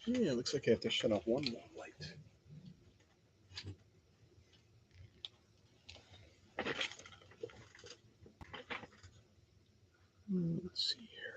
Yeah, looks like I have to shut off one more light. Let's see here.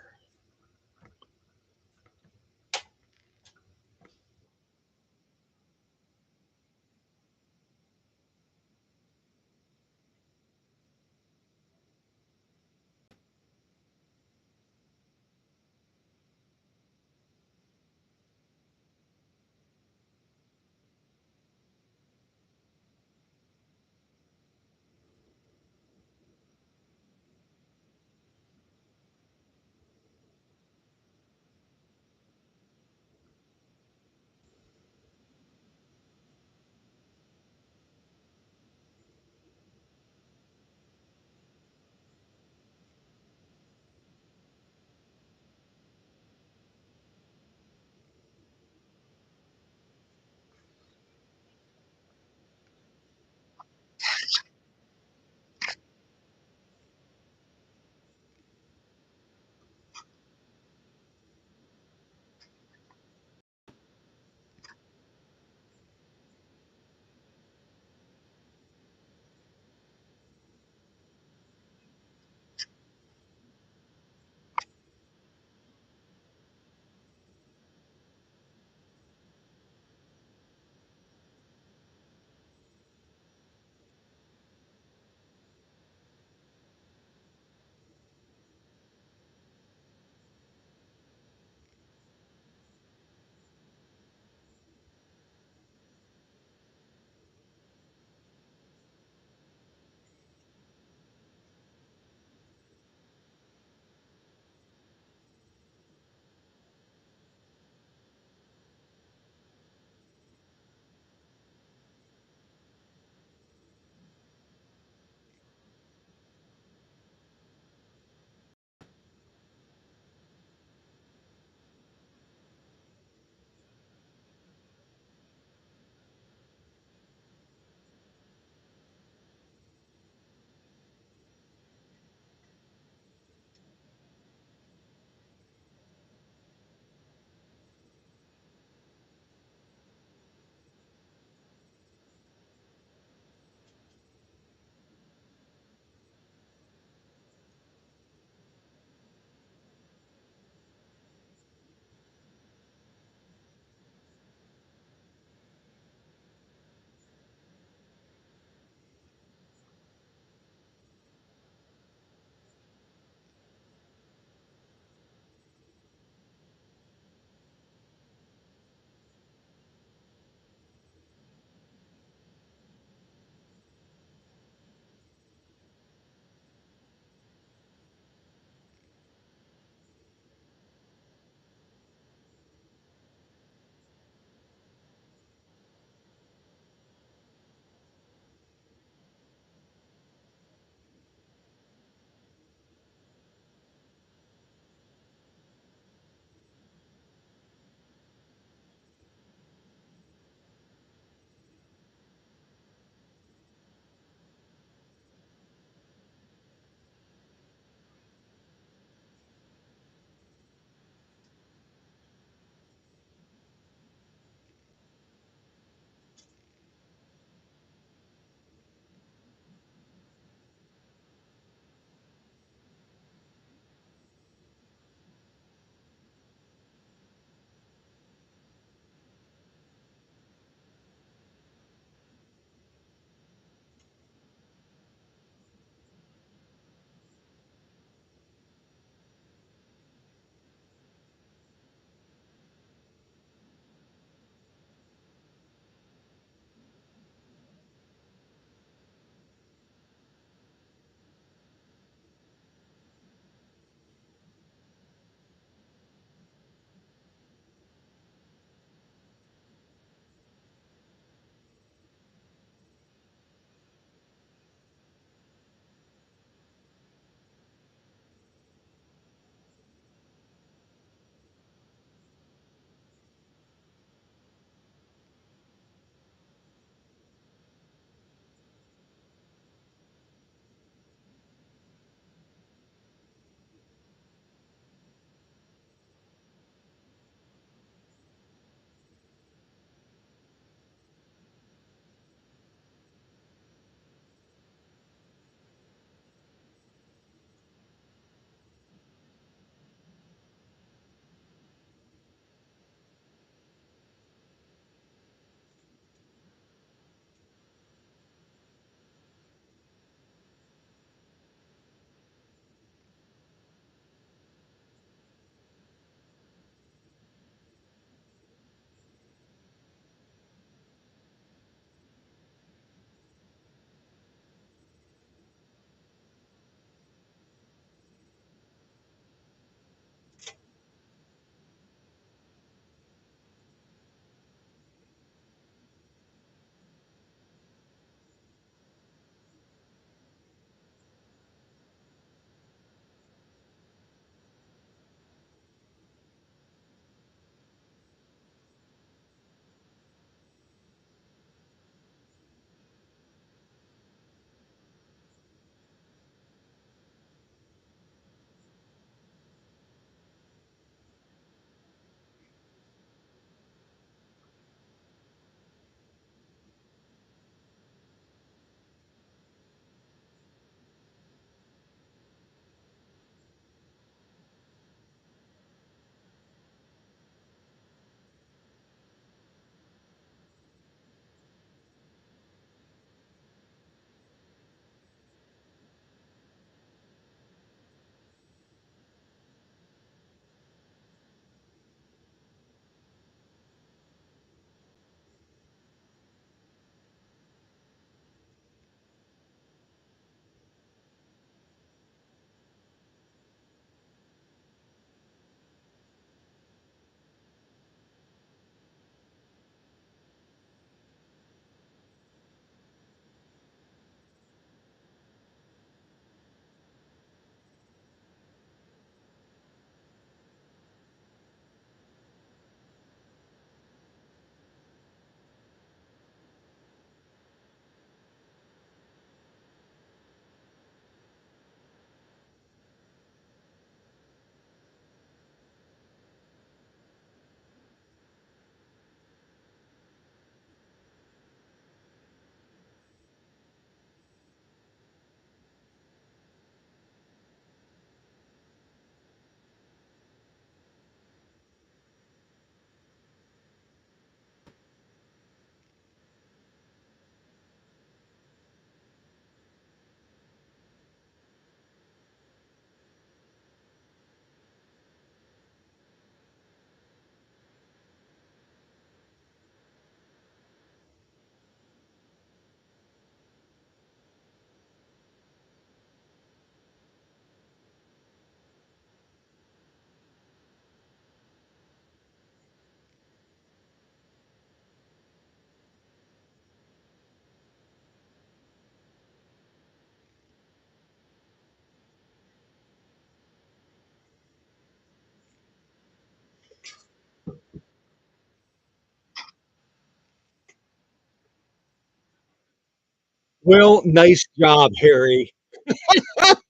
Well, nice job, Harry.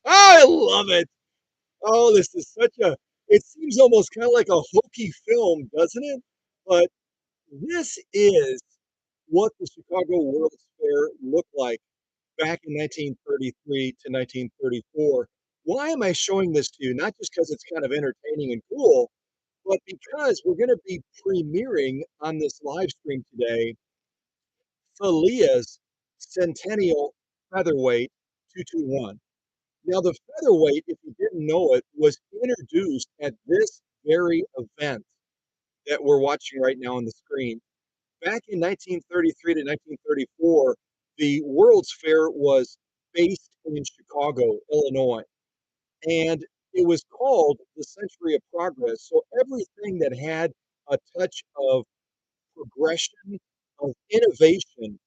I love it. Oh, this is such a, it seems almost kind of like a hokey film, doesn't it? But this is what the Chicago World's Fair looked like back in 1933 to 1934. Why am I showing this to you? Not just because it's kind of entertaining and cool, but because we're going to be premiering on this live stream today Thalia's Centennial Featherweight 221. Now, the featherweight, if you didn't know it, was introduced at this very event that we're watching right now on the screen. Back in 1933 to 1934, the World's Fair was based in Chicago, Illinois, and it was called the Century of Progress. So everything that had a touch of progression, of innovation,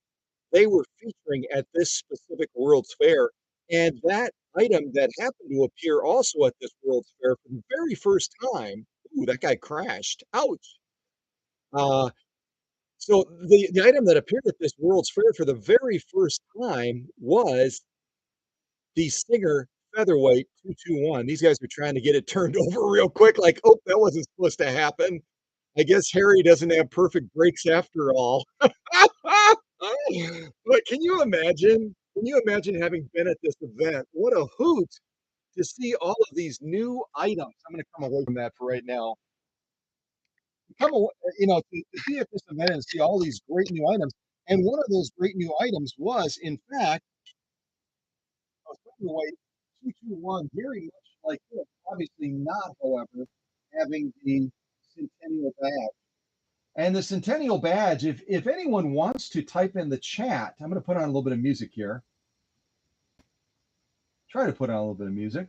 they were featuring at this specific World's Fair. And that item that happened to appear also at this World's Fair for the very first time, ooh, that guy crashed. Ouch. Uh, so the item that appeared at this World's Fair for the very first time was the Singer Featherweight 221. These guys are trying to get it turned over real quick, like, oh, that wasn't supposed to happen. I guess Harry doesn't have perfect brakes after all. But can you imagine? Can you imagine having been at this event? What a hoot to see all of these new items. I'm going to come away from that for right now. Come away, to be at this event and see all these great new items. And one of those great new items was, in fact, a featherweight 221, very much like this. Obviously not, however, having the Centennial badge. And the Centennial badge, if anyone wants to type in the chat, I'm going to put on a little bit of music here. Try to put on a little bit of music.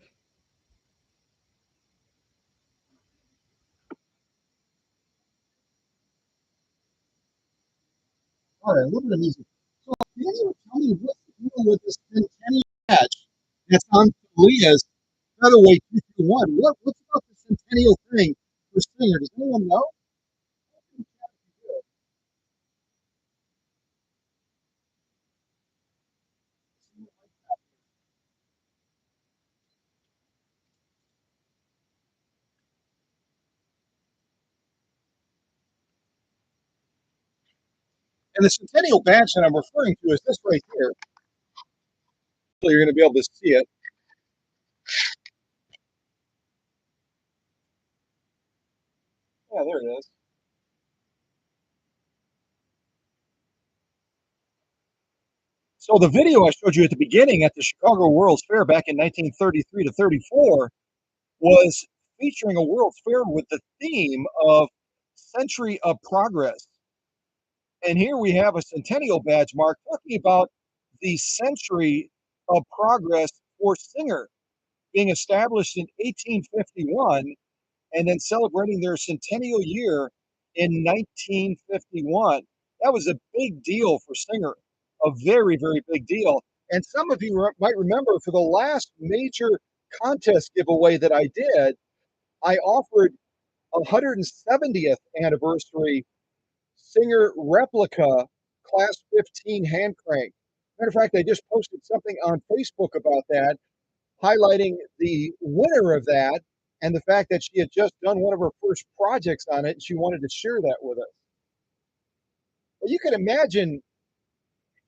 All right, a little bit of music. So, can you tell me what's the deal with this Centennial badge that's on Thalia's Featherweight 221? What's about the Centennial thing for Singer? Does anyone know? And the Centennial badge that I'm referring to is this right here. So you're going to be able to see it. Yeah, there it is. So the video I showed you at the beginning at the Chicago World's Fair back in 1933 to 34 was featuring a World's Fair with the theme of Century of Progress. And here we have a Centennial badge mark talking about the Century of Progress for Singer being established in 1851 and then celebrating their centennial year in 1951. That was a big deal for Singer, a very, very big deal. And some of you might remember for the last major contest giveaway that I did, I offered a 170th anniversary Singer replica Class 15 hand crank. Matter of fact, I just posted something on Facebook about that, highlighting the winner of that and the fact that she had just done one of her first projects on it and she wanted to share that with us. Well, you can imagine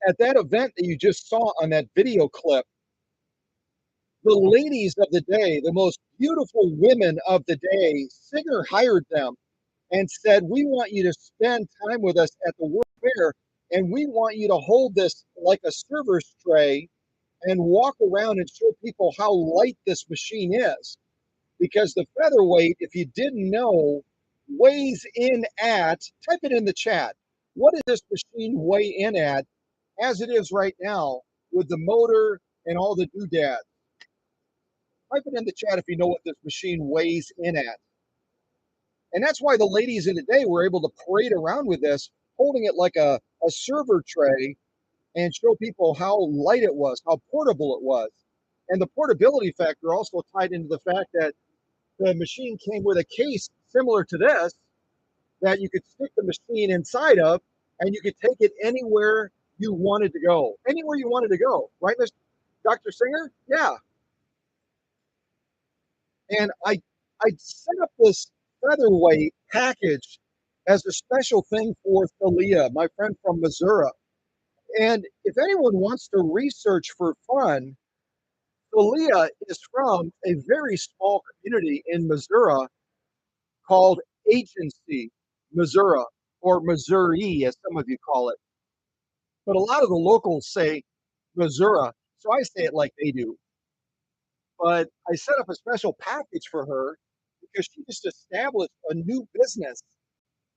at that event that you just saw on that video clip, the ladies of the day, the most beautiful women of the day, Singer hired them and said, we want you to spend time with us at the World Fair, and we want you to hold this like a server's tray and walk around and show people how light this machine is. Because the featherweight, if you didn't know, weighs in at, type it in the chat, what does this machine weigh in at as it is right now with the motor and all the doodads? Type it in the chat if you know what this machine weighs in at. And that's why the ladies in the day were able to parade around with this, holding it like a server tray and show people how light it was, how portable it was. And the portability factor also tied into the fact that the machine came with a case similar to this that you could stick the machine inside of and you could take it anywhere you wanted to go, anywhere you wanted to go, right, Mr. Dr. Singer? Yeah. And I set up this featherweight package as a special thing for Thalia, my friend from Missouri. And if anyone wants to research for fun, Thalia is from a very small community in Missouri called Agency, Missouri, or Missouri, as some of you call it. But a lot of the locals say Missouri, so I say it like they do. But I set up a special package for her because she just established a new business.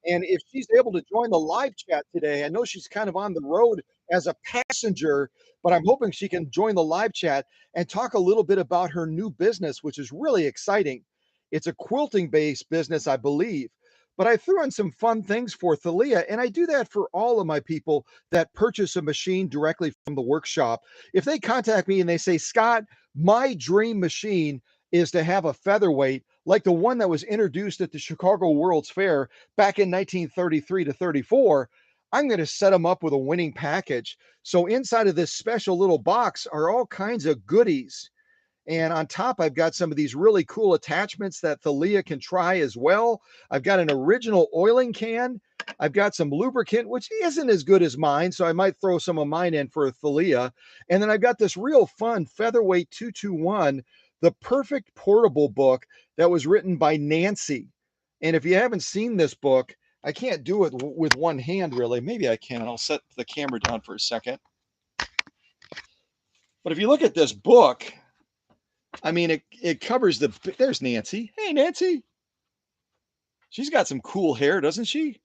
And if she's able to join the live chat today, I know she's kind of on the road as a passenger, but I'm hoping she can join the live chat and talk a little bit about her new business, which is really exciting. It's a quilting based business, I believe. But I threw in some fun things for Thalia, and I do that for all of my people that purchase a machine directly from the workshop. If they contact me and they say, Scott, my dream machine is to have a featherweight like the one that was introduced at the Chicago World's Fair back in 1933 to 34, I'm going to set them up with a winning package. So inside of this special little box are all kinds of goodies. And on top, I've got some of these really cool attachments that Thalia can try as well. I've got an original oiling can. I've got some lubricant, which isn't as good as mine, so I might throw some of mine in for Thalia. And then I've got this real fun Featherweight 221, the perfect portable book that was written by Nancy. And if you haven't seen this book, I can't do it with one hand, really. Maybe I can. I'll set the camera down for a second. But if you look at this book, I mean, it covers the. There's Nancy. Hey, Nancy. She's got some cool hair, doesn't she?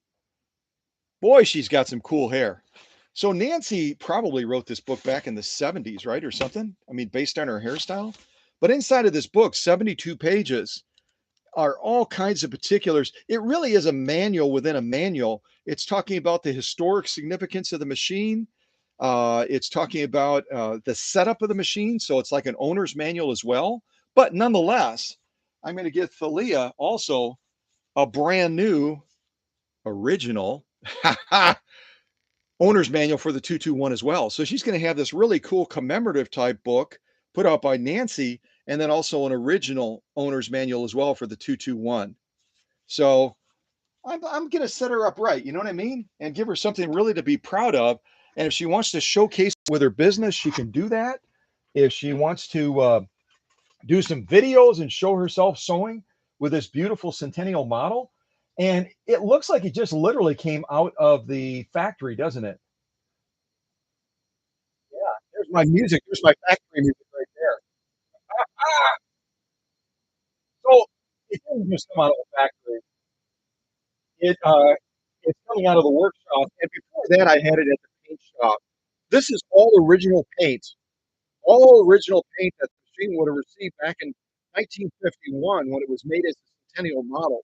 Boy, she's got some cool hair. So Nancy probably wrote this book back in the 70s, right? Or something. I mean, based on her hairstyle. But inside of this book, 72 pages, are all kinds of particulars. It really is a manual within a manual. It's talking about the historic significance of the machine. It's talking about the setup of the machine. So it's like an owner's manual as well. But nonetheless, I'm going to give Thalia also a brand new original owner's manual for the 221 as well. So she's going to have this really cool commemorative type book put out by Nancy, and then also an original owner's manual as well for the 221. So I'm going to set her up right, you know what I mean? And give her something really to be proud of. And if she wants to showcase with her business, she can do that. If she wants to do some videos and show herself sewing with this beautiful Centennial model. And it looks like it just literally came out of the factory, doesn't it? Yeah, there's my music. There's my factory music right there. Ah, so it didn't just come out of the factory. It's coming out of the workshop. And before that, I had it at the paint shop. This is all original paint that the machine would have received back in 1951 when it was made as a Centennial model.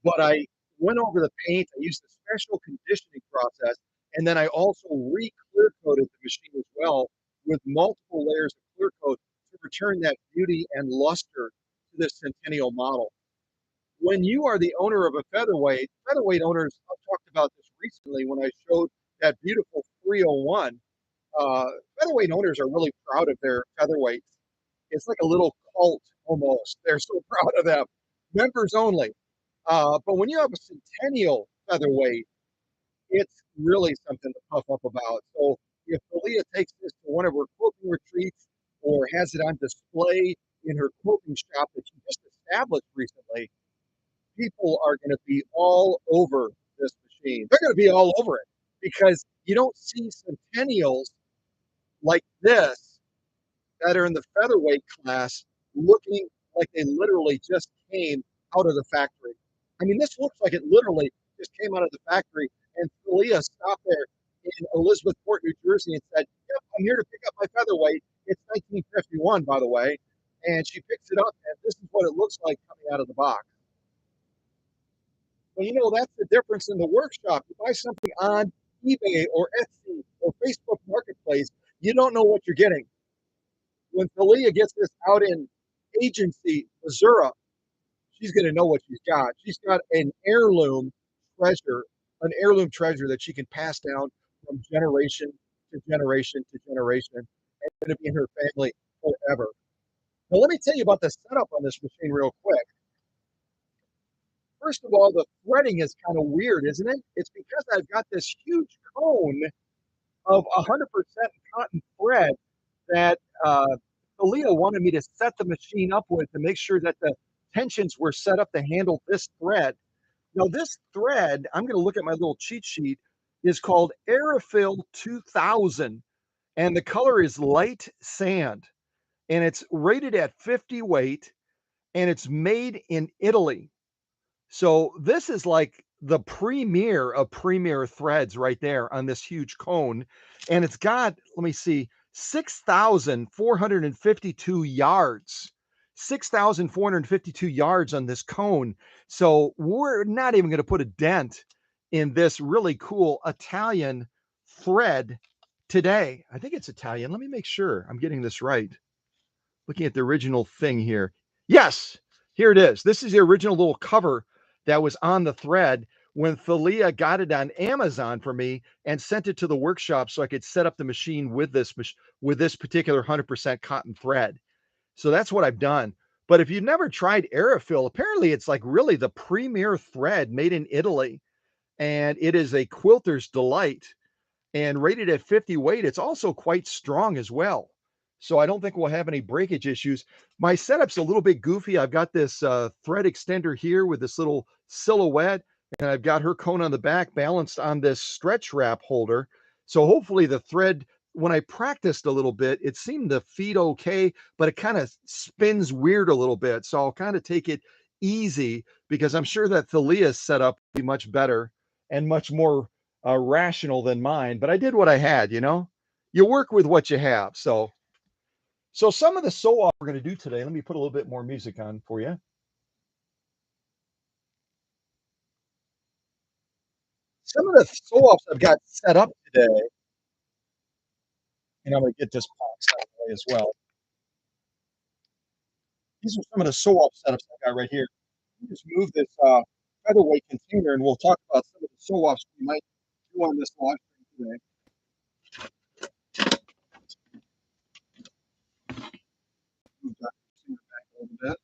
But I went over the paint. I used a special conditioning process, and then I also re-clear coated the machine as well with multiple layers of clear coat to return that beauty and luster to this Centennial model. When you are the owner of a featherweight owners, I talked about this recently when I showed that beautiful 301. Featherweight owners are really proud of their featherweights. It's like a little cult almost. They're so proud of them. Members only. But when you have a Centennial featherweight, it's really something to puff up about. So if Aaliyah takes this to one of her quilting retreats or has it on display in her quilting shop that she just established recently, people are going to be all over this machine. They're going to be all over it because you don't see Centennials like this that are in the featherweight class looking like they literally just came out of the factory. I mean, this looks like it literally just came out of the factory. And Thalia stopped there in Elizabethport, New Jersey, and said, "Yep, I'm here to pick up my featherweight. It's 1951, by the way." And she picks it up, and this is what it looks like coming out of the box. Well, that's the difference in the workshop. You buy something on eBay or Etsy or Facebook Marketplace, you don't know what you're getting. When Thalia gets this out in Agency, Missouri, she's going to know what she's got. She's got an heirloom treasure that she can pass down from generation to generation to generation, and going to be in her family forever. Now, let me tell you about the setup on this machine real quick. First of all, the threading is kind of weird, isn't it? It's because I've got this huge cone of 100% cotton thread that Thalia wanted me to set the machine up with to make sure that the tensions were set up to handle this thread. Now, this thread, I'm going to look at my little cheat sheet, is called Aerophil 2000, and the color is light sand, and it's rated at 50 weight, and it's made in Italy. So this is like the premier of premier threads right there on this huge cone. And it's got, let me see, 6,452 yards. 6,452 yards on this cone. So we're not even going to put a dent in this really cool Italian thread today. I think it's Italian. Let me make sure I'm getting this right. Looking at the original thing here. Yes, here it is. This is the original little cover that was on the thread when Thalia got it on Amazon for me and sent it to the workshop so I could set up the machine with this particular 100% cotton thread. So that's what I've done. But if you've never tried Aerophil, apparently it's like really the premier thread made in Italy, and it is a quilter's delight and rated at 50 weight. It's also quite strong as well. So I don't think we'll have any breakage issues. My setup's a little bit goofy. I've got this thread extender here with this little silhouette, and I've got her cone on the back balanced on this stretch wrap holder. So hopefully the thread, when I practiced a little bit, it seemed to feed okay, but it kind of spins weird a little bit. So I'll kind of take it easy because I'm sure that Thalia's setup will be much better and much more rational than mine, but I did what I had, you know. You work with what you have. So some of the sew off we're going to do today, let me put a little bit more music on for you. Some of the sew offs I've got set up today, and I'm going to get this box out of the way as well. These are some of the sew off setups I got right here. Just move this featherweight container, and we'll talk about some of the sew offs we might do on this live stream today. Move that container back a little bit.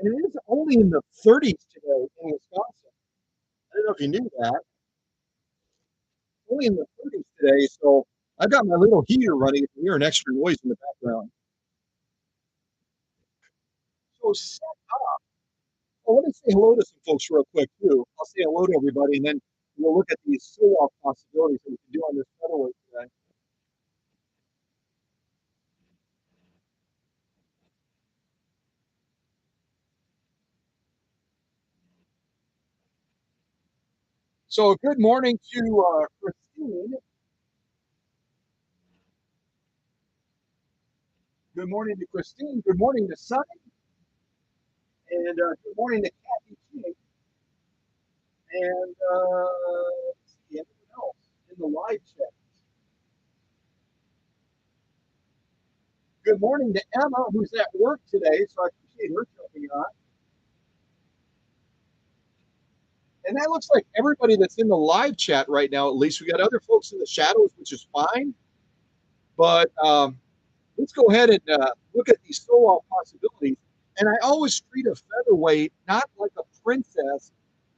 And it is only in the 30s today in Wisconsin. I don't know if you knew that. Only in the 30s today, so I've got my little heater running. If you hear an extra noise in the background. So set up. Well, let me say hello to some folks real quick too. I'll say hello to everybody, and then we'll look at these sew-off possibilities that we can do on this featherweight today. So good morning to Christine. Good morning to Christine. Good morning to Sunny. And good morning to Kathy King. And let's see, anyone else in the live chat. Good morning to Emma, who's at work today, so I appreciate her jumping on. And that looks like everybody that's in the live chat right now, at least. We got other folks in the shadows, which is fine. But let's go ahead and look at these sew-off possibilities. And I always treat a featherweight not like a princess.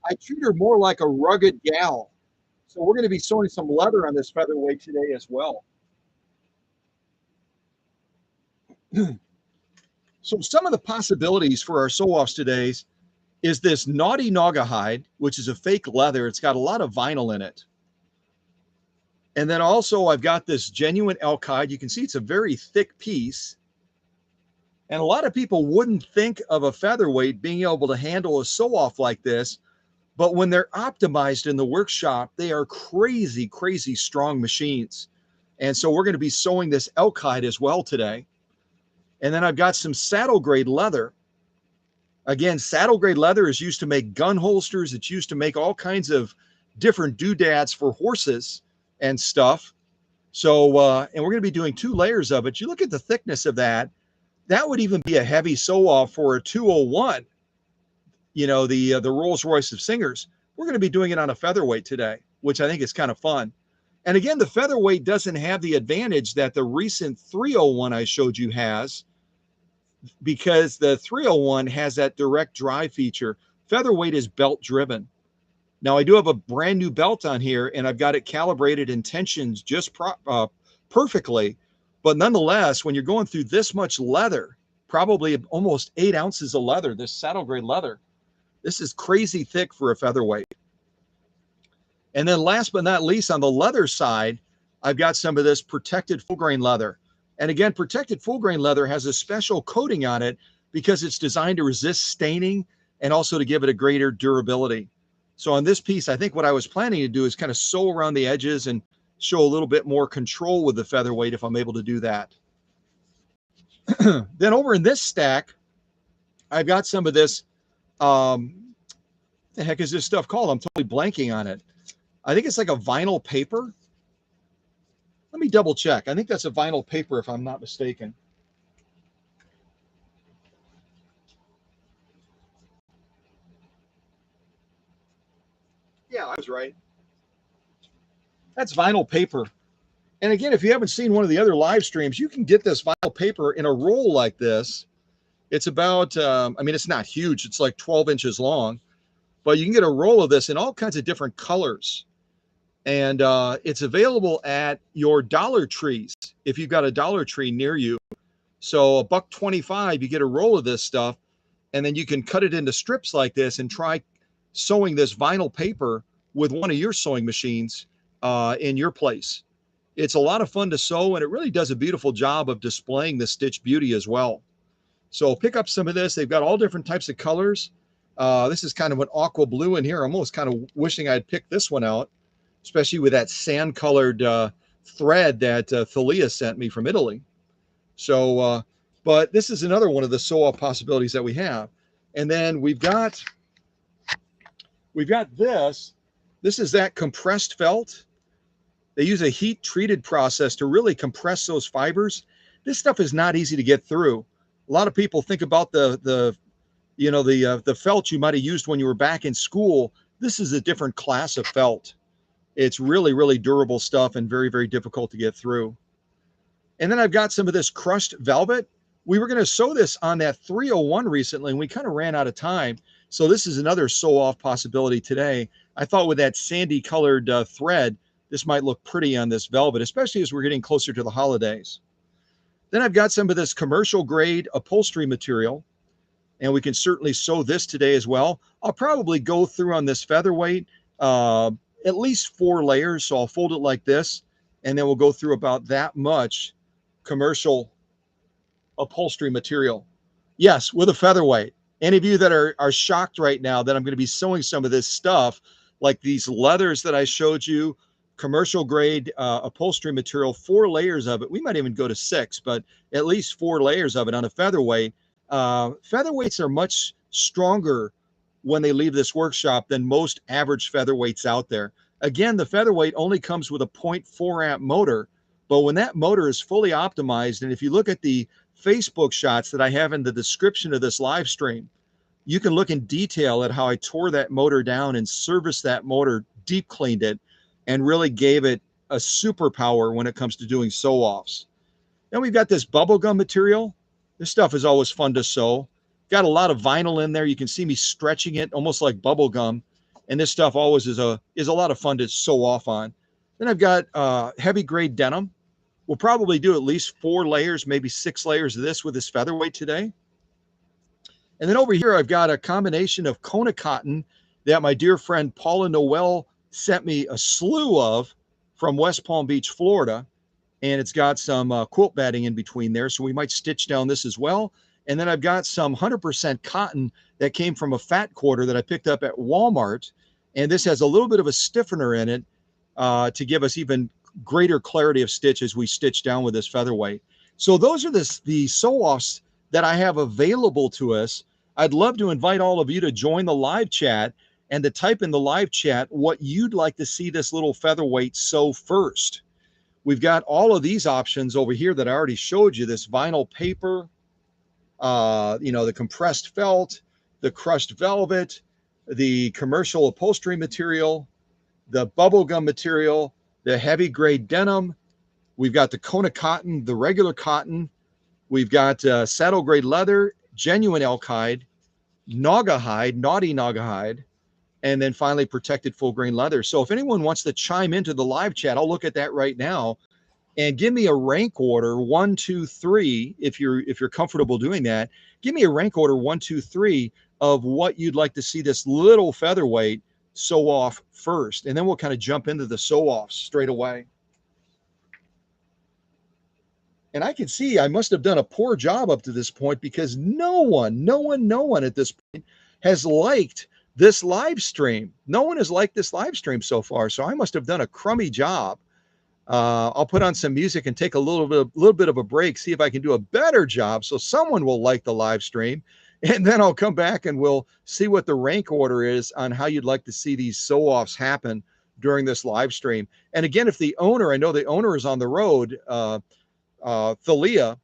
I treat her more like a rugged gal. So we're going to be sewing some leather on this featherweight today as well. So some of the possibilities for our sew-offs today is this naughty naga hide, which is a fake leather. It's got a lot of vinyl in it. And then also I've got this genuine elk hide. You can see it's a very thick piece. And a lot of people wouldn't think of a featherweight being able to handle a sew-off like this, but when they're optimized in the workshop, they are crazy, crazy strong machines. And so we're going to be sewing this elk hide as well today. And then I've got some saddle grade leather. Again, saddle grade leather is used to make gun holsters. It's used to make all kinds of different doodads for horses and stuff. So, and we're going to be doing 2 layers of it. You look at the thickness of that. That would even be a heavy sew off for a 201. You know, the Rolls Royce of singers. We're going to be doing it on a featherweight today, which I think is kind of fun. And again, the featherweight doesn't have the advantage that the recent 301 I showed you has, because the 301 has that direct drive feature. Featherweight is belt driven. Now I do have a brand new belt on here, and I've got it calibrated and tensioned just perfectly. But nonetheless, when you're going through this much leather, probably almost 8 ounces of leather, this saddle grade leather, this is crazy thick for a featherweight. And then last but not least, on the leather side, I've got some of this protected full grain leather. And again, protected full grain leather has a special coating on it because it's designed to resist staining and also to give it a greater durability. So on this piece, I think what I was planning to do is kind of sew around the edges and show a little bit more control with the featherweight if I'm able to do that. Then over in this stack, I've got some of this, what the heck is this stuff called? I'm totally blanking on it. I think it's like a vinyl paper. Let me double check. I think that's a vinyl paper if I'm not mistaken. Yeah, I was right. That's vinyl paper. And again, if you haven't seen one of the other live streams, you can get this vinyl paper in a roll like this. It's about, I mean, it's not huge. It's like 12 inches long, but you can get a roll of this in all kinds of different colors. And it's available at your Dollar Trees if you've got a Dollar Tree near you. So $1.25, you get a roll of this stuff, and then you can cut it into strips like this and try sewing this vinyl paper with one of your sewing machines in your place. It's a lot of fun to sew, and it really does a beautiful job of displaying the stitch beauty as well. So pick up some of this. They've got all different types of colors. This is kind of an aqua blue in here. I'm almost kind of wishing I'd picked this one out, especially with that sand colored thread that Thalia sent me from Italy. So, but this is another one of the sew off possibilities that we have. And then we've got this. This is that compressed felt. They use a heat treated process to really compress those fibers. This stuff is not easy to get through. A lot of people think about the felt you might have used when you were back in school. This is a different class of felt. It's really, really durable stuff and very, very difficult to get through. And then I've got some of this crushed velvet. We were going to sew this on that 301 recently, and we kind of ran out of time. So this is another sew off possibility today. I thought with that sandy colored thread, this might look pretty on this velvet, especially as we're getting closer to the holidays. Then I've got some of this commercial grade upholstery material, and we can certainly sew this today as well. I'll probably go through on this featherweight at least 4 layers. So I'll fold it like this, and then we'll go through about that much commercial upholstery material. Yes, with a featherweight. Any of you that are shocked right now that I'm going to be sewing some of this stuff, like these leathers that I showed you, commercial grade upholstery material, 4 layers of it. We might even go to 6, but at least 4 layers of it on a featherweight. Featherweights are much stronger when they leave this workshop than most average featherweights out there. Again, the featherweight only comes with a 0.4 amp motor, but when that motor is fully optimized, and if you look at the Facebook shots that I have in the description of this live stream, you can look in detail at how I tore that motor down and serviced that motor, deep cleaned it, and really gave it a superpower when it comes to doing sew-offs. Then we've got this bubblegum material. This stuff is always fun to sew. Got a lot of vinyl in there. You can see me stretching it almost like bubblegum. And this stuff always is a lot of fun to sew off on. Then I've got heavy grade denim. We'll probably do at least 4 layers, maybe 6 layers of this with this featherweight today. And then over here, I've got a combination of Kona cotton that my dear friend Paula Noel sent me a slew of from West Palm Beach, Florida. And it's got some quilt batting in between there. So we might stitch down this as well. And then I've got some 100% cotton that came from a fat quarter that I picked up at Walmart. And this has a little bit of a stiffener in it to give us even greater clarity of stitch as we stitch down with this featherweight. So those are the sew-offs that I have available to us. I'd love to invite all of you to join the live chat and to type in the live chat what you'd like to see this little featherweight sew first. We've got all of these options over here that I already showed you, this vinyl paper, the compressed felt, the crushed velvet, the commercial upholstery material, the bubblegum material, the heavy grade denim. We've got the Kona cotton, the regular cotton. We've got saddle grade leather, genuine elk hide, naga hide, naughty naga hide, and then finally protected full grain leather. So if anyone wants to chime into the live chat, I'll look at that right now and give me a rank order 1, 2, 3. If you're comfortable doing that, give me a rank order 1, 2, 3 of what you'd like to see this little featherweight sew off first, and then we'll kind of jump into the sew offs straight away. And I can see I must have done a poor job up to this point because no one at this point has liked this live stream. No one has liked this live stream so far. So I must have done a crummy job. I'll put on some music and take a little bit of a break, see if I can do a better job so someone will like the live stream. And then I'll come back and we'll see what the rank order is on how you'd like to see these sew offs happen during this live stream. And again, if the owner, I know the owner is on the road, Thalia,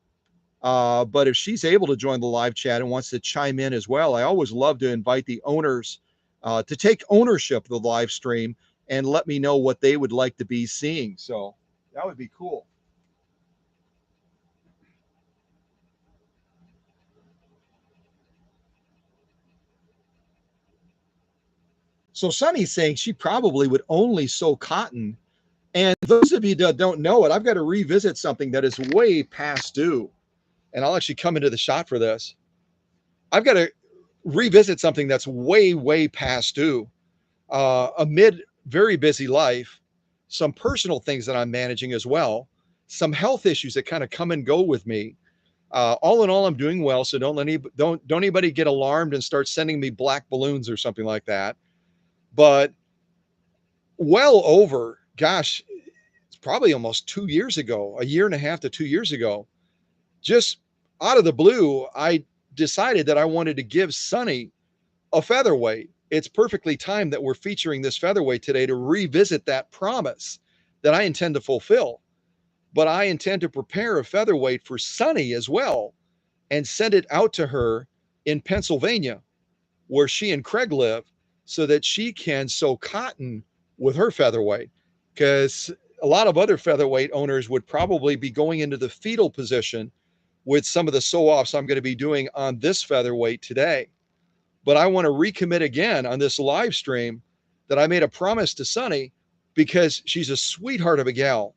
but if she's able to join the live chat and wants to chime in as well, I always love to invite the owners to take ownership of the live stream and let me know what they would like to be seeing. So that would be cool. So Sunny's saying she probably would only sew cotton. And those of you that don't know it, I've got to revisit something that is way past due. And I'll actually come into the shot for this. I've got to revisit something that's way past due. Amid very busy life, some personal things that I'm managing as well, some health issues that kind of come and go with me. All in all, I'm doing well, so don't anybody get alarmed and start sending me black balloons or something like that. But well over, gosh, it's probably almost 2 years ago, a year and a half to 2 years ago, just out of the blue, I decided that I wanted to give Sunny a featherweight. It's perfectly timed that we're featuring this featherweight today to revisit that promise that I intend to fulfill. But I intend to prepare a featherweight for Sunny as well and send it out to her in Pennsylvania, where she and Craig live, so that she can sew cotton with her featherweight. Because a lot of other featherweight owners would probably be going into the fetal position with some of the sew offs I'm going to be doing on this featherweight today. But I want to recommit again on this live stream that I made a promise to Sunny because she's a sweetheart of a gal.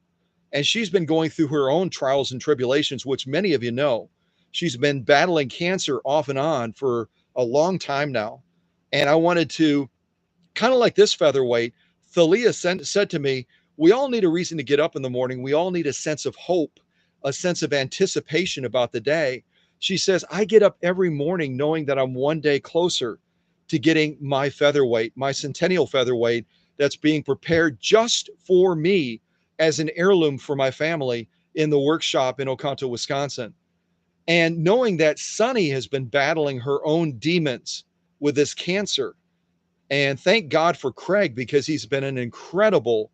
And she's been going through her own trials and tribulations, which many of you know. She's been battling cancer off and on for a long time now. And I wanted to, kind of like this featherweight, Thalia said to me, we all need a reason to get up in the morning. We all need a sense of hope, a sense of anticipation about the day. She says, I get up every morning knowing that I'm one day closer to getting my featherweight, my Centennial Featherweight that's being prepared just for me as an heirloom for my family in the workshop in Oconto, Wisconsin. And knowing that Sunny has been battling her own demons with this cancer. And thank God for Craig, because he's been an incredible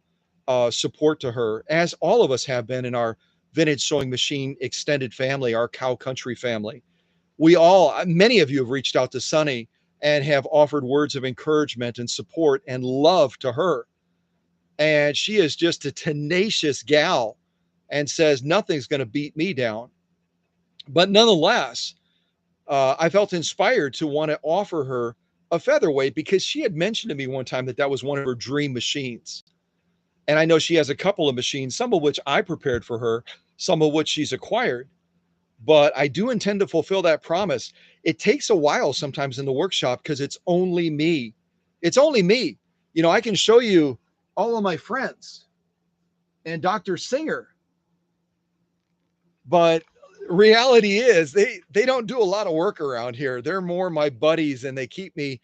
support to her, as all of us have been in our vintage sewing machine extended family, our cow country family. Many of you have reached out to Sunny and have offered words of encouragement and support and love to her. And she is just a tenacious gal and says, nothing's going to beat me down. But nonetheless, I felt inspired to want to offer her a featherweight because she had mentioned to me one time that that was one of her dream machines. And I know she has a couple of machines, some of which I prepared for her, some of which she's acquired. But I do intend to fulfill that promise. It takes a while sometimes in the workshop because it's only me. It's only me. You know, I can show you all of my friends and Dr. Singer, but reality is they don't do a lot of work around here. They're more my buddies, and they keep me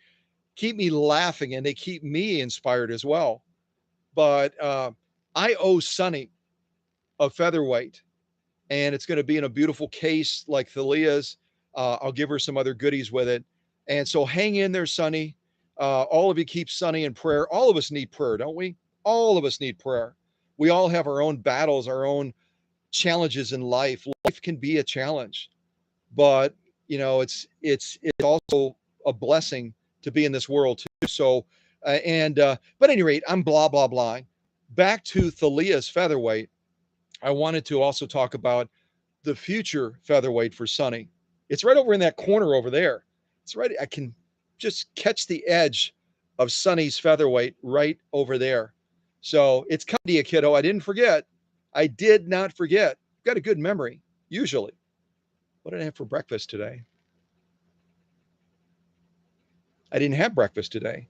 laughing, and they keep me inspired as well. But I owe Sunny a featherweight, and it's going to be in a beautiful case like Thalia's. I'll give her some other goodies with it. And so hang in there, Sonny. All of you keep Sonny in prayer. All of us need prayer, don't we? All of us need prayer. We all have our own battles, our own challenges in life. Life can be a challenge, but you know, it's also a blessing to be in this world too. So, but at any rate, I'm blah blah blah. Back to Thalia's featherweight. I wanted to also talk about the future featherweight for Sonny. It's right over in that corner over there. It's right. I can just catch the edge of Sonny's featherweight right over there. So it's kind of a kiddo. I didn't forget. I did not forget. Got a good memory, usually. What did I have for breakfast today? I didn't have breakfast today.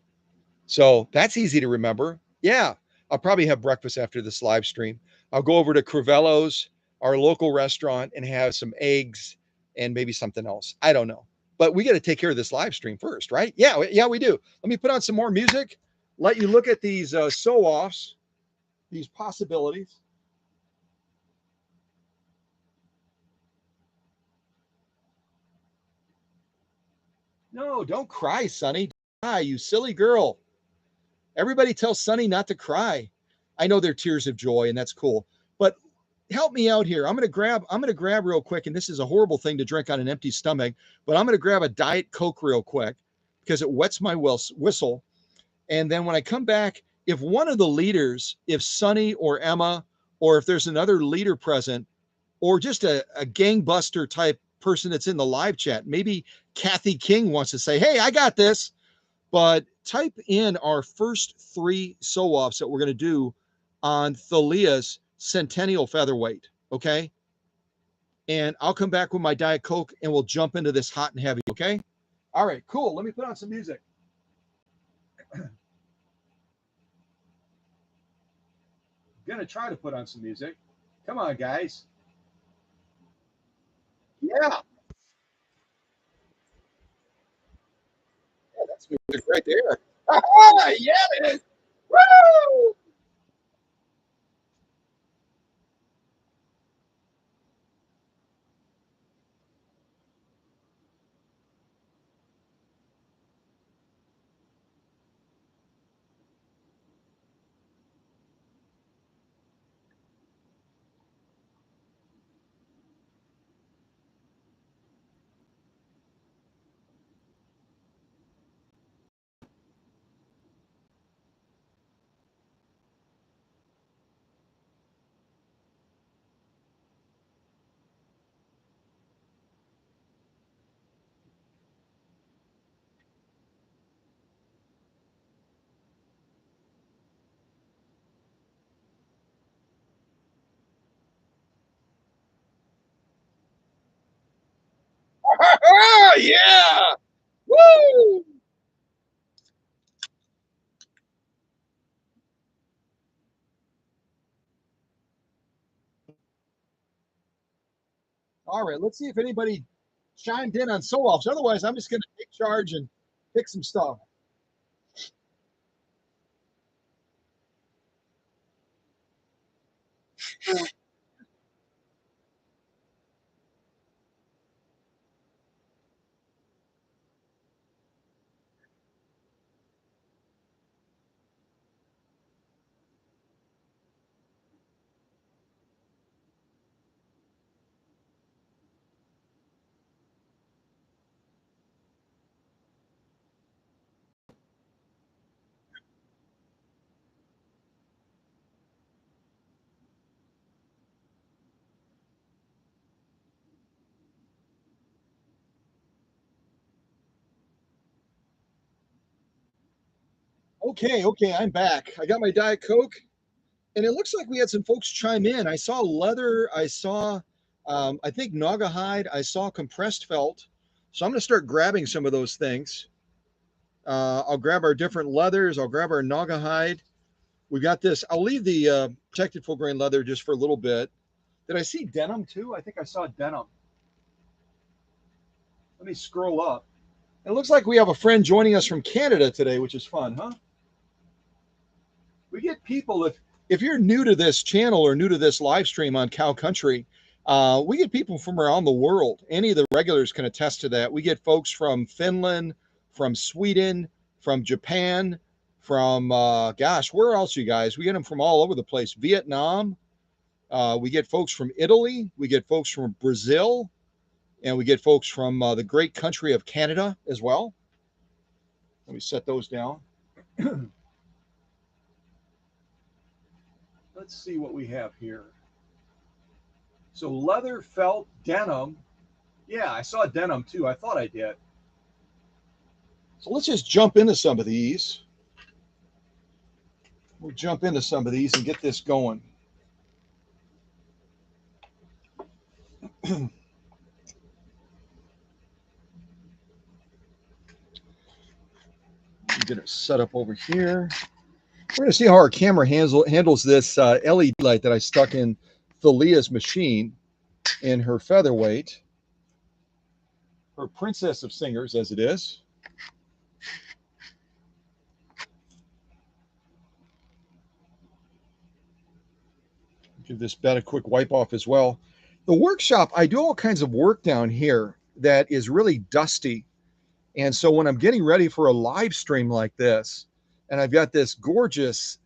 So that's easy to remember. Yeah, I'll probably have breakfast after this live stream. I'll go over to Crivello's, our local restaurant, and have some eggs and maybe something else. I don't know. But we got to take care of this live stream first, right? Yeah, we do. Let me put on some more music, let you look at these sew-offs, these possibilities. No, don't cry, Sonny. Don't cry, you silly girl. Everybody tells Sonny not to cry. I know they're tears of joy, and that's cool. But help me out here. I'm gonna grab real quick, and this is a horrible thing to drink on an empty stomach, but I'm gonna grab a Diet Coke real quick because it wets my whistle. And then when I come back, if one of the leaders, if Sonny or Emma, or if there's another leader present, or just a gangbuster type person that's in the live chat, maybe Kathy King wants to say, hey, I got this. But type in our first 3 sew-offs that we're going to do on Thalia's Centennial Featherweight, okay? And I'll come back with my Diet Coke and we'll jump into this hot and heavy, okay? All right, cool. Let me put on some music. Gonna try to put on some music. Come on, guys. Yeah, that's music right there. Yeah, it is. Woo! Yeah! Woo! All right, let's see if anybody chimed in on sew-offs. Otherwise, I'm just going to take charge and pick some stuff. Okay, I'm back. I got my Diet Coke, and it looks like we had some folks chime in. I saw leather, I saw, I think Naugahyde, I saw compressed felt. So I'm going to start grabbing some of those things. I'll grab our different leathers. I'll grab our Naugahyde. We got this. I'll leave the protected full grain leather just for a little bit. Did I see denim too? I think I saw denim. Let me scroll up. It looks like we have a friend joining us from Canada today, which is fun, huh? We get people, if you're new to this channel or new to this live stream on Cow Country, we get people from around the world. Any of the regulars can attest to that. We get folks from Finland, from Sweden, from Japan, from, gosh, where else, you guys? We get them from all over the place. Vietnam. We get folks from Italy. We get folks from Brazil. And we get folks from the great country of Canada as well. Let me set those down. Let's see what we have here. So leather, felt, denim. Yeah, I saw denim too. I thought I did. So let's just jump into some of these. We'll jump into some of these and get this going. Get it set up over here. We're going to see how our camera handles this LED light that I stuck in Thalia's machine in her featherweight, her princess of singers as it is. Give this bed a quick wipe off as well. The workshop, I do all kinds of work down here that is really dusty. And so when I'm getting ready for a live stream like this, and I've got this gorgeous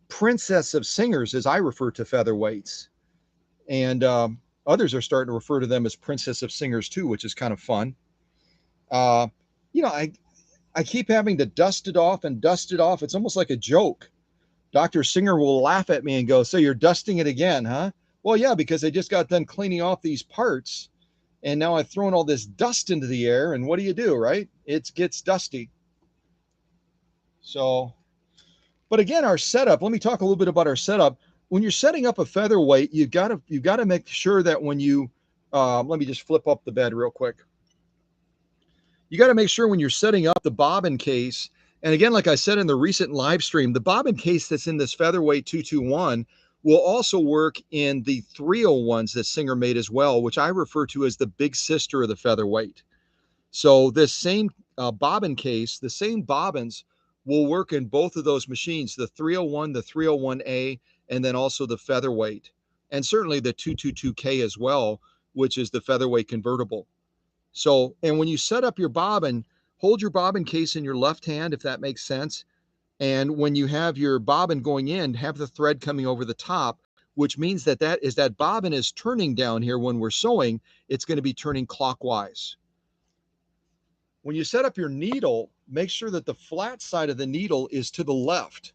princess of singers, as I refer to featherweights, and others are starting to refer to them as princess of singers too, which is kind of fun. You know, I keep having to dust it off and dust it off. It's almost like a joke. Dr. Singer will laugh at me and go, "So you're dusting it again, huh?" Well, yeah, because I just got done cleaning off these parts, and now I've thrown all this dust into the air, and what do, right? It gets dusty. So, but again, our setup, let me talk a little bit about our setup. When you're setting up a featherweight, you've got to make sure that when you, let me just flip up the bed real quick. You got to make sure when you're setting up the bobbin case, and again, like I said in the recent live stream, the bobbin case that's in this featherweight 221 will also work in the 301s that Singer made as well, which I refer to as the big sister of the featherweight. So this same bobbin case, the same bobbins will work in both of those machines, the 301, the 301A, and then also the featherweight, and certainly the 222K as well, which is the featherweight convertible. So, and when you set up your bobbin, hold your bobbin case in your left hand, if that makes sense. And when you have your bobbin going in, have the thread coming over the top, which means that bobbin is turning down here when we're sewing, it's going to be turning clockwise. When you set up your needle, make sure that the flat side of the needle is to the left.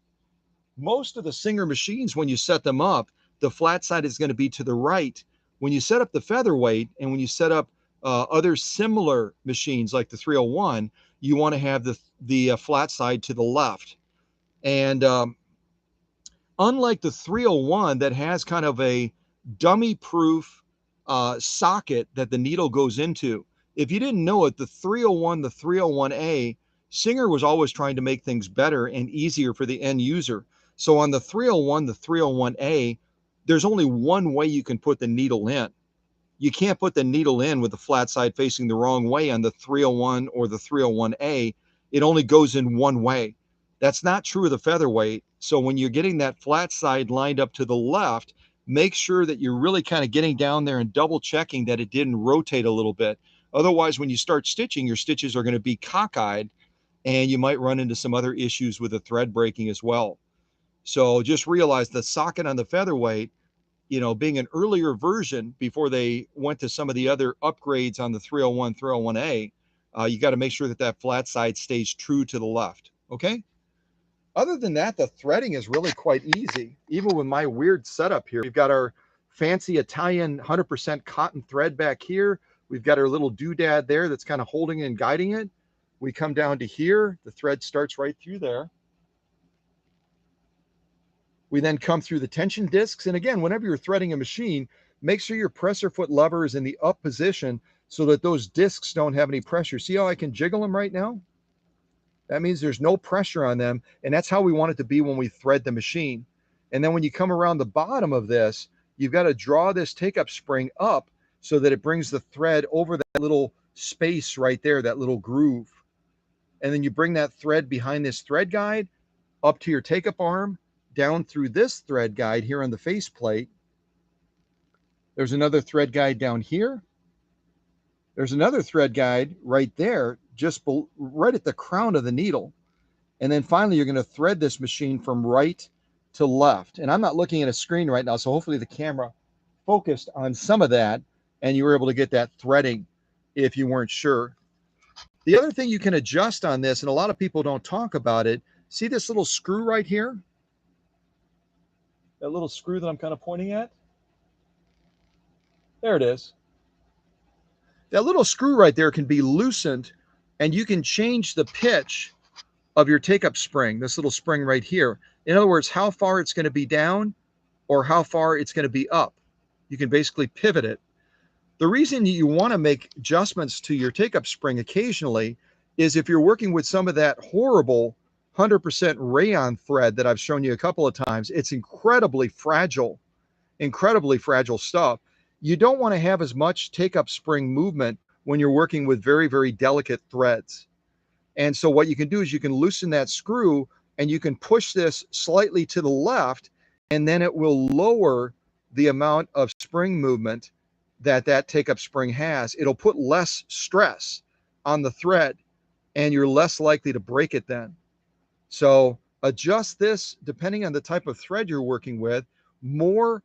Most of the Singer machines, when you set them up, the flat side is going to be to the right. When you set up the featherweight and when you set up other similar machines like the 301, you want to have the flat side to the left. And unlike the 301 that has kind of a dummy-proof socket that the needle goes into, if you didn't know it, the 301, the 301A, Singer was always trying to make things better and easier for the end user. So on the 301, the 301A, there's only one way you can put the needle in. You can't put the needle in with the flat side facing the wrong way on the 301 or the 301A. It only goes in one way. That's not true of the featherweight. So when you're getting that flat side lined up to the left, make sure that you're really kind of getting down there and double checking that it didn't rotate a little bit. Otherwise, when you start stitching, your stitches are going to be cockeyed and you might run into some other issues with the thread breaking as well. So just realize the socket on the featherweight, you know, being an earlier version before they went to some of the other upgrades on the 301, 301A, you got to make sure that that flat side stays true to the left. Okay. Other than that, the threading is really quite easy. Even with my weird setup here, we've got our fancy Italian 100% cotton thread back here. We've got our little doodad there that's kind of holding and guiding it. We come down to here. The thread starts right through there. We then come through the tension discs. And again, whenever you're threading a machine, make sure your presser foot lever is in the up position so that those discs don't have any pressure. See how I can jiggle them right now? That means there's no pressure on them. And that's how we want it to be when we thread the machine. And then when you come around the bottom of this, you've got to draw this take-up spring up so that it brings the thread over that little space right there, that little groove. And then you bring that thread behind this thread guide up to your take-up arm, down through this thread guide here on the faceplate. There's another thread guide down here. There's another thread guide right there, just right at the crown of the needle. And then finally, you're going to thread this machine from right to left. And I'm not looking at a screen right now, so hopefully the camera focused on some of that and you were able to get that threading if you weren't sure. The other thing you can adjust on this, and a lot of people don't talk about it, see this little screw right here? That little screw that I'm kind of pointing at? There it is. That little screw right there can be loosened and you can change the pitch of your take-up spring, this little spring right here. In other words, how far it's going to be down or how far it's going to be up. You can basically pivot it. The reason you want to make adjustments to your take-up spring occasionally is if you're working with some of that horrible 100% rayon thread that I've shown you a couple of times. It's incredibly fragile stuff. You don't want to have as much take-up spring movement when you're working with very, very delicate threads. And so what you can do is you can loosen that screw and you can push this slightly to the left, and then it will lower the amount of spring movement that take-up spring has. It'll put less stress on the thread and you're less likely to break it then. So adjust this depending on the type of thread you're working with. More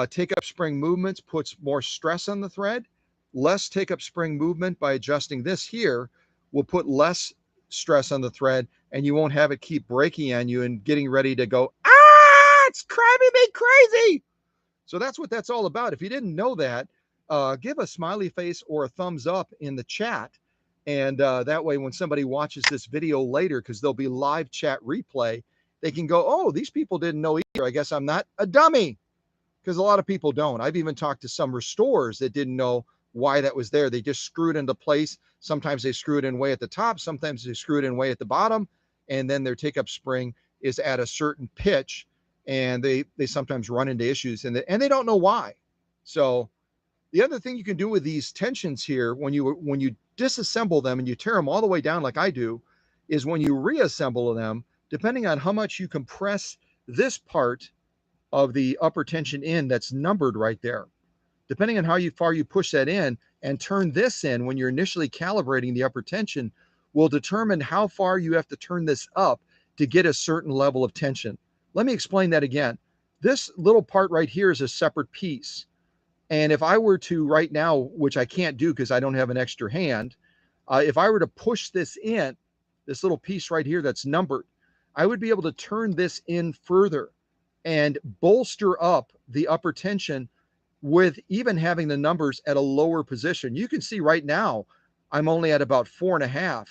take-up spring movements puts more stress on the thread. Less take-up spring movement by adjusting this here will put less stress on the thread, and you won't have it keep breaking on you and getting ready to go, it's driving me crazy. So that's what that's all about. If you didn't know that, give a smiley face or a thumbs up in the chat. And that way, when somebody watches this video later, because there'll be live chat replay, they can go, oh, these people didn't know either. I guess I'm not a dummy, because a lot of people don't. I've even talked to some restorers that didn't know why that was there. They just screw it into place. Sometimes they screw it in way at the top. Sometimes they screw it in way at the bottom. And then their take-up spring is at a certain pitch. And they sometimes run into issues and they don't know why. So the other thing you can do with these tensions here, when you disassemble them and you tear them all the way down like I do, is when you reassemble them, depending on how much you compress this part of the upper tension in that's numbered right there, depending on how far you push that in and turn this in when you're initially calibrating the upper tension, will determine how far you have to turn this up to get a certain level of tension. Let me explain that again. This little part right here is a separate piece. And if I were to right now, which I can't do because I don't have an extra hand, if I were to push this in, this little piece right here that's numbered, I would be able to turn this in further and bolster up the upper tension with even having the numbers at a lower position. You can see right now, I'm only at about 4.5.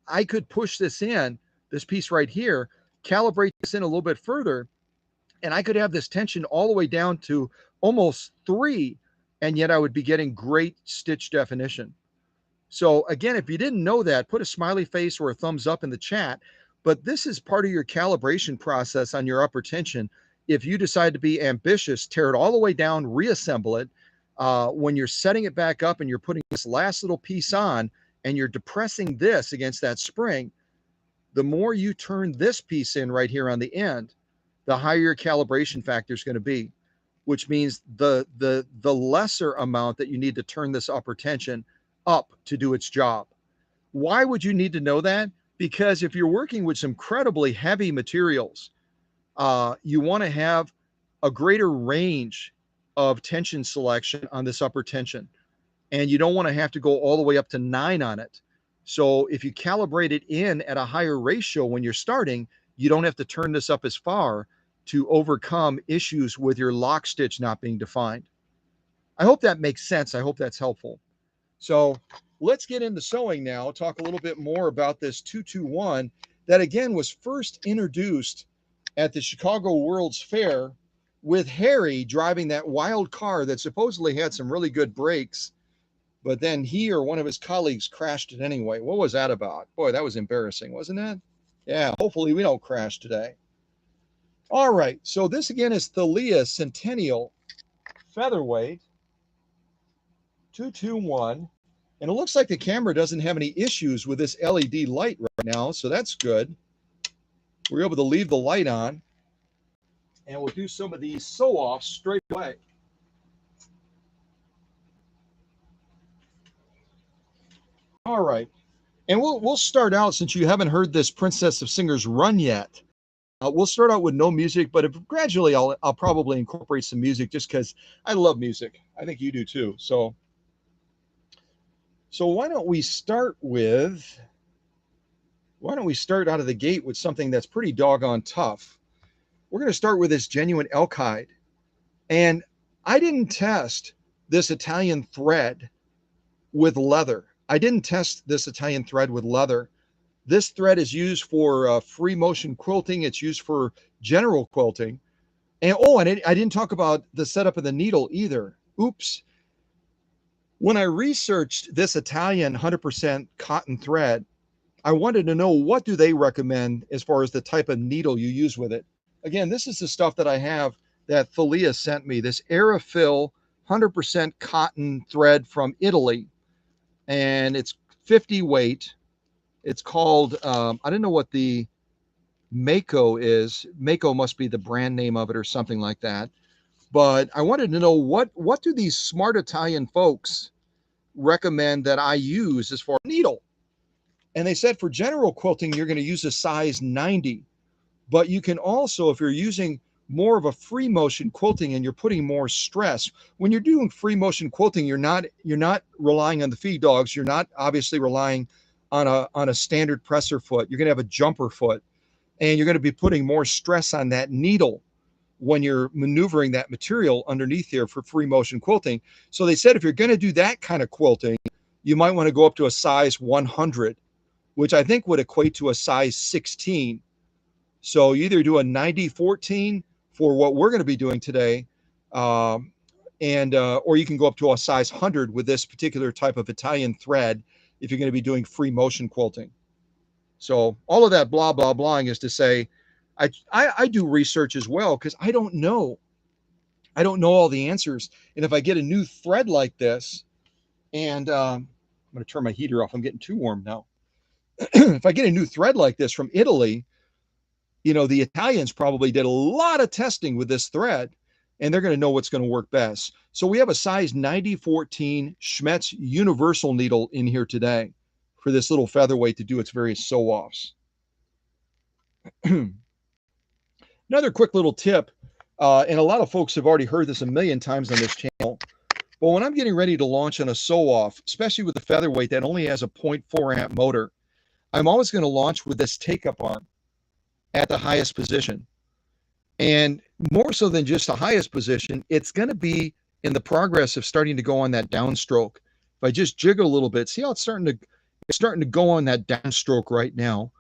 I could push this in, this piece right here, calibrate this in a little bit further, and I could have this tension all the way down to almost 3, and yet I would be getting great stitch definition. So again, if you didn't know that, put a smiley face or a thumbs up in the chat. But this is part of your calibration process on your upper tension. If you decide to be ambitious, tear it all the way down, reassemble it. When you're setting it back up and you're putting this last little piece on and you're depressing this against that spring, the more you turn this piece in right here on the end, the higher your calibration factor is going to be, which means the lesser amount that you need to turn this upper tension up to do its job. Why would you need to know that? Because if you're working with some incredibly heavy materials, you want to have a greater range of tension selection on this upper tension. And you don't want to have to go all the way up to 9 on it. So if you calibrate it in at a higher ratio when you're starting, you don't have to turn this up as far to overcome issues with your lock stitch not being defined. I hope that makes sense. I hope that's helpful. So let's get into sewing now, talk a little bit more about this 221 that again was first introduced at the Chicago World's Fair with Harry driving that wild car that supposedly had some really good brakes, but then he or one of his colleagues crashed it anyway. What was that about? Boy, that was embarrassing, wasn't it? Yeah, hopefully we don't crash today. All right, so this again is Thalia Centennial Featherweight 221. And it looks like the camera doesn't have any issues with this LED light right now, so that's good. We're able to leave the light on, and we'll do some of these sew-offs straight away. All right, And we'll start out, since you haven't heard this Princess of Singers run yet. We'll start out with no music, but gradually I'll probably incorporate some music just because I love music. I think you do too. So why don't we start out of the gate with something that's pretty doggone tough. We're going to start with this genuine elk hide. And I didn't test this Italian thread with leather. I didn't test this Italian thread with leather. This thread is used for free motion quilting. It's used for general quilting. And I didn't talk about the setup of the needle either. Oops. When I researched this Italian 100% cotton thread, I wanted to know, what do they recommend as far as the type of needle you use with it. Again, this is the stuff that I have that Thalia sent me, this Aerofill 100% cotton thread from Italy. And it's 50 weight. It's called, I don't know what the Mako is. Mako must be the brand name of it or something like that. But I wanted to know, what do these smart Italian folks recommend that I use as far as needle? And they said for general quilting, you're going to use a size 90. But you can also, if you're using more of a free motion quilting and you're putting more stress, when you're doing free motion quilting, you're not relying on the feed dogs. You're not obviously relying on a standard presser foot. You're going to have a jumper foot, and you're going to be putting more stress on that needle when you're maneuvering that material underneath here for free motion quilting. So they said if you're going to do that kind of quilting, you might want to go up to a size 100, which I think would equate to a size 16. So you either do a 90-14 for what we're going to be doing today, or you can go up to a size 100 with this particular type of Italian thread if you're going to be doing free motion quilting. So all of that blah, blah, blahing is to say, I do research as well, because I don't know all the answers. And if I get a new thread like this, and I'm going to turn my heater off. I'm getting too warm now. If I get a new thread like this from Italy, the Italians probably did a lot of testing with this thread, and they're going to know what's going to work best. So we have a size 90-14 Schmetz universal needle in here today for this little featherweight to do its various sew-offs. Another quick little tip, and a lot of folks have already heard this a million times on this channel, but when I'm getting ready to launch on a sew-off, especially with the featherweight that only has a 0.4 amp motor, I'm always going to launch with this take-up arm at the highest position. And more so than just the highest position, it's going to be in the progress of starting to go on that downstroke. If I just jiggle a little bit, see how it's starting to go on that downstroke right now.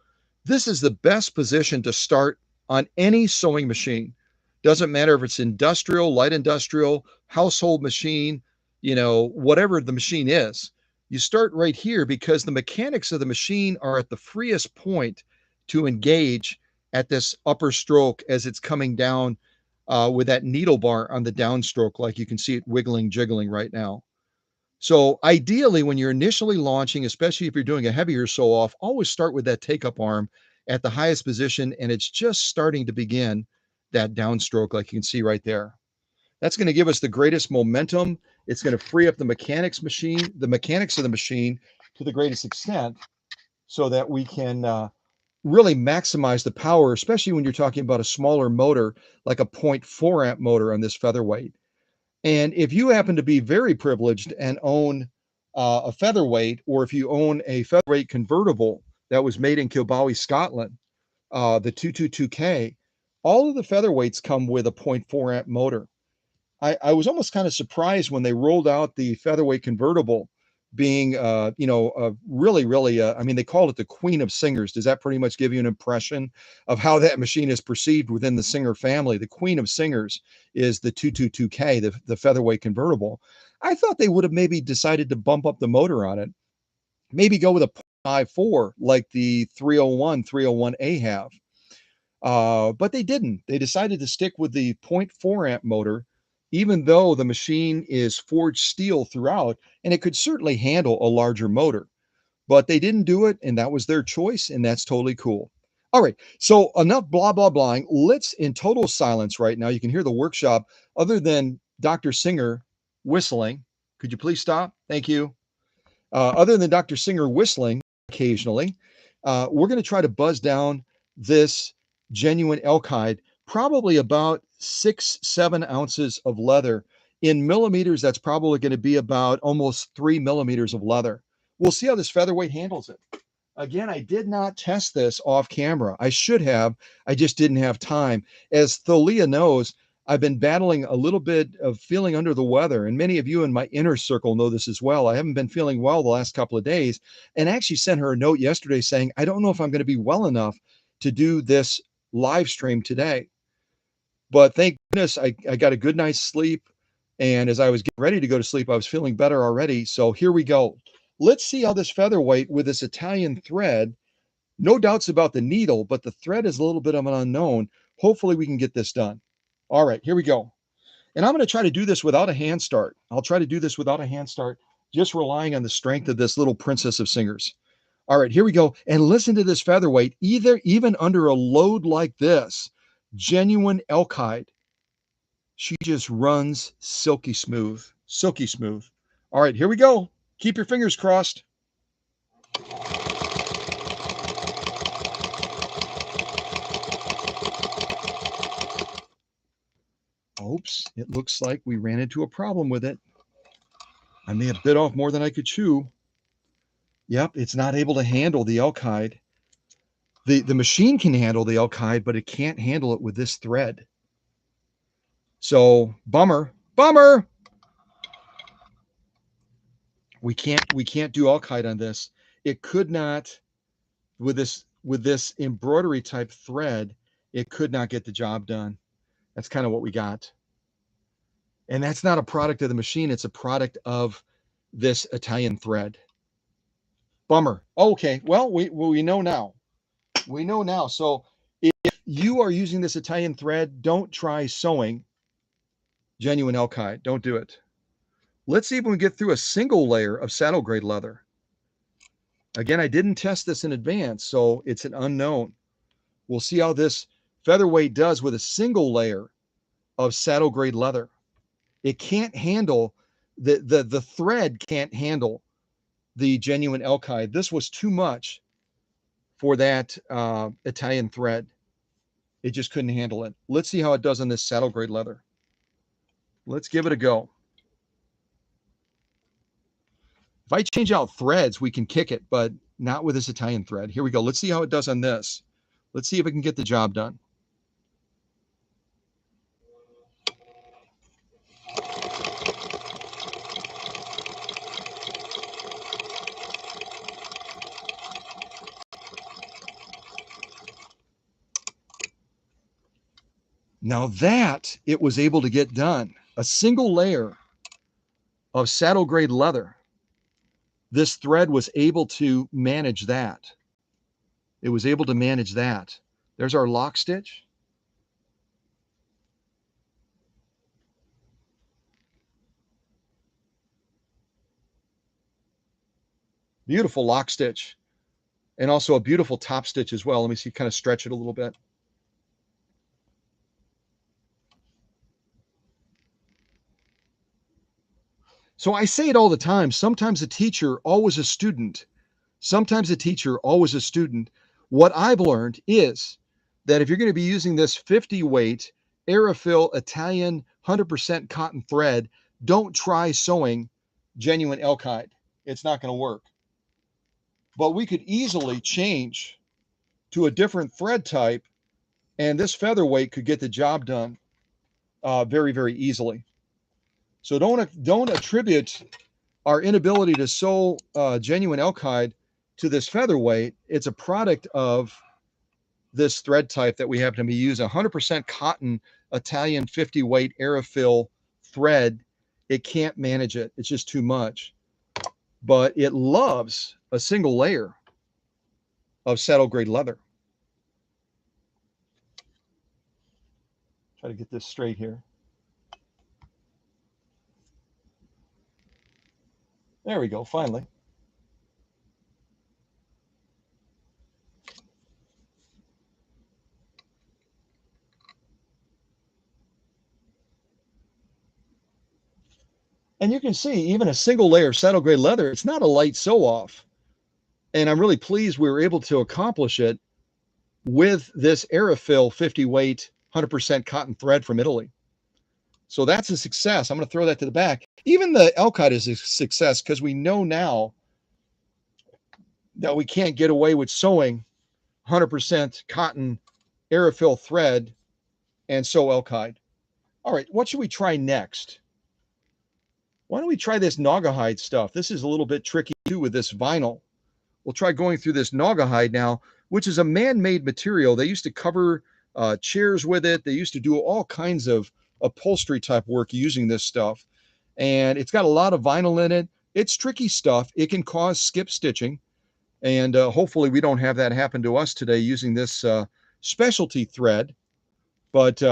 This is the best position to start on any sewing machine. Doesn't matter if it's industrial, light industrial, household machine, whatever the machine is. You start right here because the mechanics of the machine are at the freest point to engage at this upper stroke as it's coming down with that needle bar on the downstroke, like you can see it wiggling, jiggling right now. So ideally, when you're initially launching, especially if you're doing a heavier sew off, always start with that take-up arm at the highest position, and it's just starting to begin that downstroke, like you can see right there. That's going to give us the greatest momentum. It's going to free up the mechanics of the machine to the greatest extent, so that we can really maximize the power, especially when you're talking about a smaller motor, like a 0.4 amp motor on this featherweight. And if you happen to be very privileged and own a featherweight, or if you own a featherweight convertible that was made in Kilbowie, Scotland, the 222K, all of the featherweights come with a 0.4 amp motor. I was almost kind of surprised when they rolled out the featherweight convertible, being, really, really, I mean, they called it the Queen of Singers. Does that pretty much give you an impression of how that machine is perceived within the Singer family? The Queen of Singers is the 222K, the featherweight convertible. I thought they would have maybe decided to bump up the motor on it, maybe go with a 0.54 like the 301A have. But they didn't. They decided to stick with the 0.4 amp motor, even though the machine is forged steel throughout, and it could certainly handle a larger motor. But they didn't do it, and that was their choice, and that's totally cool. All right, so enough blah, blah, blahing. Let's, in total silence right now, you can hear the workshop other than Dr. Singer whistling. Could you please stop? Thank you. Other than Dr. Singer whistling, occasionally. We're going to try to buzz down this genuine elk hide, probably about 6-7 ounces of leather. In millimeters, that's probably going to be about almost 3 millimeters of leather. We'll see how this featherweight handles it. Again, I did not test this off camera. I should have. I just didn't have time. As Thalia knows, I've been battling a little bit of feeling under the weather, and many of you in my inner circle know this as well. I haven't been feeling well the last couple of days, and I actually sent her a note yesterday saying, I don't know if I'm going to be well enough to do this live stream today. But thank goodness I got a good night's sleep, and as I was getting ready to go to sleep, I was feeling better already. So here we go. Let's see how this featherweight with this Italian thread, no doubts about the needle, but the thread is a little bit of an unknown. Hopefully we can get this done. All right, here we go. And I'm going to try to do this without a hand start. I'll try to do this without a hand start, just relying on the strength of this little princess of singers. All right, here we go. And listen to this featherweight, even under a load like this, genuine elk hide. She just runs silky smooth, silky smooth. All right, here we go. Keep your fingers crossed. Oops, it looks like we ran into a problem with it. I may have bit off more than I could chew. Yep, it's not able to handle the elk hide. The machine can handle the elk hide, but it can't handle it with this thread. So bummer, bummer. We can't do elk hide on this. It could not, with this embroidery type thread, it could not get the job done. That's kind of what we got. And that's not a product of the machine. It's a product of this Italian thread. Bummer. Okay, well, we know now. We know now. So if you are using this Italian thread, don't try sewing genuine elk hide. Don't do it. Let's see if we can get through a single layer of saddle grade leather. Again, I didn't test this in advance, so it's an unknown. We'll see how this featherweight does with a single layer of saddle grade leather. It can't handle, the thread can't handle the genuine elk hide. This was too much for that Italian thread. It just couldn't handle it. Let's see how it does on this saddle grade leather. Let's give it a go. If I change out threads, we can kick it, but not with this Italian thread. Here we go. Let's see how it does on this. Let's see if it can get the job done. Now that it was able to get done, a single layer of saddle grade leather, this thread was able to manage that. It was able to manage that. There's our lock stitch. Beautiful lock stitch. And also a beautiful top stitch as well. Let me see, kind of stretch it a little bit. So I say it all the time. Sometimes a teacher, always a student. Sometimes a teacher, always a student. What I've learned is that if you're going to be using this 50 weight Aerofill Italian 100% cotton thread, don't try sewing genuine elk hide. It's not going to work. But we could easily change to a different thread type, and this featherweight could get the job done very, very easily. So don't attribute our inability to sew genuine elk hide to this featherweight. It's a product of this thread type that we happen to be using. 100% cotton Italian 50 weight Aerofill thread. It can't manage it. It's just too much. But it loves a single layer of saddle grade leather. Try to get this straight here. There we go, finally. And you can see even a single layer of saddle grade leather, it's not a light sew off. And I'm really pleased we were able to accomplish it with this Aerofill 50 weight, 100% cotton thread from Italy. So that's a success. I'm going to throw that to the back. Even the Elkite is a success because we know now that we can't get away with sewing 100% cotton Aerofill thread and sew Elkite. All right, what should we try next? Why don't we try this Naugahyde stuff? This is a little bit tricky too with this vinyl. We'll try going through this Naugahyde now, which is a man-made material. They used to cover chairs with it. They used to do all kinds of upholstery type work using this stuff. And it's got a lot of vinyl in it. It's tricky stuff. It can cause skip stitching. And hopefully we don't have that happen to us today using this specialty thread. But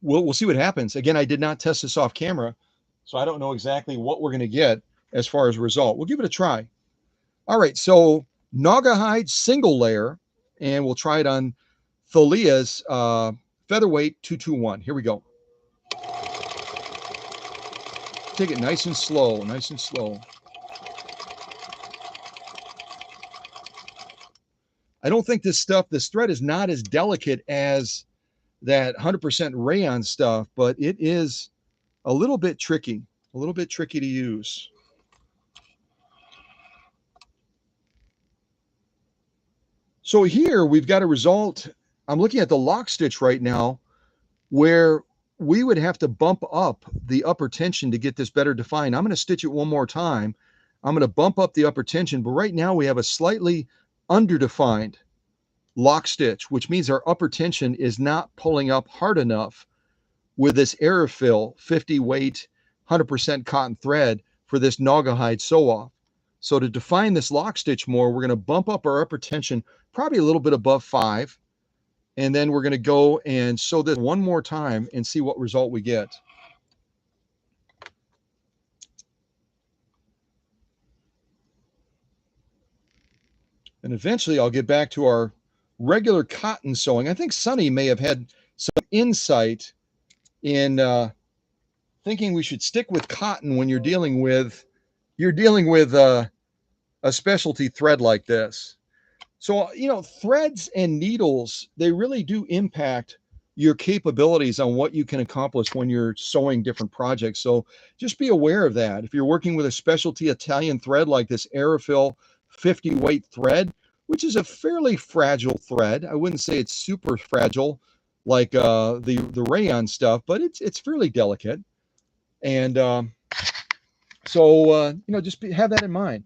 we'll see what happens. Again, I did not test this off camera, so I don't know exactly what we're going to get as far as a result. We'll give it a try. All right, so Naugahyde single layer, and we'll try it on Thalia's Featherweight 221. Here we go. Take it nice and slow, nice and slow. I don't think this thread is not as delicate as that 100% rayon stuff, but it is a little bit tricky to use. So here we've got a result. I'm looking at the lock stitch right now where we would have to bump up the upper tension to get this better defined. I'm going to stitch it one more time. I'm going to bump up the upper tension, but right now we have a slightly underdefined lock stitch, which means our upper tension is not pulling up hard enough with this Aerofill 50 weight, 100% cotton thread for this Naugahyde sew off. So to define this lock stitch more, we're going to bump up our upper tension probably a little bit above 5. And then we're going to go and sew this one more time and see what result we get. And eventually I'll get back to our regular cotton sewing. I think Sunny may have had some insight in thinking we should stick with cotton when you're dealing with a specialty thread like this. So, threads and needles, they really do impact your capabilities on what you can accomplish when you're sewing different projects. So just be aware of that. If you're working with a specialty Italian thread like this Aerofill 50 weight thread, which is a fairly fragile thread, I wouldn't say it's super fragile like the rayon stuff, but it's fairly delicate. And just have that in mind.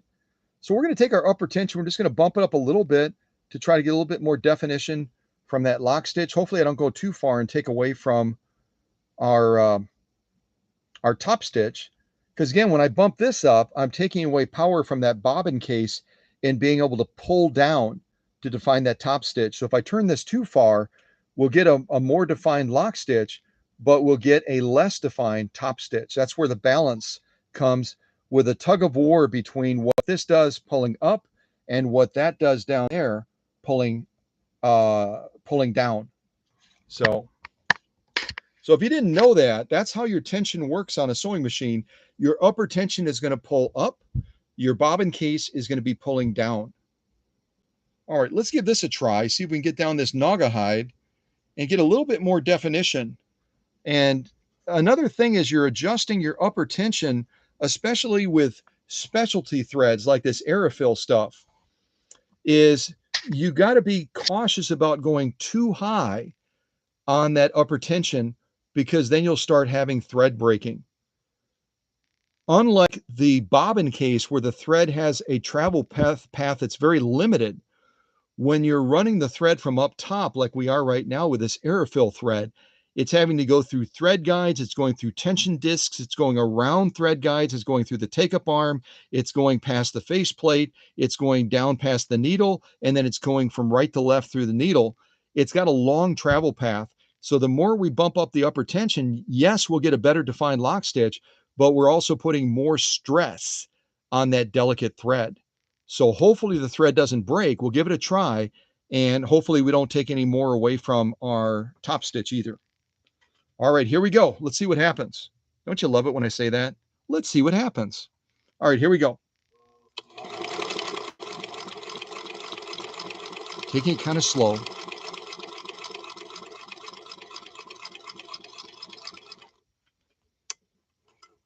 So we're going to take our upper tension. We're just going to bump it up a little bit to try to get a little bit more definition from that lock stitch. Hopefully I don't go too far and take away from our top stitch. Because again, when I bump this up, I'm taking away power from that bobbin case and being able to pull down to define that top stitch. So if I turn this too far, we'll get a more defined lock stitch, but we'll get a less defined top stitch. That's where the balance comes, with a tug of war between what this does pulling up and what that does down there pulling down. So if you didn't know that, that's how your tension works on a sewing machine. Your upper tension is going to pull up. Your bobbin case is going to be pulling down. All right, let's give this a try. See if we can get down this Naugahyde and get a little bit more definition. And another thing is you're adjusting your upper tension, especially with specialty threads like this Aerofill stuff, is you got to be cautious about going too high on that upper tension, because then you'll start having thread breaking. Unlike the bobbin case where the thread has a travel path that's very limited, when you're running the thread from up top like we are right now with this Aerofill thread, it's having to go through thread guides, it's going through tension discs, it's going around thread guides, it's going through the take-up arm, it's going past the faceplate, it's going down past the needle, and then it's going from right to left through the needle. It's got a long travel path. So the more we bump up the upper tension, yes, we'll get a better defined lock stitch, but we're also putting more stress on that delicate thread. So hopefully the thread doesn't break. We'll give it a try, and hopefully we don't take any more away from our top stitch either. All right, here we go. Let's see what happens. Don't you love it when I say that? Let's see what happens. All right, here we go. taking it kind of slow.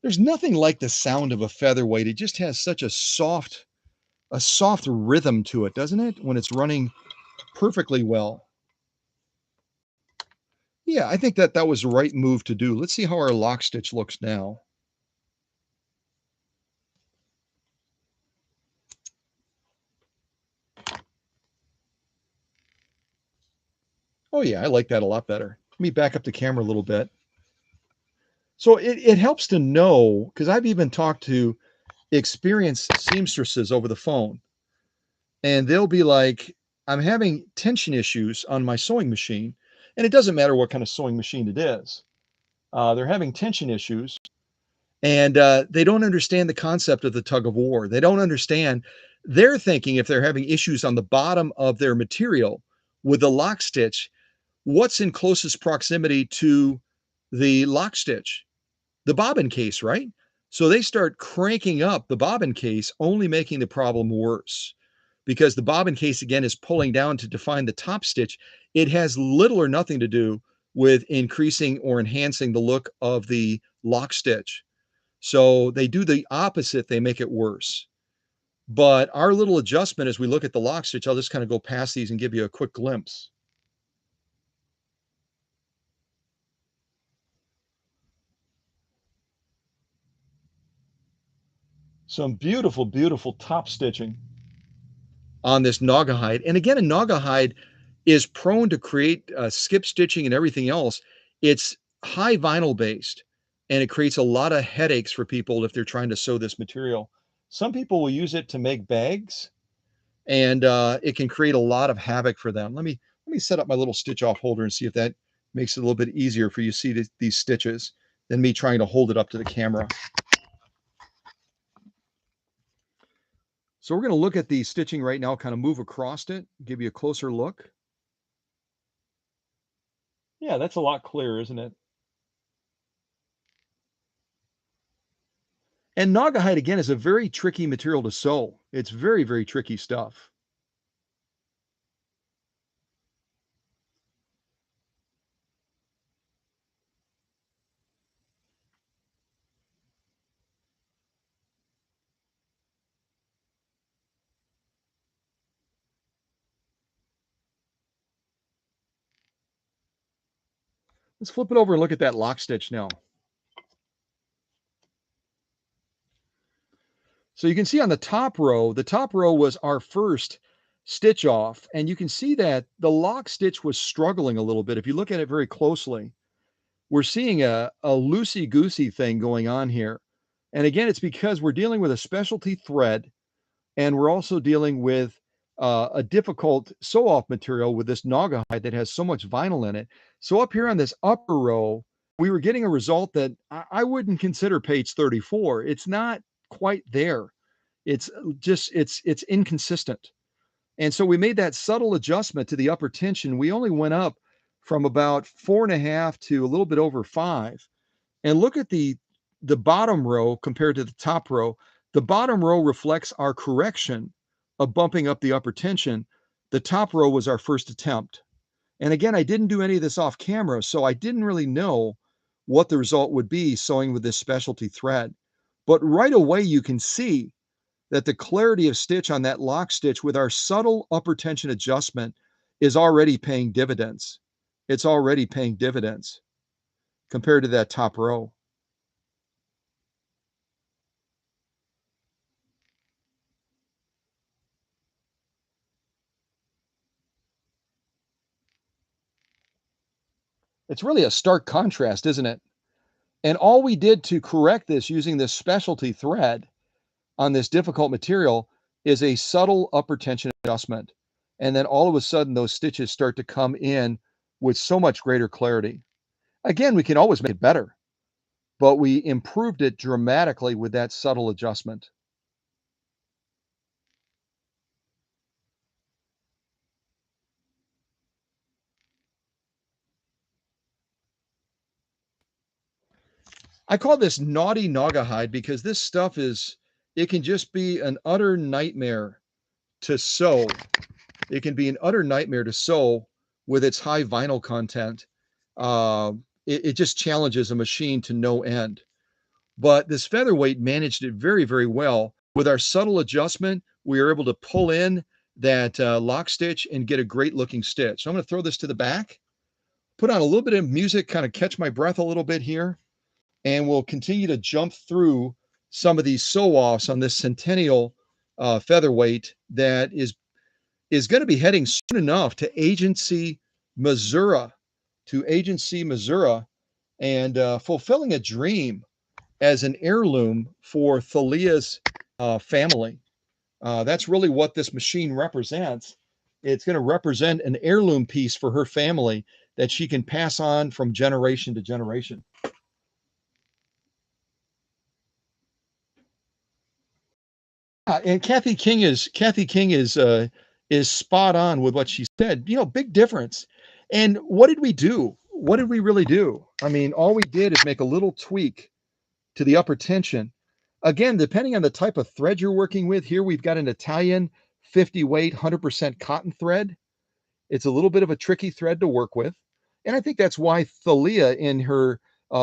There's nothing like the sound of a featherweight. It just has such a soft rhythm to it, doesn't it? When it's running perfectly well. Yeah, I think that was the right move to do. Let's see how our lock stitch looks now. Oh yeah, I like that a lot better. Let me back up the camera a little bit. So it helps to know, because I've even talked to experienced seamstresses over the phone, and they'll be like, I'm having tension issues on my sewing machine. And it doesn't matter what kind of sewing machine it is. They're having tension issues, and they don't understand the concept of the tug of war. They don't understand. They're thinking if they're having issues on the bottom of their material with the lock stitch, what's in closest proximity to the lock stitch? The bobbin case, right? So they start cranking up the bobbin case, only making the problem worse, because the bobbin case again is pulling down to define the top stitch. It has little or nothing to do with increasing or enhancing the look of the lock stitch. So they do the opposite, they make it worse. But our little adjustment as we look at the lock stitch, I'll just kind of go past these and give you a quick glimpse. Some beautiful, beautiful top stitching on this Naugahyde. And again, a Naugahyde is prone to create skip stitching and everything else. It's high vinyl based, and it creates a lot of headaches for people if they're trying to sew this material. Some people will use it to make bags, and it can create a lot of havoc for them. Let me set up my little stitch off holder and see if that makes it a little bit easier for you to see these stitches than me trying to hold it up to the camera. So we're going to look at the stitching right now, kind of move across it, give you a closer look. Yeah, that's a lot clearer, isn't it? And Naugahyde, again, is a very tricky material to sew. It's very, very tricky stuff. Let's flip it over and look at that lock stitch now. So you can see on the top row was our first stitch off, and you can see that the lock stitch was struggling a little bit. If you look at it very closely, we're seeing a loosey-goosey thing going on here. And again, it's because we're dealing with a specialty thread, and we're also dealing with a difficult sew-off material with this Naugahyde that has so much vinyl in it. So up here on this upper row, we were getting a result that I wouldn't consider page 34. It's not quite there. It's just it's inconsistent. And so we made that subtle adjustment to the upper tension. We only went up from about 4.5 to a little bit over 5. And look at the bottom row compared to the top row. The bottom row reflects our correction of bumping up the upper tension. The top row was our first attempt. And again, I didn't do any of this off camera, so I didn't really know what the result would be sewing with this specialty thread. But right away, you can see that the clarity of stitch on that lock stitch with our subtle upper tension adjustment is already paying dividends. It's already paying dividends compared to that top row. It's really a stark contrast, isn't it? And all we did to correct this using this specialty thread on this difficult material is a subtle upper tension adjustment. And then all of a sudden, those stitches start to come in with so much greater clarity. Again, we can always make it better, but we improved it dramatically with that subtle adjustment. I call this naughty Naugahyde because this stuff it can just be an utter nightmare to sew. it can be an utter nightmare to sew with its high vinyl content. It just challenges a machine to no end. But this featherweight managed it very, very well. With our subtle adjustment, we were able to pull in that lock stitch and get a great looking stitch. So I'm going to throw this to the back, put on a little bit of music, kind of catch my breath a little bit here, and we'll continue to jump through some of these sew-offs on this Centennial featherweight that is going to be heading soon enough to Agency, Missouri, and fulfilling a dream as an heirloom for Thalia's family. That's really what this machine represents. It's going to represent an heirloom piece for her family that she can pass on from generation to generation. And Kathy King is spot on with what she said. You know, big difference. And what did we do? What did we really do? I mean, all we did is make a little tweak to the upper tension. Again, depending on the type of thread you're working with, here we've got an Italian 50 weight, 100% cotton thread. It's a little bit of a tricky thread to work with. And I think that's why Thalia, in her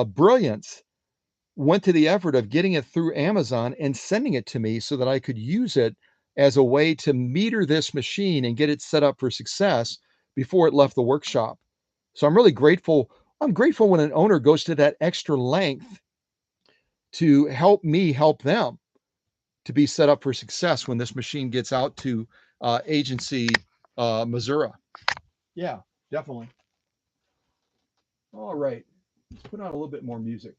brilliance, went to the effort of getting it through Amazon and sending it to me so that I could use it as a way to meter this machine and get it set up for success before it left the workshop. So I'm really grateful. I'm grateful when an owner goes to that extra length to help me help them to be set up for success when this machine gets out to Agency, Missouri. Yeah, definitely. All right, let's put on a little bit more music.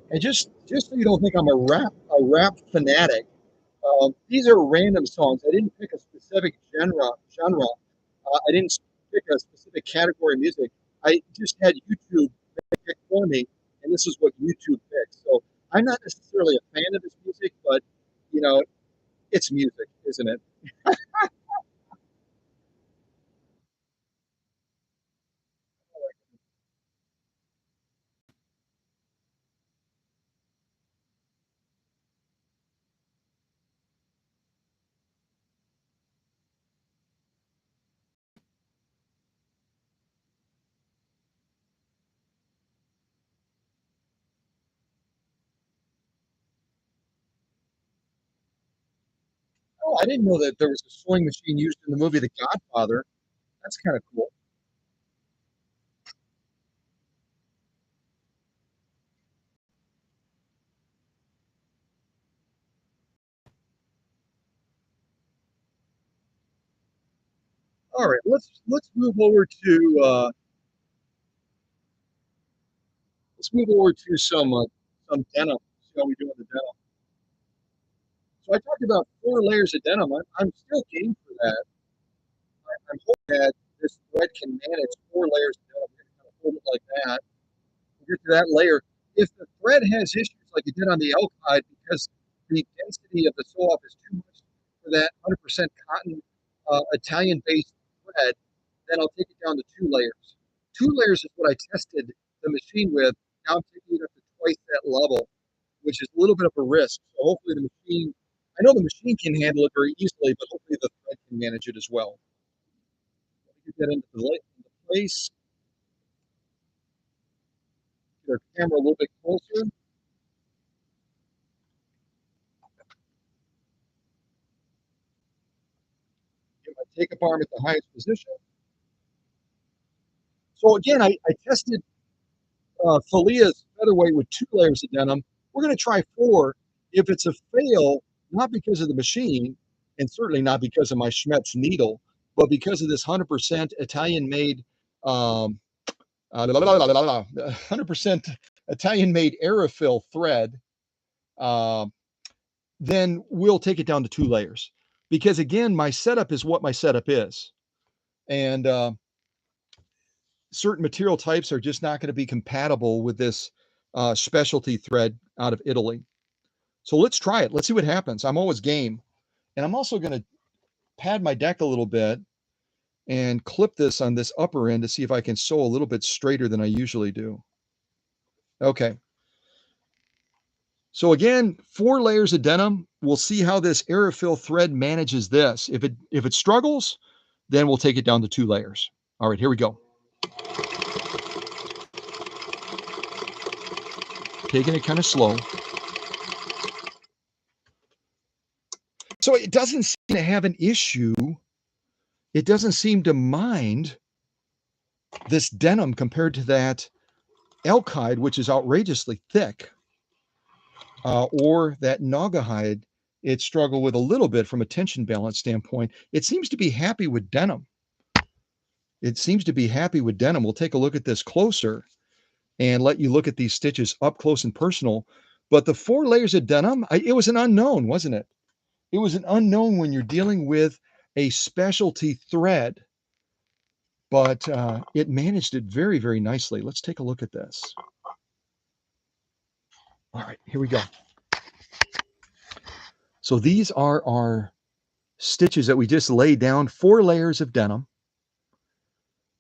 And just so you don't think I'm a rap fanatic, these are random songs. I didn't pick a specific genre. I didn't pick a specific category of music. I just had YouTube pick for me, and this is what YouTube picked. So I'm not necessarily a fan of this music, but you know, it's music, isn't it? Oh, I didn't know that there was a sewing machine used in the movie The Godfather. That's kind of cool. All right, let's move over to some denim. See how we do with the denim. So I talked about 4 layers of denim. I'm still game for that. I'm hoping that this thread can manage 4 layers of denim. We're gonna kind of hold it like that. We'll get to that layer. If the thread has issues like it did on the elk hide because the density of the sew off is too much for that 100% cotton Italian-based thread, then I'll take it down to 2 layers. 2 layers is what I tested the machine with. Now I'm taking it up to twice that level, which is a little bit of a risk. So hopefully the machine, I know the machine can handle it very easily, but hopefully the thread can manage it as well. Get that into place. Get our camera a little bit closer. Get my take-up arm at the highest position. So again, I tested Thalia's featherweight with 2 layers of denim. We're going to try 4. If it's a fail, not because of the machine, and certainly not because of my Schmetz needle, but because of this 100% Italian-made, 100% Italian-made Aerofill thread, uh, then we'll take it down to 2 layers. Because again, my setup is what my setup is, and certain material types are just not going to be compatible with this specialty thread out of Italy. So let's try it. Let's see what happens. I'm always game. And I'm also going to pad my deck a little bit and clip this on this upper end to see if I can sew a little bit straighter than I usually do. Okay. So again, 4 layers of denim. We'll see how this Aerofill thread manages this. If it struggles, then we'll take it down to 2 layers. All right, here we go. Taking it kind of slow. So it doesn't seem to have an issue. It doesn't seem to mind this denim compared to that elk hide, which is outrageously thick, or that naga hide. It struggled with a little bit from a tension balance standpoint. It seems to be happy with denim. It seems to be happy with denim. We'll take a look at this closer and let you look at these stitches up close and personal. But the 4 layers of denim, it was an unknown, wasn't it? It was an unknown when you're dealing with a specialty thread, but it managed it very, very nicely. Let's take a look at this. All right, here we go. So these are our stitches that we just laid down, 4 layers of denim.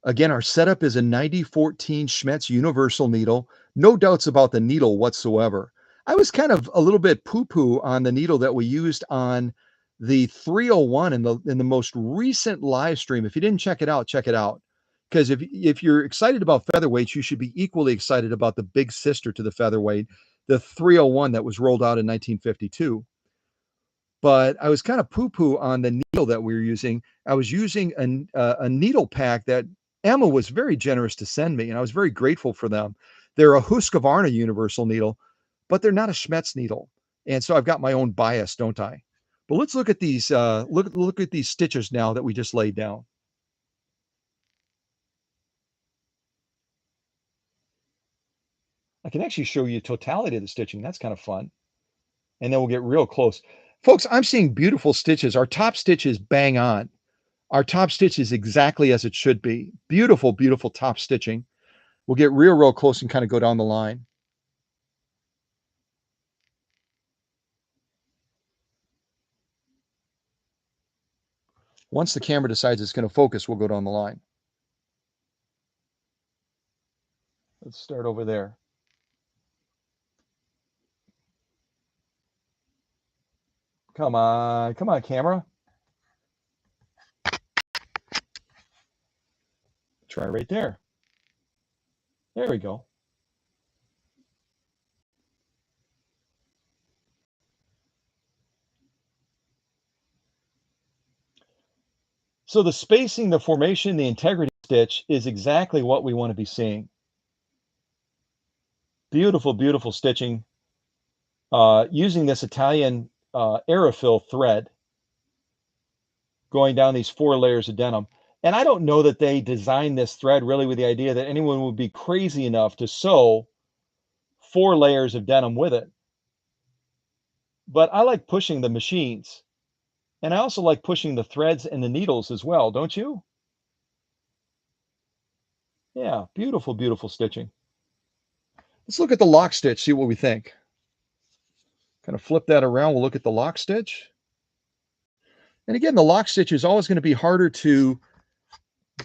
Again, our setup is a 9014 Schmetz universal needle. No doubts about the needle whatsoever. I was kind of a little bit poo-poo on the needle that we used on the 301 in the most recent live stream. If you didn't check it out, check it out. Because if you're excited about featherweights, you should be equally excited about the big sister to the featherweight, the 301 that was rolled out in 1952. But I was kind of poo-poo on the needle that we were using. I was using a needle pack that Emma was very generous to send me, and I was very grateful for them. They're a Husqvarna universal needle, but they're not a Schmetz needle. And so I've got my own bias, don't I? But let's look at these look at these stitches now that we just laid down. I can actually show you totality of the stitching. That's kind of fun. And then we'll get real close. Folks, I'm seeing beautiful stitches. Our top stitch is bang on. Our top stitch is exactly as it should be. Beautiful, beautiful top stitching. We'll get real close and kind of go down the line. Once the camera decides it's going to focus, we'll go down the line. Let's start over there. Come on, camera. Try right there. There we go. So the spacing, the formation, the integrity stitch is exactly what we want to be seeing. Beautiful, beautiful stitching using this Italian Aerofill thread going down these 4 layers of denim. And I don't know that they designed this thread really with the idea that anyone would be crazy enough to sew 4 layers of denim with it. But I like pushing the machines. And I also like pushing the threads and the needles as well, don't you? Yeah, beautiful, beautiful stitching. Let's look at the lock stitch, see what we think. Kind of flip that around, we'll look at the lock stitch. And again, the lock stitch is always going to be harder to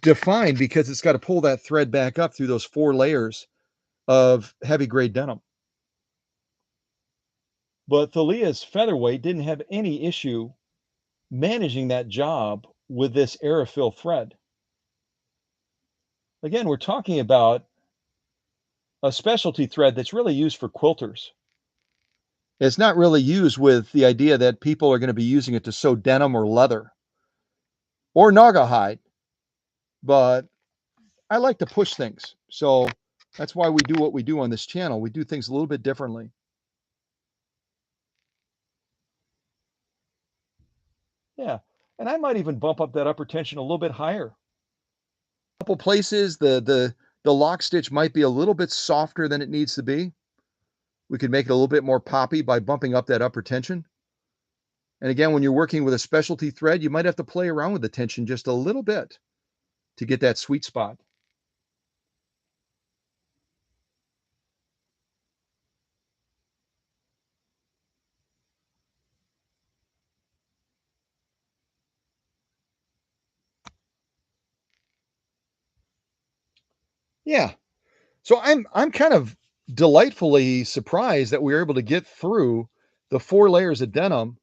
define because it's got to pull that thread back up through those 4 layers of heavy grade denim. But Thalia's Featherweight didn't have any issue managing that job with this Aerofill thread. Again, we're talking about a specialty thread that's really used for quilters. It's not really used with the idea that people are going to be using it to sew denim or leather or naga hide. But I like to push things. So that's why we do what we do on this channel. We do things a little bit differently. Yeah. And I might even bump up that upper tension a little bit higher. A couple places, the lock stitch might be a little bit softer than it needs to be. We could make it a little bit more poppy by bumping up that upper tension. And again, when you're working with a specialty thread, you might have to play around with the tension just a little bit to get that sweet spot. Yeah. So I'm kind of delightfully surprised that we were able to get through the 4 layers of denim,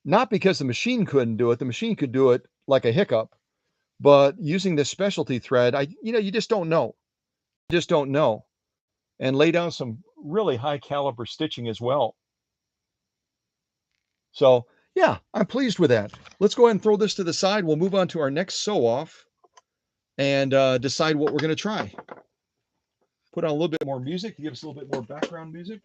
not because the machine couldn't do it. The machine could do it like a hiccup, but using this specialty thread, you just don't know. You just don't know. And lay down some really high caliber stitching as well. So, yeah, I'm pleased with that. Let's go ahead and throw this to the side. We'll move on to our next sew off and decide what we're going to try. Put on a little bit more music to give us a little bit more background music.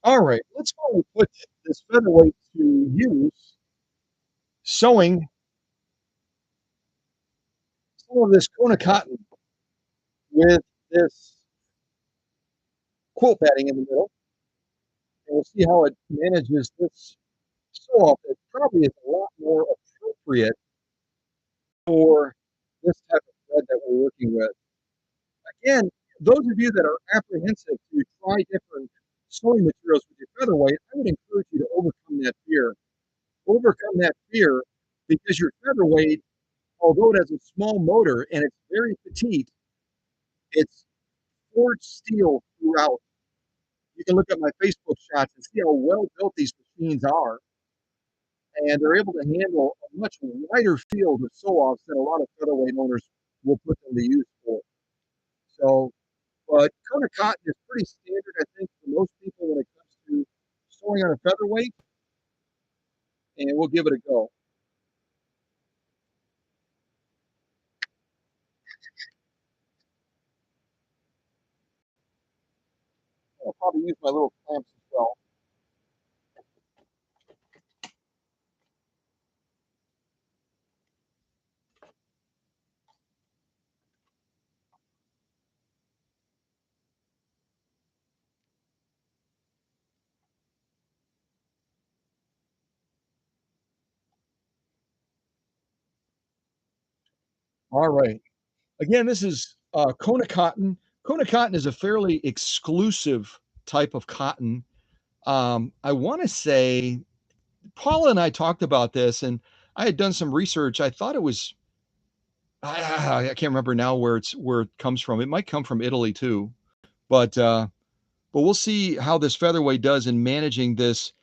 All right, let's go and put this featherweight to use sewing some of this Kona cotton with this quilt batting in the middle, and we'll see how it manages this sew off. It probably is a lot more appropriate for this type of thread that we're working with. Again, those of you that are apprehensive to try different sewing materials with your featherweight, I would encourage you to overcome that fear. Overcome that fear because your featherweight, although it has a small motor and it's very petite, it's forged steel throughout. You can look at my Facebook shots and see how well built these machines are. And they're able to handle a much wider field of sew-offs than a lot of featherweight owners will put them to use for. So, but Kona cotton is pretty standard, I think, for most people when it comes to sewing on a featherweight, and we'll give it a go. I'll probably use my little clamps as well. All right. Again, this is Kona cotton. Kona cotton is a fairly exclusive type of cotton. I want to say Paula and I talked about this, and I had done some research. I thought it was I can't remember now where it comes from. It might come from Italy too, but we'll see how this featherweight does in managing this.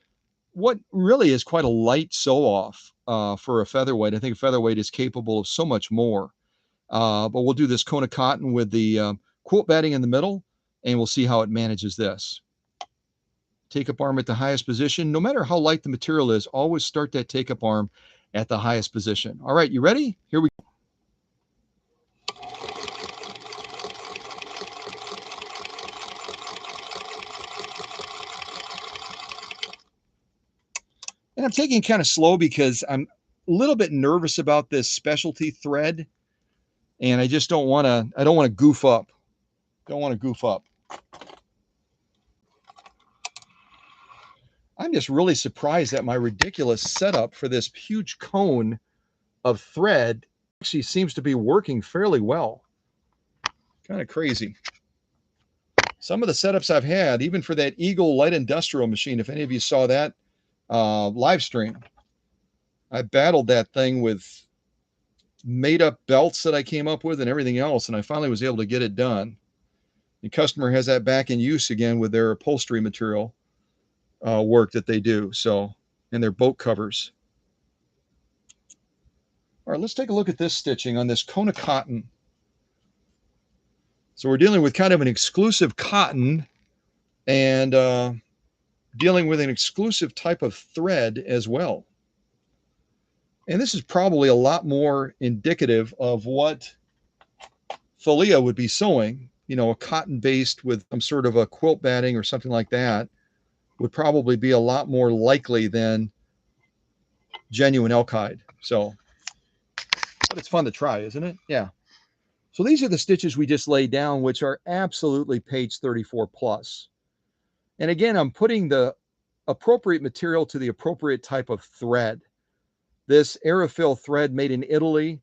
What really is quite a light sew off for a featherweight. I think a featherweight is capable of so much more. But we'll do this Kona cotton with the quilt batting in the middle, and we'll see how it manages this. Take up arm at the highest position. No matter how light the material is, always start that take up arm at the highest position. All right, you ready? Here we go. And I'm taking kind of slow because I'm a little bit nervous about this specialty thread, and I just don't want to. I don't want to goof up. Don't want to goof up. I'm just really surprised at my ridiculous setup for this huge cone of thread. Actually seems to be working fairly well. Kind of crazy. Some of the setups I've had, even for that Eagle light industrial machine, if any of you saw that live stream, I battled that thing with made up belts that I came up with and everything else, and I finally was able to get it done. The customer has that back in use again with their upholstery material work that they do. So, and their boat covers. All right, let's take a look at this stitching on this Kona cotton. So we're dealing with kind of an exclusive cotton and dealing with an exclusive type of thread as well. And this is probably a lot more indicative of what Thalia would be sewing. You know, a cotton based with some sort of a quilt batting or something like that would probably be a lot more likely than genuine elk hide. So, but it's fun to try, isn't it? Yeah. So these are the stitches we just laid down, which are absolutely page 34 plus. And again, I'm putting the appropriate material to the appropriate type of thread. This Aerofill thread made in Italy,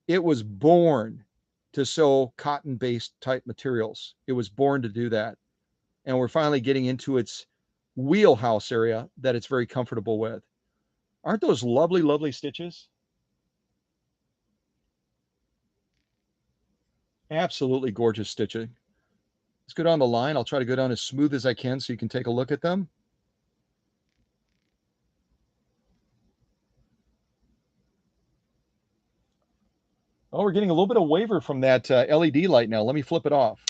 it was born to sew cotton-based type materials. It was born to do that. And we're finally getting into its wheelhouse area that it's very comfortable with. Aren't those lovely, lovely stitches? Absolutely gorgeous stitching. Let's go down the line. I'll try to go down as smooth as I can so you can take a look at them. Oh, we're getting a little bit of waver from that LED light now. Let me flip it off.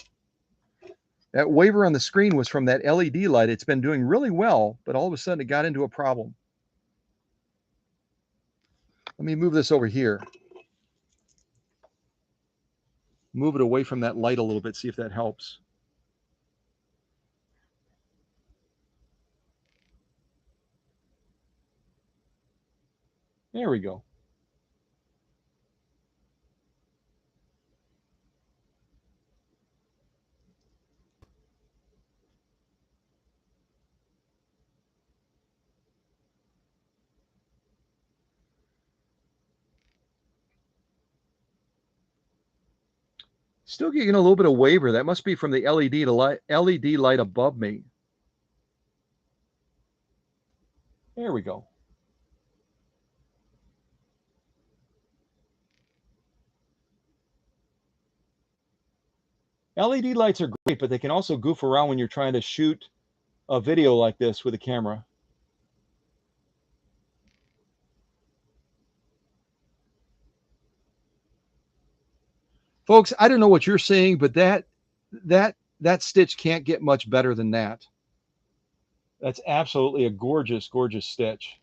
That waver on the screen was from that LED light. It's been doing really well, but all of a sudden it got into a problem. Let me move this over here. Move it away from that light a little bit, see if that helps. There we go. Still getting a little bit of waver. That must be from the LED light above me. There we go. LED lights are great, but they can also goof around when you're trying to shoot a video like this with a camera. Folks, I don't know what you're seeing, but that stitch can't get much better than that. That's absolutely a gorgeous, gorgeous stitch.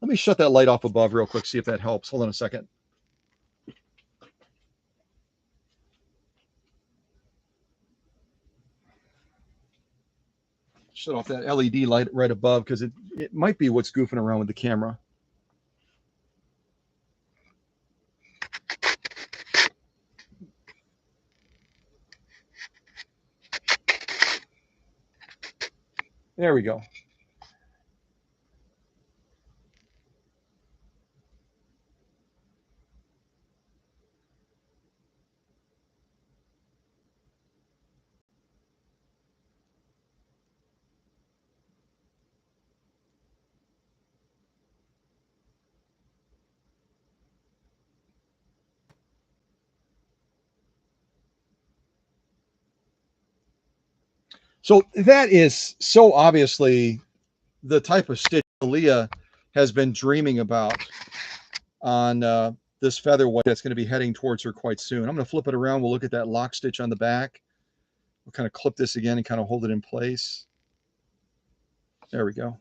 Let me shut that light off above real quick, see if that helps. Hold on a second. Shut off that LED light right above because it might be what's goofing around with the camera. There we go. So that is so obviously the type of stitch Thalia has been dreaming about on this featherweight that's going to be heading towards her quite soon. I'm going to flip it around. We'll look at that lock stitch on the back. We'll kind of clip this again and kind of hold it in place. There we go.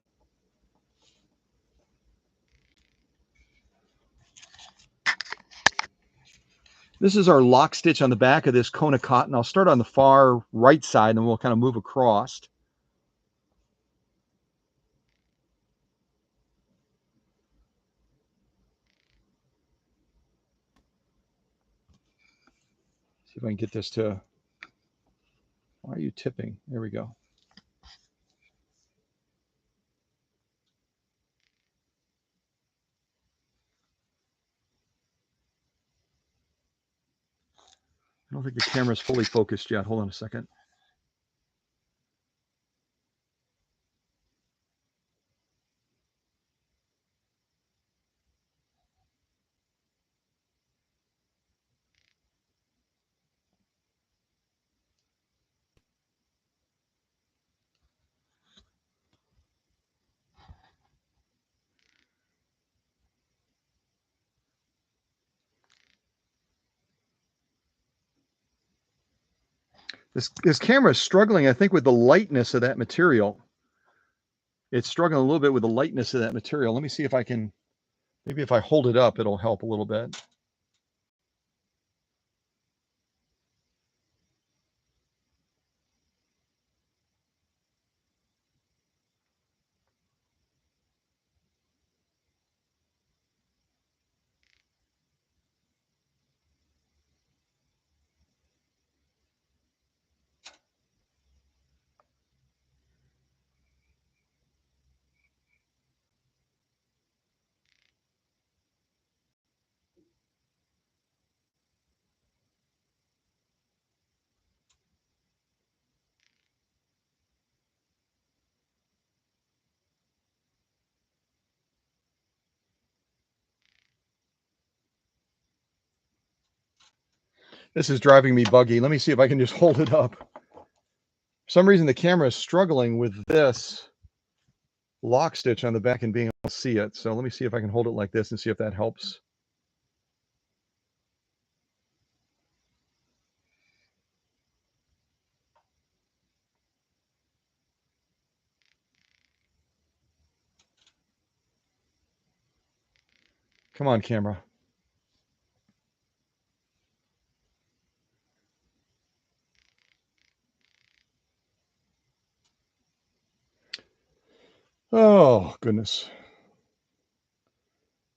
This is our lock stitch on the back of this cone of cotton. I'll start on the far right side and we'll kind of move across. See if I can get this to, why are you tipping? There we go. I don't think the camera's fully focused yet. Hold on a second. This camera is struggling, I think, with the lightness of that material. It's struggling a little bit with the lightness of that material. Let me see if I can, maybe if I hold it up, it'll help a little bit. This is driving me buggy. Let me see if I can just hold it up. For some reason, the camera is struggling with this lock stitch on the back and being able to see it. So let me see if I can hold it like this and see if that helps. Come on, camera. Oh, goodness.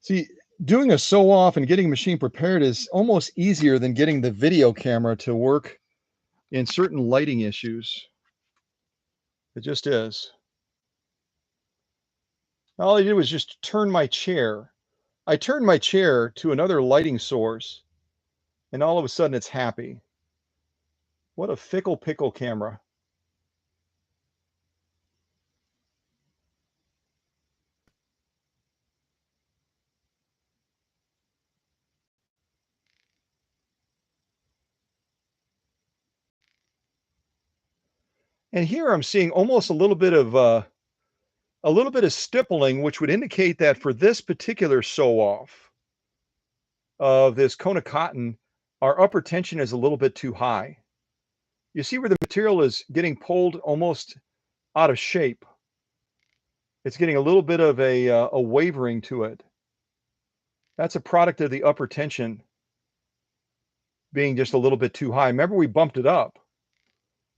See, doing a sew off and getting a machine prepared is almost easier than getting the video camera to work in certain lighting issues. It just is. All I did was just turn my chair. I turned my chair to another lighting source, and all of a sudden it's happy. What a fickle pickle camera. And here I'm seeing almost a little bit of stippling, which would indicate that for this particular sew off of this cone of cotton, our upper tension is a little bit too high. You see where the material is getting pulled almost out of shape. It's getting a little bit of a wavering to it. That's a product of the upper tension being just a little bit too high. Remember, we bumped it up,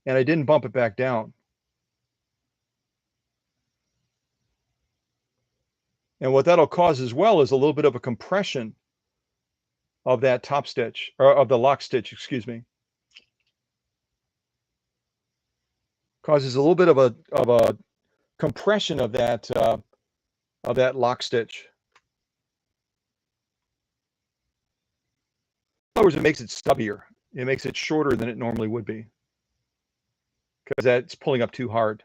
and I didn't bump it back down. And what that'll cause as well is a little bit of a compression of that top stitch, or of the lock stitch, excuse me. Causes a little bit of a compression of that lock stitch. In other words, it makes it stubbier. It makes it shorter than it normally would be because that's pulling up too hard.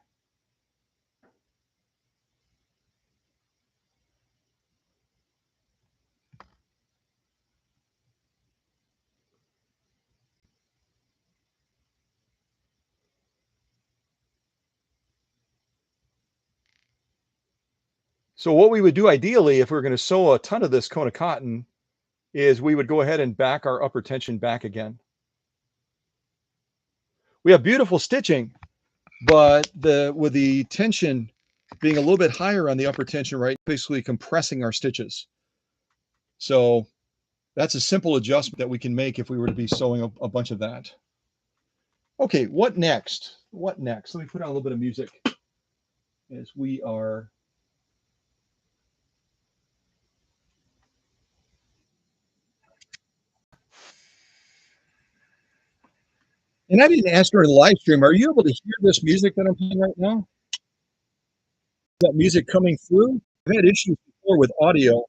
So what we would do ideally if we were going to sew a ton of this cone of cotton is we would go ahead and back our upper tension back again. We have beautiful stitching, but with the tension being a little bit higher on the upper tension, right, basically compressing our stitches. So that's a simple adjustment that we can make if we were to be sewing a bunch of that. Okay, what next? What next? Let me put on a little bit of music as we are. And I didn't ask her in the live stream, are you able to hear this music that I'm playing right now? Is that music coming through? I've had issues before with audio.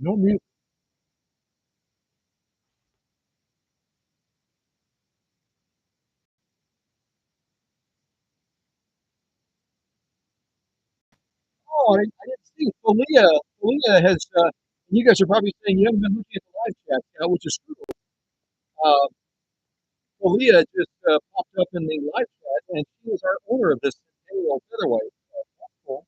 No music. Oh, I didn't see. Thalia has, you guys are probably saying you haven't been looking at the live chat, which is true. Uh, Thalia just popped up in the live chat, and she is our owner of this Centennial Featherweight. Cool.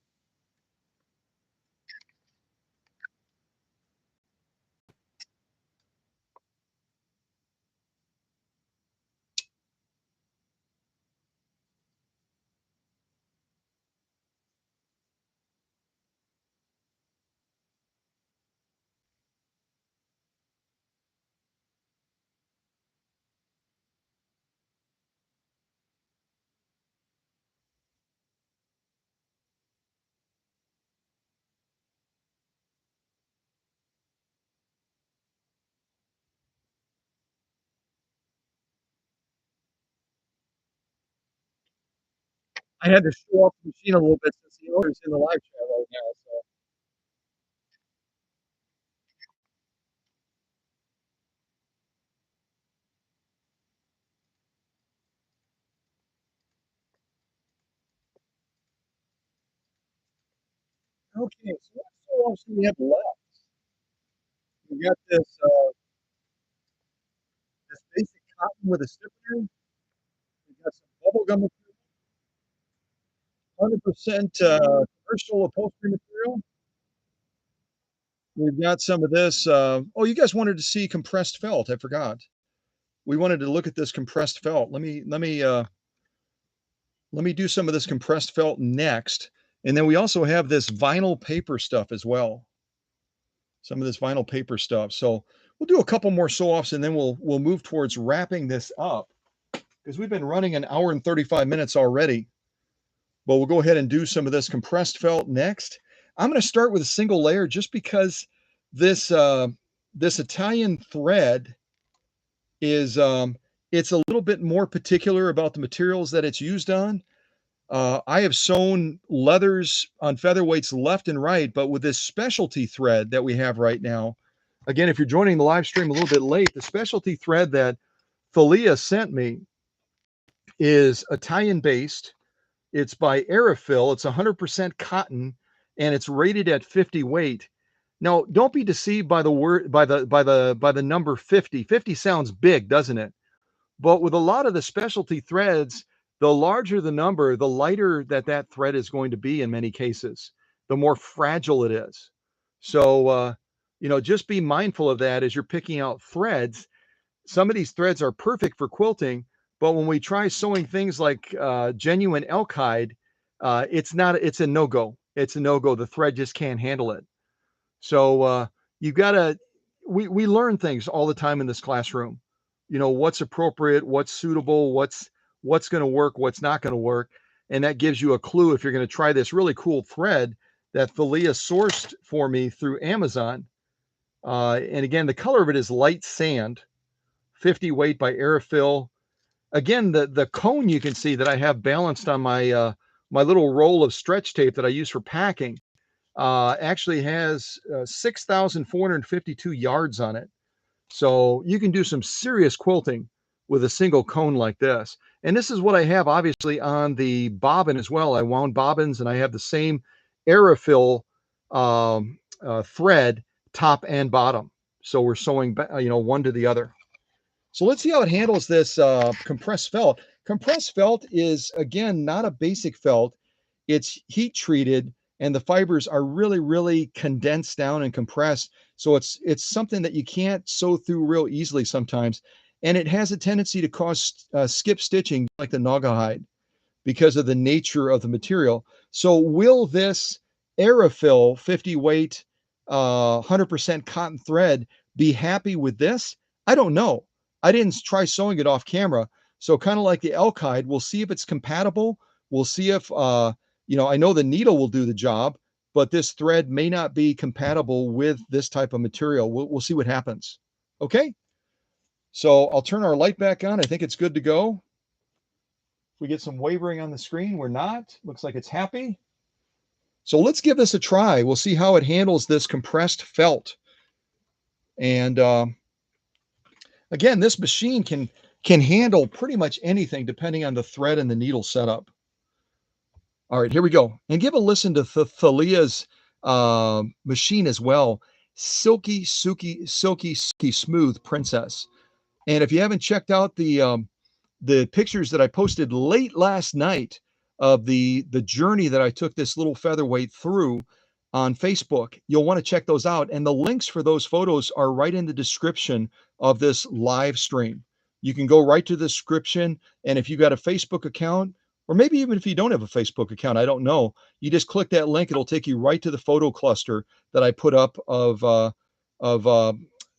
I had to show off the machine a little bit since the owner's in the live chat right now. So okay, so what show offs do we have left? We got this basic cotton with a stiffener. We got some bubble gum material, 100% commercial upholstery material. We've got some of this. Oh, you guys wanted to see compressed felt. I forgot. We wanted to look at this compressed felt. Let me do some of this compressed felt next. And then we also have this vinyl paper stuff as well. Some of this vinyl paper stuff. So we'll do a couple more sew-offs and then we'll move towards wrapping this up because we've been running an hour and 35 minutes already. But we'll go ahead and do some of this compressed felt next. I'm going to start with a single layer just because this this Italian thread is it's a little bit more particular about the materials that it's used on. I have sewn leathers on featherweights left and right, but with this specialty thread that we have right now, again, if you're joining the live stream a little bit late, the specialty thread that Thalia sent me is Italian based. It's by Aerofil. It's 100% cotton, and it's rated at 50 weight. Now, don't be deceived by the word by the number 50. 50 sounds big, doesn't it? But with a lot of the specialty threads, the larger the number, the lighter that thread is going to be in many cases, the more fragile it is. So, just be mindful of that as you're picking out threads. Some of these threads are perfect for quilting, but when we try sewing things like genuine elk hide, it's a no-go. It's a no-go. The thread just can't handle it. So you've got to, we learn things all the time in this classroom. What's appropriate, what's suitable, what's going to work, what's not going to work. And that gives you a clue if you're going to try this really cool thread that Thalia sourced for me through Amazon. And again, the color of it is light sand, 50 weight by Aerofil. Again, the cone you can see that I have balanced on my little roll of stretch tape that I use for packing actually has 6,452 yards on it. So you can do some serious quilting with a single cone like this. And this is what I have obviously on the bobbin as well. I wound bobbins and I have the same Aerofil thread, top and bottom. So we're sewing, one to the other. So let's see how it handles this compressed felt. Compressed felt is, again, not a basic felt. It's heat treated and the fibers are really, really condensed down and compressed. So it's something that you can't sew through real easily sometimes. And it has a tendency to cause skip stitching like the Naugahyde because of the nature of the material. So will this Aerofil 50 weight 100% cotton thread be happy with this? I don't know. I didn't try sewing it off camera. So kind of like the elk hide, we'll see if it's compatible. We'll see if, I know the needle will do the job, but this thread may not be compatible with this type of material. We'll see what happens. Okay. So I'll turn our light back on. I think it's good to go. We get some wavering on the screen. We're not. Looks like it's happy. So let's give this a try. We'll see how it handles this compressed felt. And again, this machine can handle pretty much anything depending on the thread and the needle setup. All right, here we go. And give a listen to Thalia's machine as well. Silky, silky, silky, silky smooth princess. And if you haven't checked out the pictures that I posted late last night of the journey that I took this little featherweight through on Facebook, you'll want to check those out. And the links for those photos are right in the description of this live stream. You can go right to the description. And if you got a Facebook account, or maybe even if you don't have a Facebook account, I don't know, you just click that link. It'll take you right to the photo cluster that I put up of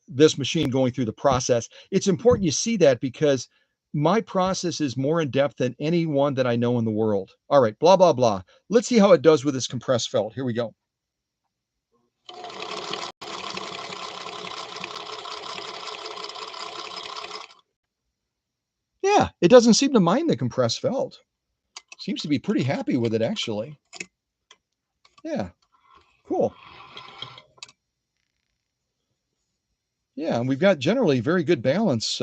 this machine going through the process. It's important you see that because my process is more in depth than any one that I know in the world. All right, blah, blah, blah. Let's see how it does with this compressed felt. Here we go. Yeah, it doesn't seem to mind the compressed felt. Seems to be pretty happy with it, actually. Yeah, cool. Yeah, and we've got generally very good balance.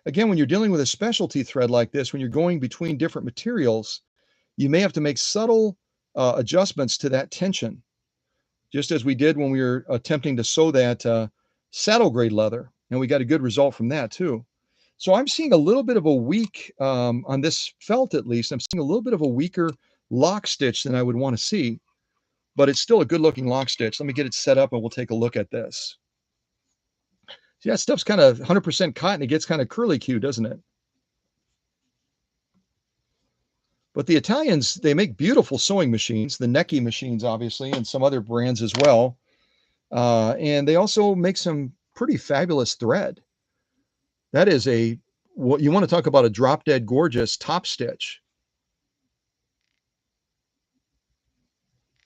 Again, when you're dealing with a specialty thread like this, when you're going between different materials, you may have to make subtle adjustments to that tension, just as we did when we were attempting to sew that saddle grade leather, and we got a good result from that too. So I'm seeing a little bit of a weak, on this felt at least, I'm seeing a little bit of a weaker lock stitch than I would want to see, but it's still a good looking lock stitch. Let me get it set up and we'll take a look at this. See, that stuff's kind of 100% cotton. It gets kind of curly-Q, doesn't it? But the Italians, they make beautiful sewing machines, the Necchi machines, obviously, and some other brands as well. And they also make some pretty fabulous thread. That is what you want to talk about, a drop-dead gorgeous top stitch.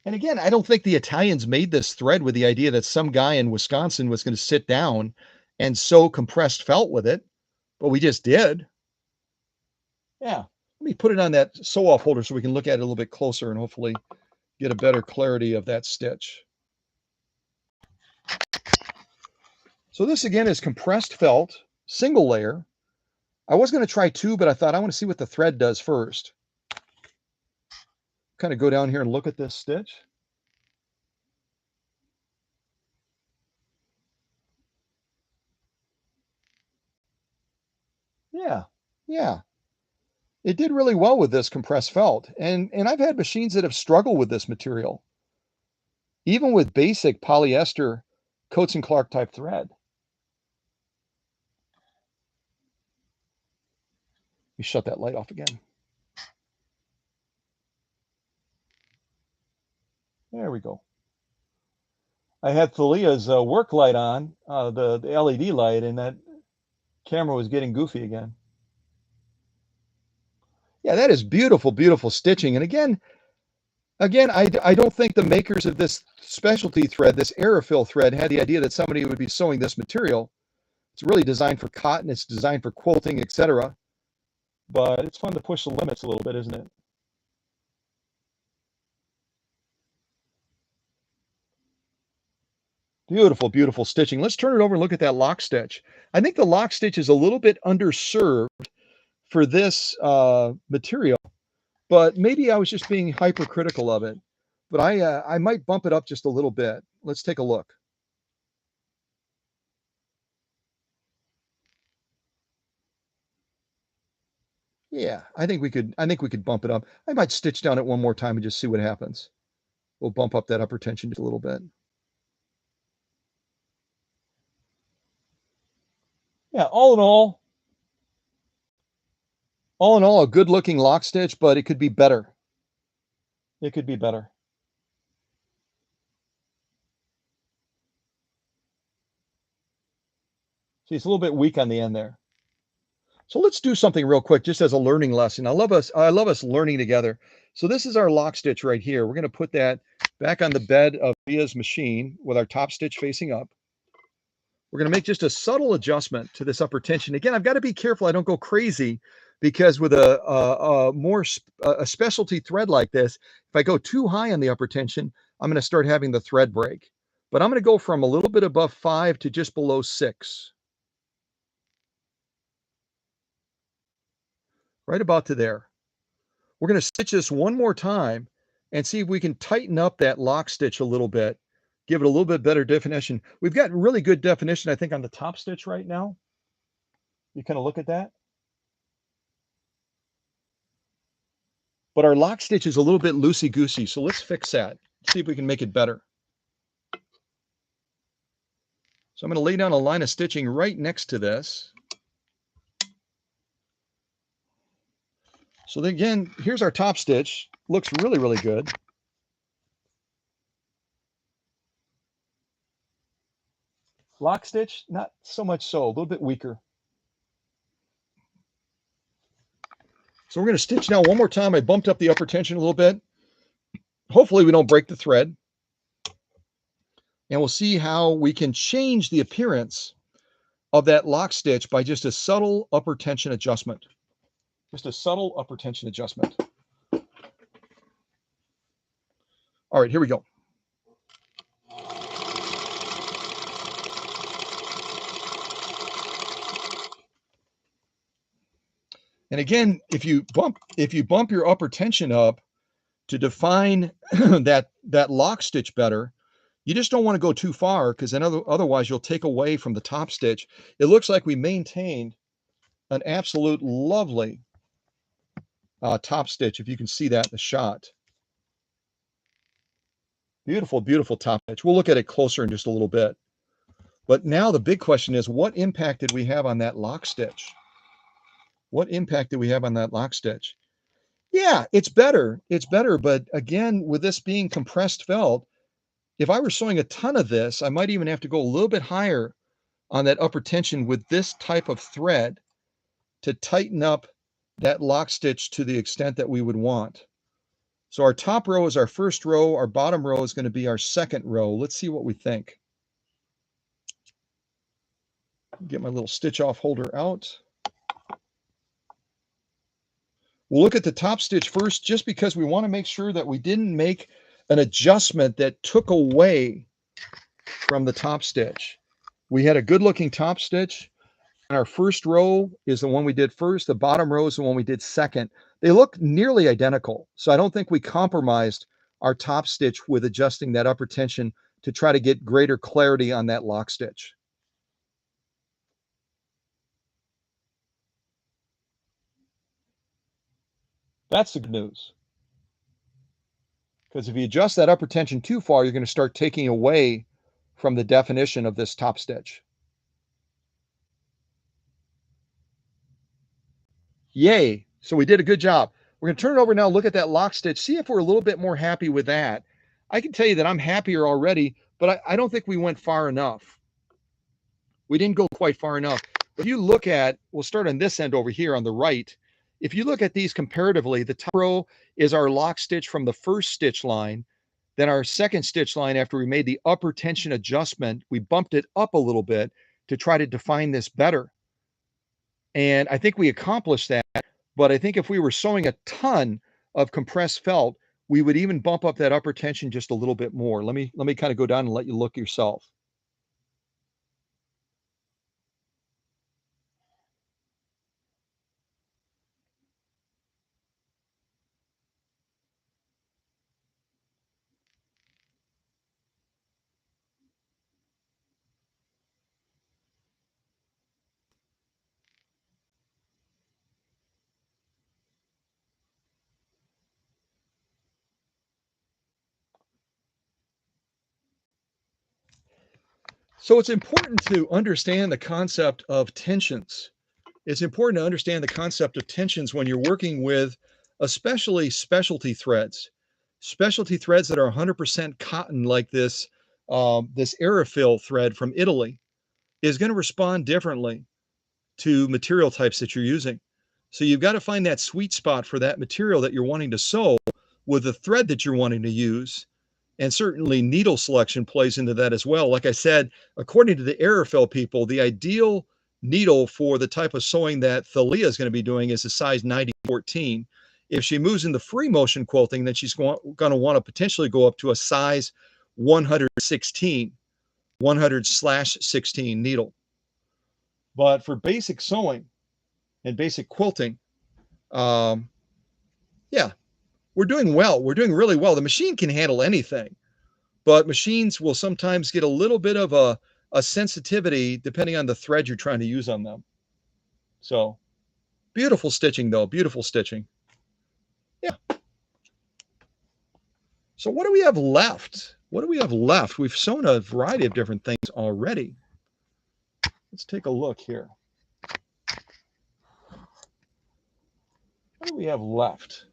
And again, I don't think the Italians made this thread with the idea that some guy in Wisconsin was going to sit down and sew compressed felt with it, but we just did. Yeah. Let me put it on that sew-off holder so we can look at it a little bit closer and hopefully get a better clarity of that stitch. So this again is compressed felt, single layer. I was going to try two, but I thought I want to see what the thread does first. Kind of go down here and look at this stitch. Yeah, yeah. It did really well with this compressed felt. And I've had machines that have struggled with this material, even with basic polyester Coats and Clark type thread. Let me shut that light off again. There we go. I had Thalia's work light on, the LED light, and that camera was getting goofy again. Yeah, that is beautiful, beautiful stitching. And again, I don't think the makers of this specialty thread, this Aerofill thread, had the idea that somebody would be sewing this material. It's really designed for cotton. It's designed for quilting, etc. But it's fun to push the limits a little bit, isn't it? Beautiful, beautiful stitching. Let's turn it over and look at that lock stitch. I think the lock stitch is a little bit underserved for this material, but maybe I was just being hypercritical of it. But I might bump it up just a little bit. Let's take a look. Yeah, I think we could bump it up. I might stitch down it one more time and just see what happens. We'll bump up that upper tension just a little bit. Yeah, all in all, a good looking lock stitch, but it could be better. It could be better. See, it's a little bit weak on the end there. So let's do something real quick, just as a learning lesson. I love us learning together. So this is our lock stitch right here. We're going to put that back on the bed of Leah's machine with our top stitch facing up. We're going to make just a subtle adjustment to this upper tension. Again, I've got to be careful I don't go crazy, because with a specialty thread like this, if I go too high on the upper tension, I'm going to start having the thread break. But I'm going to go from a little bit above 5 to just below 6. Right about to there. We're going to stitch this one more time and see if we can tighten up that lock stitch a little bit, give it a little bit better definition. We've got really good definition, I think, on the top stitch right now. You kind of look at that. But our lock stitch is a little bit loosey-goosey, so let's fix that. See if we can make it better. So I'm going to lay down a line of stitching right next to this. So then again, here's our top stitch. Looks really, really good. Lock stitch, not so much so, a little bit weaker. So we're going to stitch now one more time. I bumped up the upper tension a little bit. Hopefully we don't break the thread. And we'll see how we can change the appearance of that lock stitch by just a subtle upper tension adjustment. Just a subtle upper tension adjustment. All right, here we go. And again, if you bump your upper tension up to define that lock stitch better, you just don't want to go too far, because then otherwise you'll take away from the top stitch. It looks like we maintained an absolute lovely top stitch, if you can see that in the shot. Beautiful, beautiful top stitch. We'll look at it closer in just a little bit. But now the big question is, what impact did we have on that lock stitch? What impact did we have on that lock stitch? Yeah, it's better. It's better. But again, with this being compressed felt, if I were sewing a ton of this, I might even have to go a little bit higher on that upper tension with this type of thread to tighten up that lock stitch to the extent that we would want. So our top row is our first row. Our bottom row is going to be our second row. Let's see what we think. Get my little stitch off holder out. We'll look at the top stitch first, just because we want to make sure that we didn't make an adjustment that took away from the top stitch. We had a good looking top stitch, and our first row is the one we did first. The bottom row is the one we did second. They look nearly identical. So I don't think we compromised our top stitch with adjusting that upper tension to try to get greater clarity on that lock stitch. That's the good news. Because if you adjust that upper tension too far, you're going to start taking away from the definition of this top stitch. Yay. So we did a good job. We're going to turn it over now, look at that lock stitch, see if we're a little bit more happy with that. I can tell you that I'm happier already, but I don't think we went far enough. We didn't go quite far enough. If you look at, we'll start on this end over here on the right. If you look at these comparatively, the top row is our lock stitch from the first stitch line. Then our second stitch line, after we made the upper tension adjustment, we bumped it up a little bit to try to define this better. And I think we accomplished that. But I think if we were sewing a ton of compressed felt, we would even bump up that upper tension just a little bit more. Let me kind of go down and let you look yourself. So it's important to understand the concept of tensions. It's important to understand the concept of tensions when you're working with especially specialty threads that are 100% cotton, like this Aerofill thread from Italy is going to respond differently to material types that you're using. So you've got to find that sweet spot for that material that you're wanting to sew with the thread that you're wanting to use. And certainly needle selection plays into that as well. Like I said, according to the Aerofill people, the ideal needle for the type of sewing that Thalia is going to be doing is a size 90-14. If she moves into free motion quilting, then she's going to want to potentially go up to a size 116, 100/16 needle. But for basic sewing and basic quilting, yeah, we're doing well. We're doing really well. The machine can handle anything, but machines will sometimes get a little bit of a sensitivity depending on the thread you're trying to use on them. So beautiful stitching though, beautiful stitching. Yeah. So what do we have left? What do we have left? We've sewn a variety of different things already. Let's take a look here. What do we have left?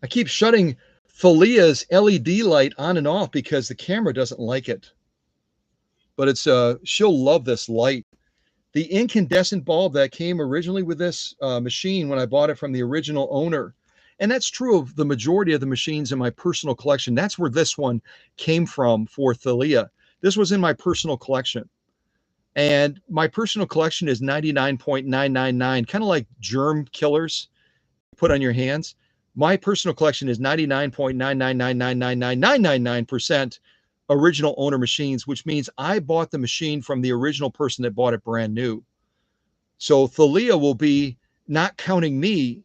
I keep shutting Thalia's LED light on and off because the camera doesn't like it. But it's she'll love this light. The incandescent bulb that came originally with this machine when I bought it from the original owner, and that's true of the majority of the machines in my personal collection. That's where this one came from for Thalia. This was in my personal collection. And my personal collection is 99.999, kind of like germ killers put on your hands. My personal collection is 99.999999999% original owner machines, which means I bought the machine from the original person that bought it brand new. So Thalia will be not counting me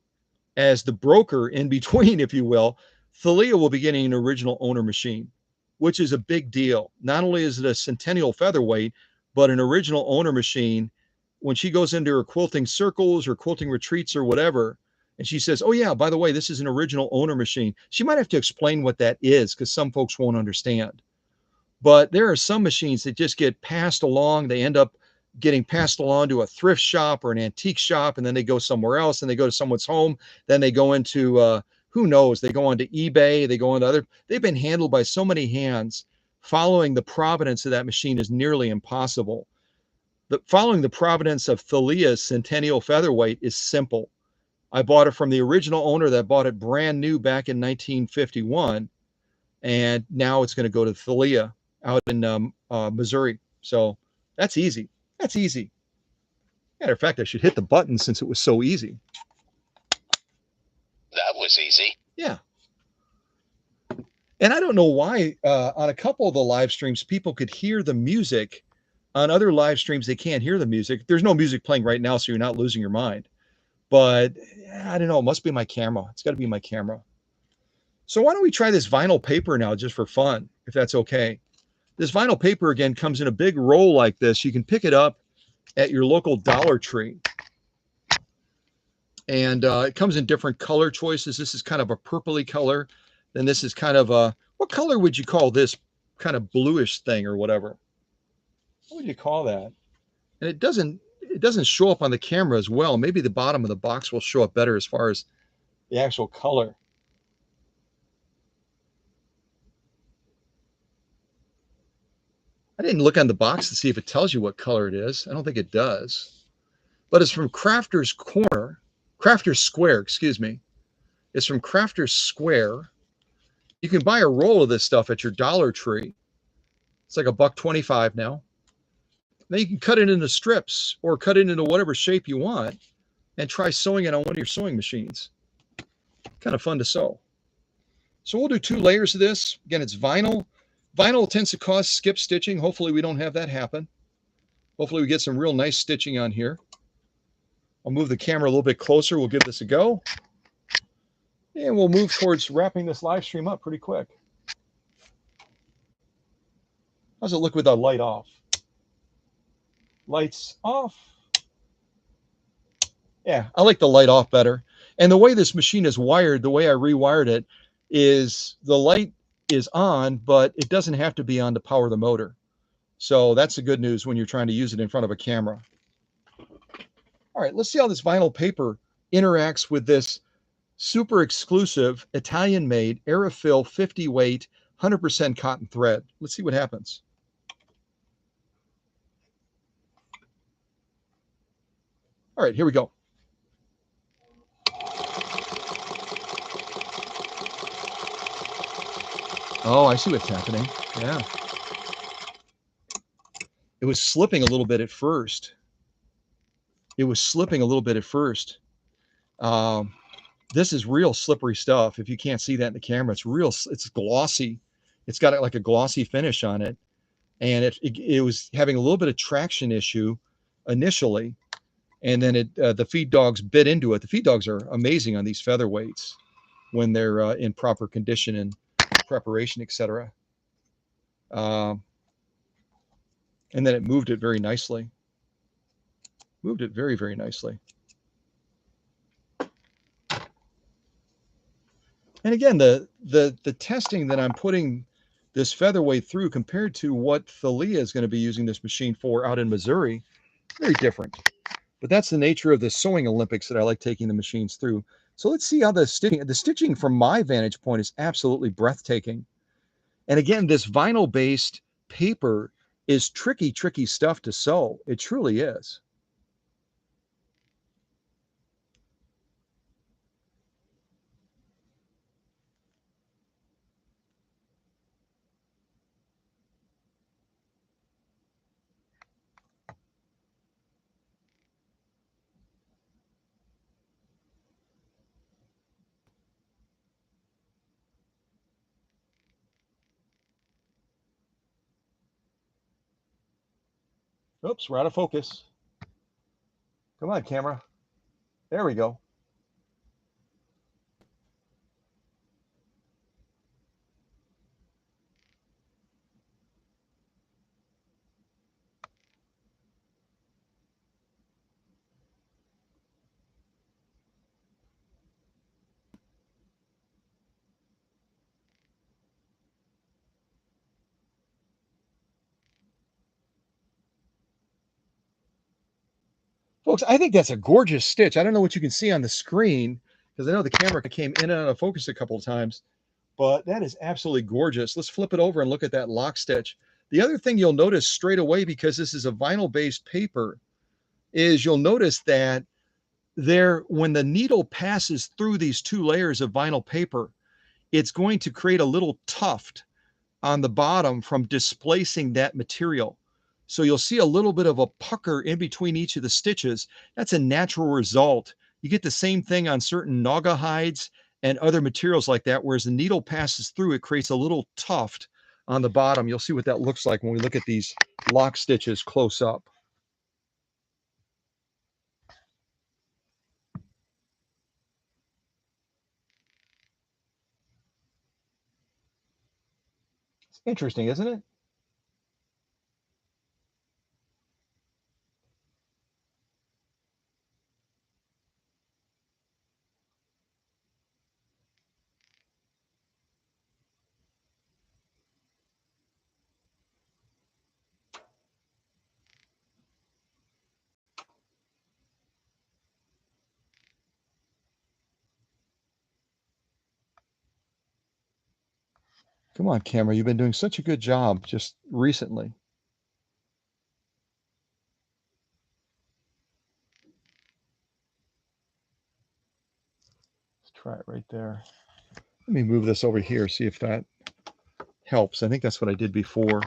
as the broker in between, if you will. Thalia will be getting an original owner machine, which is a big deal. Not only is it a Centennial Featherweight, but an original owner machine. When she goes into her quilting circles or quilting retreats or whatever, and she says, "Oh yeah, by the way, this is an original owner machine," she might have to explain what that is because some folks won't understand. But there are some machines that just get passed along. They end up getting passed along to a thrift shop or an antique shop, and then they go somewhere else, and they go to someone's home. Then they go into who knows? They go onto eBay. They go into other. They've been handled by so many hands. Following the provenance of that machine is nearly impossible. Following the provenance of Thalia's Centennial Featherweight is simple. I bought it from the original owner that bought it brand new back in 1951, and now it's going to go to Thalia out in Missouri. So that's easy. That's easy. Matter of fact, I should hit the button since it was so easy. That was easy. Yeah. And I don't know why on a couple of the live streams, people could hear the music. On other live streams, they can't hear the music. There's no music playing right now, so you're not losing your mind. But I don't know. It must be my camera. It's got to be my camera. So why don't we try this vinyl paper now just for fun, if that's okay. This vinyl paper, again, comes in a big roll like this. You can pick it up at your local Dollar Tree. And it comes in different color choices. This is kind of a purpley color. Then this is kind of a, what color would you call this kind of bluish thing or whatever? What would you call that? And it doesn't show up on the camera as well. Maybe the bottom of the box will show up better as far as the actual color. I didn't look on the box to see if it tells you what color it is. I don't think it does. But it's from Crafter's Square, excuse me. It's from Crafter's Square. You can buy a roll of this stuff at your Dollar Tree. It's like $1.25 now. Then you can cut it into strips or cut it into whatever shape you want and try sewing it on one of your sewing machines. Kind of fun to sew. So we'll do 2 layers of this. Again, it's vinyl. Vinyl tends to cause skip stitching. Hopefully we don't have that happen. Hopefully we get some real nice stitching on here. I'll move the camera a little bit closer. We'll give this a go. And we'll move towards wrapping this live stream up pretty quick. How's it look with the light off? Lights off. Yeah, I like the light off better. And the way this machine is wired, the way I rewired it, is the light is on, but it doesn't have to be on to power the motor. So that's the good news when you're trying to use it in front of a camera. All right, let's see how this vinyl paper interacts with this super exclusive Italian-made Aerofill 50 weight 100% cotton thread. Let's see what happens. All right, here we go. Oh, I see what's happening. Yeah. It was slipping a little bit at first. This is real slippery stuff. If you can't see that in the camera, it's glossy. It's got like a glossy finish on it. And it was having a little bit of traction issue initially. And then the feed dogs bit into it. The feed dogs are amazing on these featherweights when they're in proper condition and preparation, etc. And then it moved it very nicely. Moved it very, very nicely. And again, the testing that I'm putting this featherweight through compared to what Thalia is going to be using this machine for out in Missouri, very different. But that's the nature of the sewing Olympics that I like taking the machines through. So let's see how the stitching from my vantage point is absolutely breathtaking. And again, this vinyl-based paper is tricky, tricky stuff to sew. It truly is. Oops, we're out of focus. Come on, camera. There we go. Folks, I think that's a gorgeous stitch. I don't know what you can see on the screen because I know the camera came in and out of focus a couple of times, but that is absolutely gorgeous. Let's flip it over and look at that lock stitch. The other thing you'll notice straight away, because this is a vinyl-based paper, is you'll notice that when the needle passes through these two layers of vinyl paper, it's going to create a little tuft on the bottom from displacing that material. So you'll see a little bit of a pucker in between each of the stitches. That's a natural result. You get the same thing on certain naga hides and other materials like that, whereas the needle passes through, it creates a little tuft on the bottom. You'll see what that looks like when we look at these lock stitches close up. It's interesting, isn't it? Come on, camera. You've been doing such a good job just recently. Let's try it right there. Let me move this over here, see if that helps. I think that's what I did before.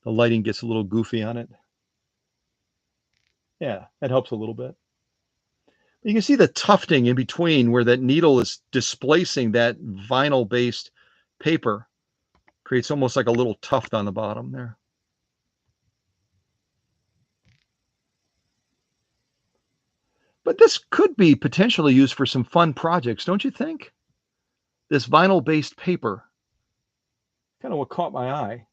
The lighting gets a little goofy on it. Yeah, that helps a little bit. You can see the tufting in between where that needle is displacing that vinyl-based paper. Creates almost like a little tuft on the bottom there. But this could be potentially used for some fun projects, don't you think? This vinyl-based paper. Kind of what caught my eye.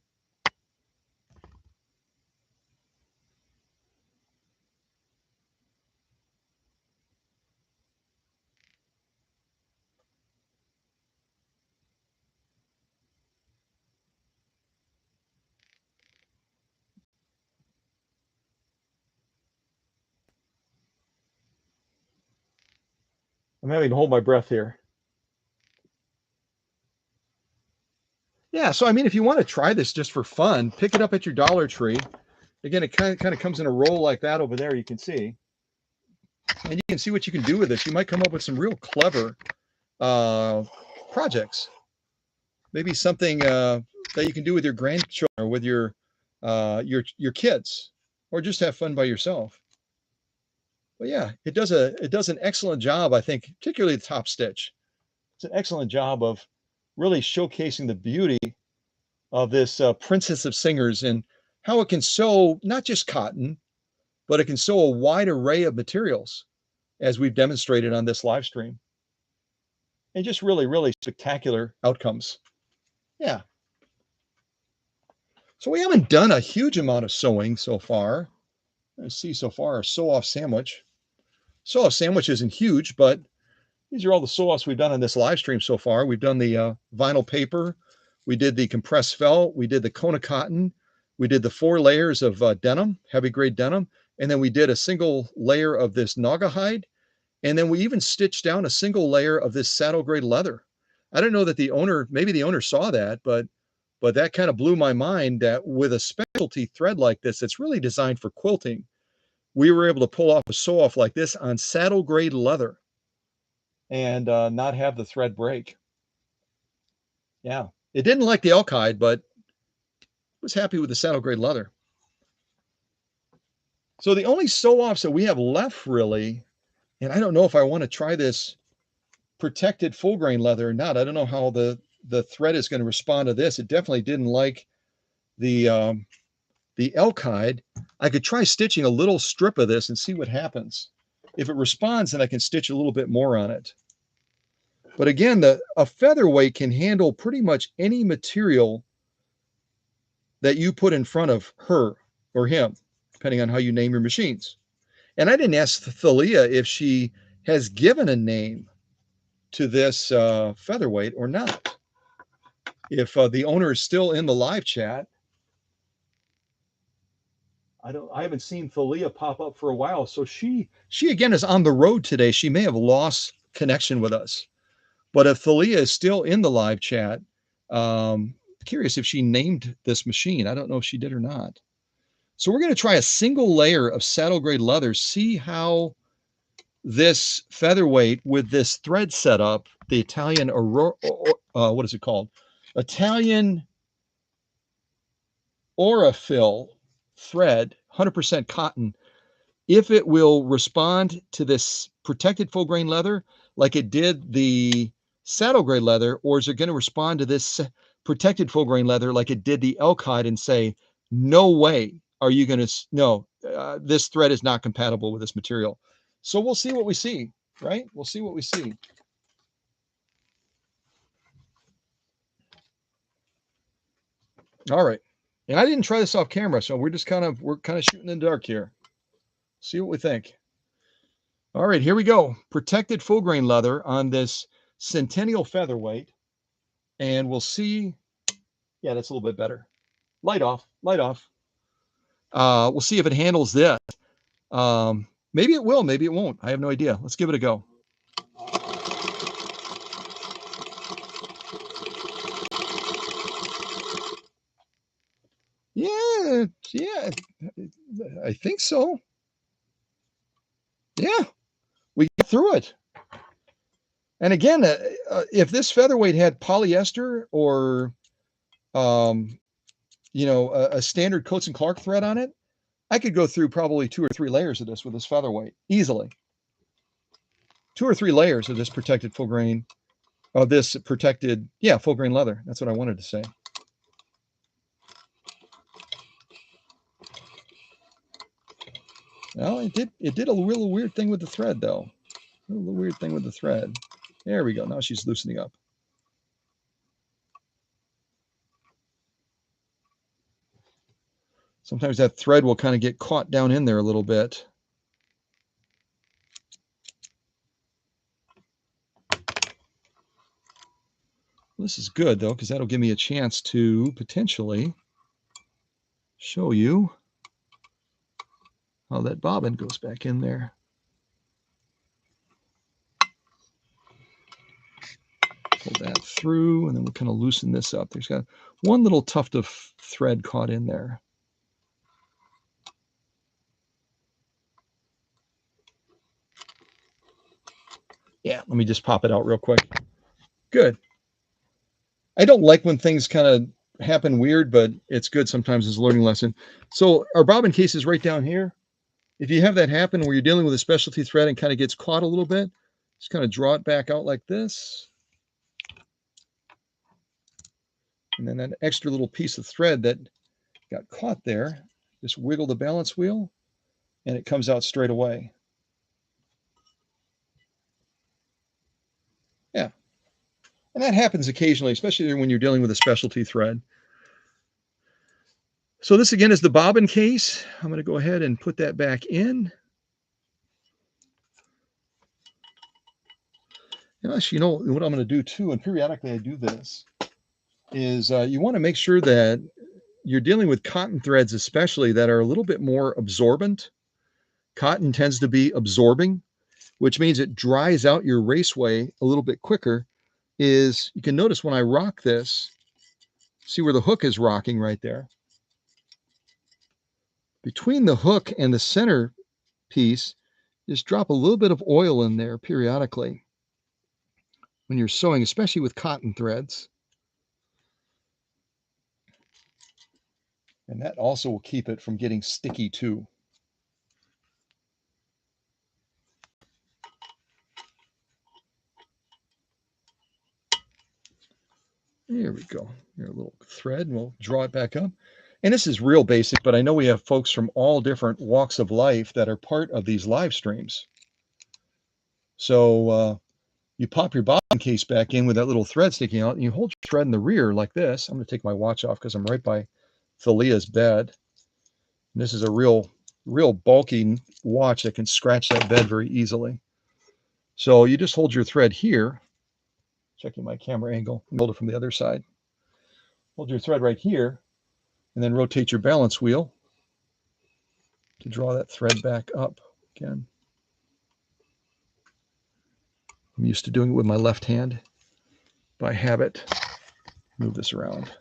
I'm having to hold my breath here. Yeah, so I mean, if you want to try this just for fun, pick it up at your Dollar Tree. Again, it kind of comes in a roll like that over there, you can see. And you can see what you can do with this. You might come up with some real clever projects. Maybe something that you can do with your grandchildren or with your kids, or just have fun by yourself. But yeah, it does an excellent job, I think, particularly the top stitch. It's an excellent job of really showcasing the beauty of this Princess of Singers and how it can sew not just cotton, but it can sew a wide array of materials, as we've demonstrated on this live stream. And just really, really spectacular outcomes. Yeah. So we haven't done a huge amount of sewing so far. Let's see so far our sew-off sandwich. Sew-off sandwich isn't huge, but these are all the sew-offs we've done on this live stream so far. We've done the vinyl paper. We did the compressed felt. We did the Kona cotton. We did the 4 layers of denim, heavy grade denim. And then we did a single layer of this naga hide. And then we even stitched down a single layer of this saddle grade leather. I don't know that maybe the owner saw that, but that kind of blew my mind that with a specialty thread like this, it's really designed for quilting. We were able to pull off a sew off like this on saddle grade leather and not have the thread break. Yeah, it didn't like the elk hide, but was happy with the saddle grade leather. So the only sew offs that we have left really, and I don't know if I want to try this protected full grain leather or not. I don't know how the thread is going to respond to this. It definitely didn't like the the elk hide, I could try stitching a little strip of this and see what happens. If it responds, then I can stitch a little bit more on it. But again, a featherweight can handle pretty much any material that you put in front of her or him, depending on how you name your machines. And I didn't ask Thalia if she has given a name to this featherweight or not. If the owner is still in the live chat, I haven't seen Thalia pop up for a while. So she again is on the road today. She may have lost connection with us. But if Thalia is still in the live chat, curious if she named this machine. I don't know if she did or not. So we're going to try a single layer of saddle grade leather, see how this featherweight with this thread setup, the Italian, what is it called? Italian Aurifil thread, 100% cotton, if it will respond to this protected full grain leather like it did the saddle grade leather, or is it going to respond to this protected full grain leather like it did the elk hide and say, no way are you going to, no, this thread is not compatible with this material. So we'll see what we see, right? We'll see what we see. All right. And I didn't try this off camera, so we're kind of shooting in the dark here. See what we think. All right, here we go. Protected full grain leather on this Centennial Featherweight. And we'll see. Yeah, that's a little bit better. Light off, light off. We'll see if it handles this. Maybe it will, maybe it won't. I have no idea. Let's give it a go. Yeah, I think so. Yeah, we get through it. And again, if this featherweight had polyester or, a standard Coates and Clark thread on it, I could go through probably 2 or 3 layers of this with this featherweight easily. 2 or 3 layers of this protected full grain, full grain leather. That's what I wanted to say. Well, it did a real weird thing with the thread, though. A little weird thing with the thread. There we go. Now she's loosening up. Sometimes that thread will kind of get caught down in there a little bit. This is good, though, because that'll give me a chance to potentially show you how that bobbin goes back in there. Pull that through, and then we'll kind of loosen this up. There's got one little tuft of thread caught in there. Yeah, let me just pop it out real quick. Good. I don't like when things kind of happen weird, but it's good sometimes as a learning lesson. So our bobbin case is right down here. If you have that happen where you're dealing with a specialty thread and kind of gets caught a little bit, just kind of draw it back out like this. And then that extra little piece of thread that got caught there, just wiggle the balance wheel and it comes out straight away. Yeah. And that happens occasionally, especially when you're dealing with a specialty thread. So this again is the bobbin case. I'm going to go ahead and put that back in. Gosh, you know what I'm going to do too, and periodically I do this, is you want to make sure that you're dealing with cotton threads, especially that are a little bit more absorbent. Cotton tends to be absorbing, which means it dries out your raceway a little bit quicker. You can notice when I rock this, see where the hook is rocking right there. Between the hook and the center piece, just drop a little bit of oil in there periodically when you're sewing, especially with cotton threads. And that also will keep it from getting sticky too. There we go. Here, a little thread, and we'll draw it back up. And this is real basic, but I know we have folks from all different walks of life that are part of these live streams. So you pop your bobbin case back in with that little thread sticking out, and you hold your thread in the rear like this. I'm going to take my watch off because I'm right by Thalia's bed. And this is a real bulky watch that can scratch that bed very easily. So you just hold your thread here. Checking my camera angle. Hold it from the other side. Hold your thread right here, and then rotate your balance wheel to draw that thread back up again. I'm used to doing it with my left hand by habit. Move this around.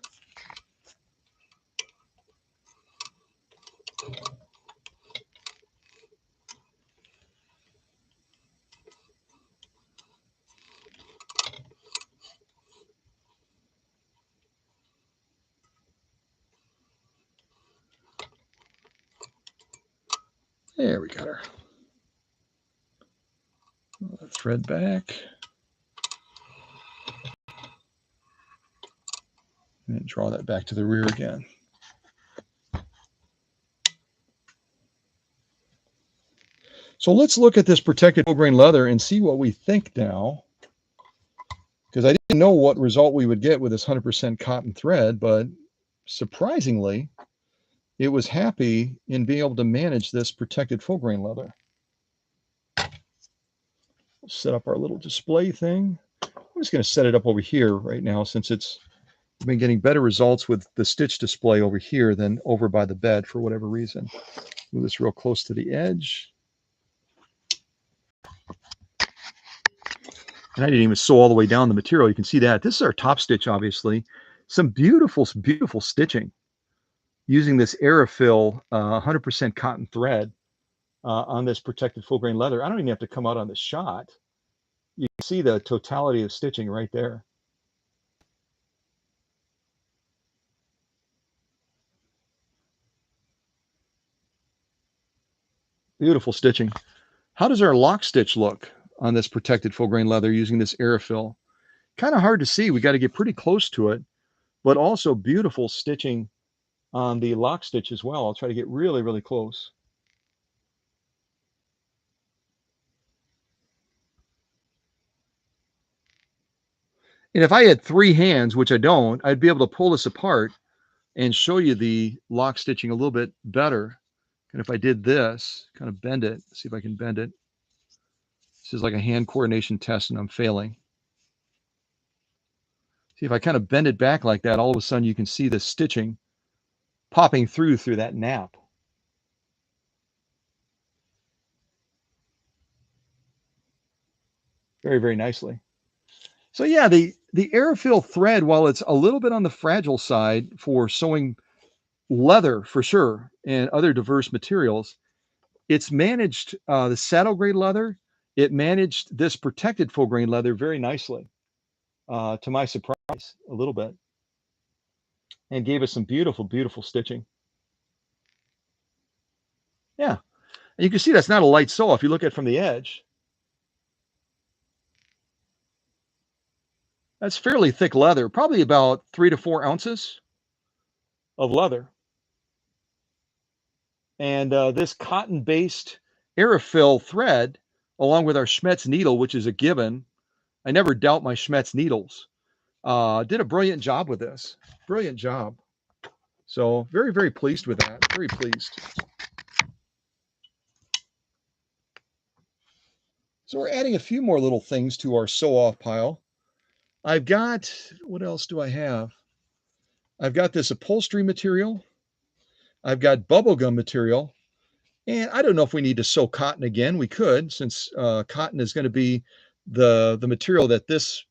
There, we got her. Thread back. And draw that back to the rear again. So let's look at this protected full grain leather and see what we think now. Because I didn't know what result we would get with this 100% cotton thread, but surprisingly, it was happy in being able to manage this protected full grain leather. We'll set up our little display thing. I'm just going to set it up over here right now since I've been getting better results with the stitch display over here than over by the bed for whatever reason. Move this real close to the edge. And I didn't even sew all the way down the material. You can see that. This is our top stitch, obviously. Some beautiful, beautiful stitching using this Aerofill 100% cotton thread on this protected full grain leather. I don't even have to come out on the shot. You can see the totality of stitching right there. Beautiful stitching. How does our lock stitch look on this protected full grain leather using this Aerofill? Kind of hard to see. We got to get pretty close to it, but also beautiful stitching on the lock stitch as well. I'll try to get really, really close. And if I had three hands, which I don't, I'd be able to pull this apart and show you the lock stitching a little bit better. And if I did this, kind of bend it, see if I can bend it. This is like a hand coordination test and I'm failing. See, if I kind of bend it back like that, all of a sudden you can see the stitching popping through that nap. Very, very nicely. So yeah, the Aerofill thread, while it's a little bit on the fragile side for sewing leather for sure and other diverse materials, it's managed the saddle grade leather. It managed this protected full grain leather very nicely, to my surprise, a little bit, and gave us some beautiful, beautiful stitching. Yeah, and you can see that's not a light sew if you look at it from the edge. That's fairly thick leather, probably about 3 to 4 ounces of leather. And this cotton-based Aerofill thread, along with our Schmetz needle, which is a given. I never doubt my Schmetz needles. Did a brilliant job with this. Brilliant job. So very, very pleased with that. Very pleased. So we're adding a few more little things to our sew-off pile. I've got, what else do I have? I've got this upholstery material. I've got bubblegum material. And I don't know if we need to sew cotton again. We could, since cotton is going to be the material that this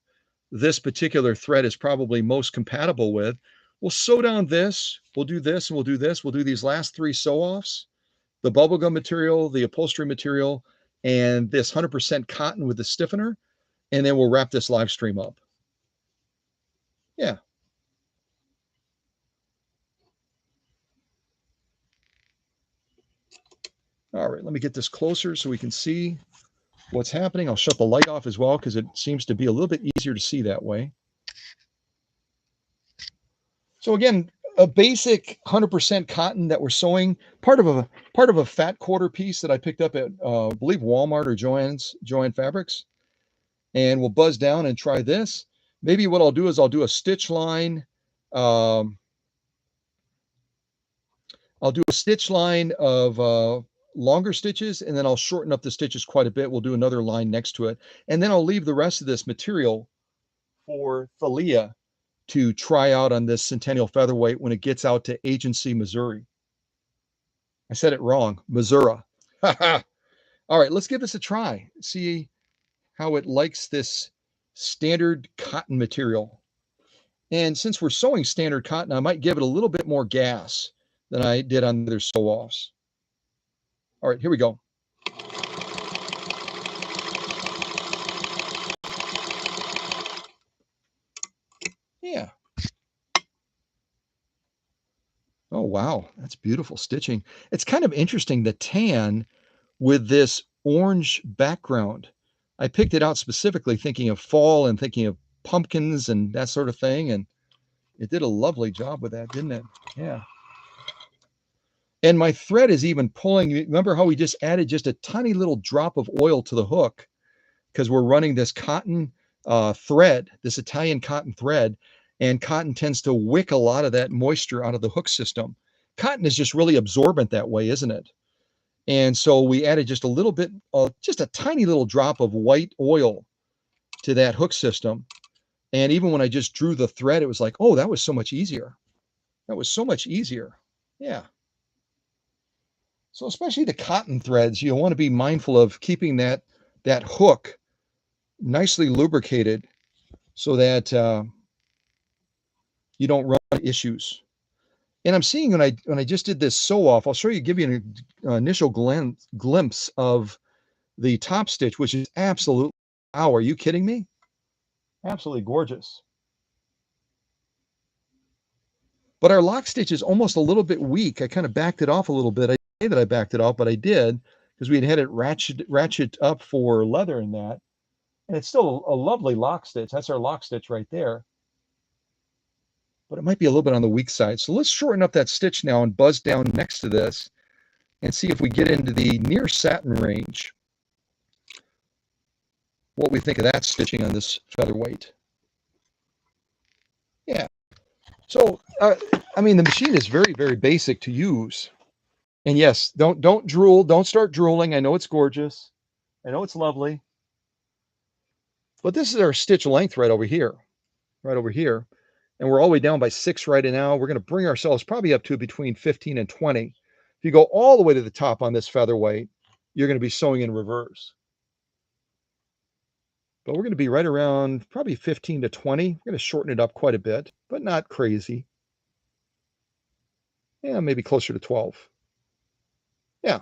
particular thread is probably most compatible with. We'll sew down this. We'll do this, and we'll do this. We'll do these last 3 sew-offs. The bubblegum material, the upholstery material, and this 100% cotton with the stiffener. And then we'll wrap this live stream up. Yeah. All right, let me get this closer so we can see what's happening. I'll shut the light off as well because it seems to be a little bit easier to see that way. So again, a basic 100% cotton that we're sewing, part of a fat quarter piece that I picked up at I believe Walmart or Joann Fabrics, and we'll buzz down and try this. Maybe what I'll do is I'll do a stitch line. Um, I'll do a stitch line of longer stitches, and then I'll shorten up the stitches quite a bit. We'll do another line next to it, and then I'll leave the rest of this material for Thalia to try out on this Centennial Featherweight when it gets out to Agency, Missouri. I said it wrong, Missouri. All right, let's give this a try. See how it likes this standard cotton material. And since we're sewing standard cotton, I might give it a little bit more gas than I did on the other sew-offs. All right, here we go. Yeah. Oh, wow. That's beautiful stitching. It's kind of interesting, the tan with this orange background. I picked it out specifically thinking of fall and thinking of pumpkins and that sort of thing. And it did a lovely job with that, didn't it? Yeah. And my thread is even pulling. Remember how we just added just a tiny little drop of oil to the hook because we're running this cotton thread, this Italian cotton thread, and cotton tends to wick a lot of that moisture out of the hook system. Cotton is just really absorbent that way, isn't it? And so we added just a little bit, just a tiny little drop of white oil to that hook system. And even when I just drew the thread, it was like, oh, that was so much easier. That was so much easier. Yeah. So especially the cotton threads, you want to be mindful of keeping that hook nicely lubricated so that you don't run into issues. And I'm seeing when I just did this sew off, I'll show you, give you an initial glimpse of the top stitch, which is absolutely, wow, are you kidding me? Absolutely gorgeous. But our lock stitch is almost a little bit weak. I kind of backed it off a little bit. I say that I backed it off, but I did because we had it ratchet up for leather in that. And it's still a lovely lock stitch. That's our lock stitch right there. But it might be a little bit on the weak side. So let's shorten up that stitch now and buzz down next to this and see if we get into the near satin range. What we think of that stitching on this featherweight. Yeah. So, I mean, the machine is very, very basic to use. And yes, don't drool. Don't start drooling. I know it's gorgeous. I know it's lovely. But this is our stitch length right over here. Right over here. And we're all the way down by 6 right now. We're going to bring ourselves probably up to between 15 and 20. If you go all the way to the top on this featherweight, you're going to be sewing in reverse. But we're going to be right around probably 15 to 20. We're going to shorten it up quite a bit, but not crazy. Yeah, maybe closer to 12. Yeah.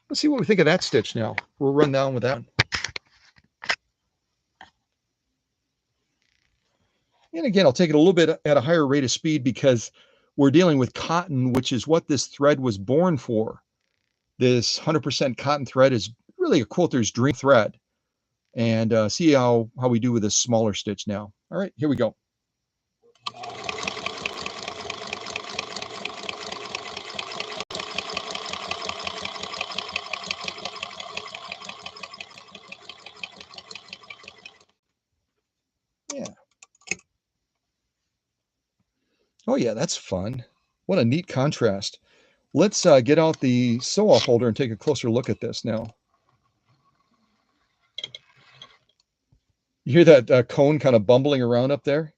Let's see what we think of that stitch now. We'll run down with that one. And again, I'll take it a little bit at a higher rate of speed because we're dealing with cotton, which is what this thread was born for. This 100% cotton thread is really a quilter's dream thread. And see how we do with this smaller stitch now. All right, here we go. Yeah. Oh yeah, that's fun. What a neat contrast. Let's get out the sew-off holder and take a closer look at this now. You hear that cone kind of bumbling around up there?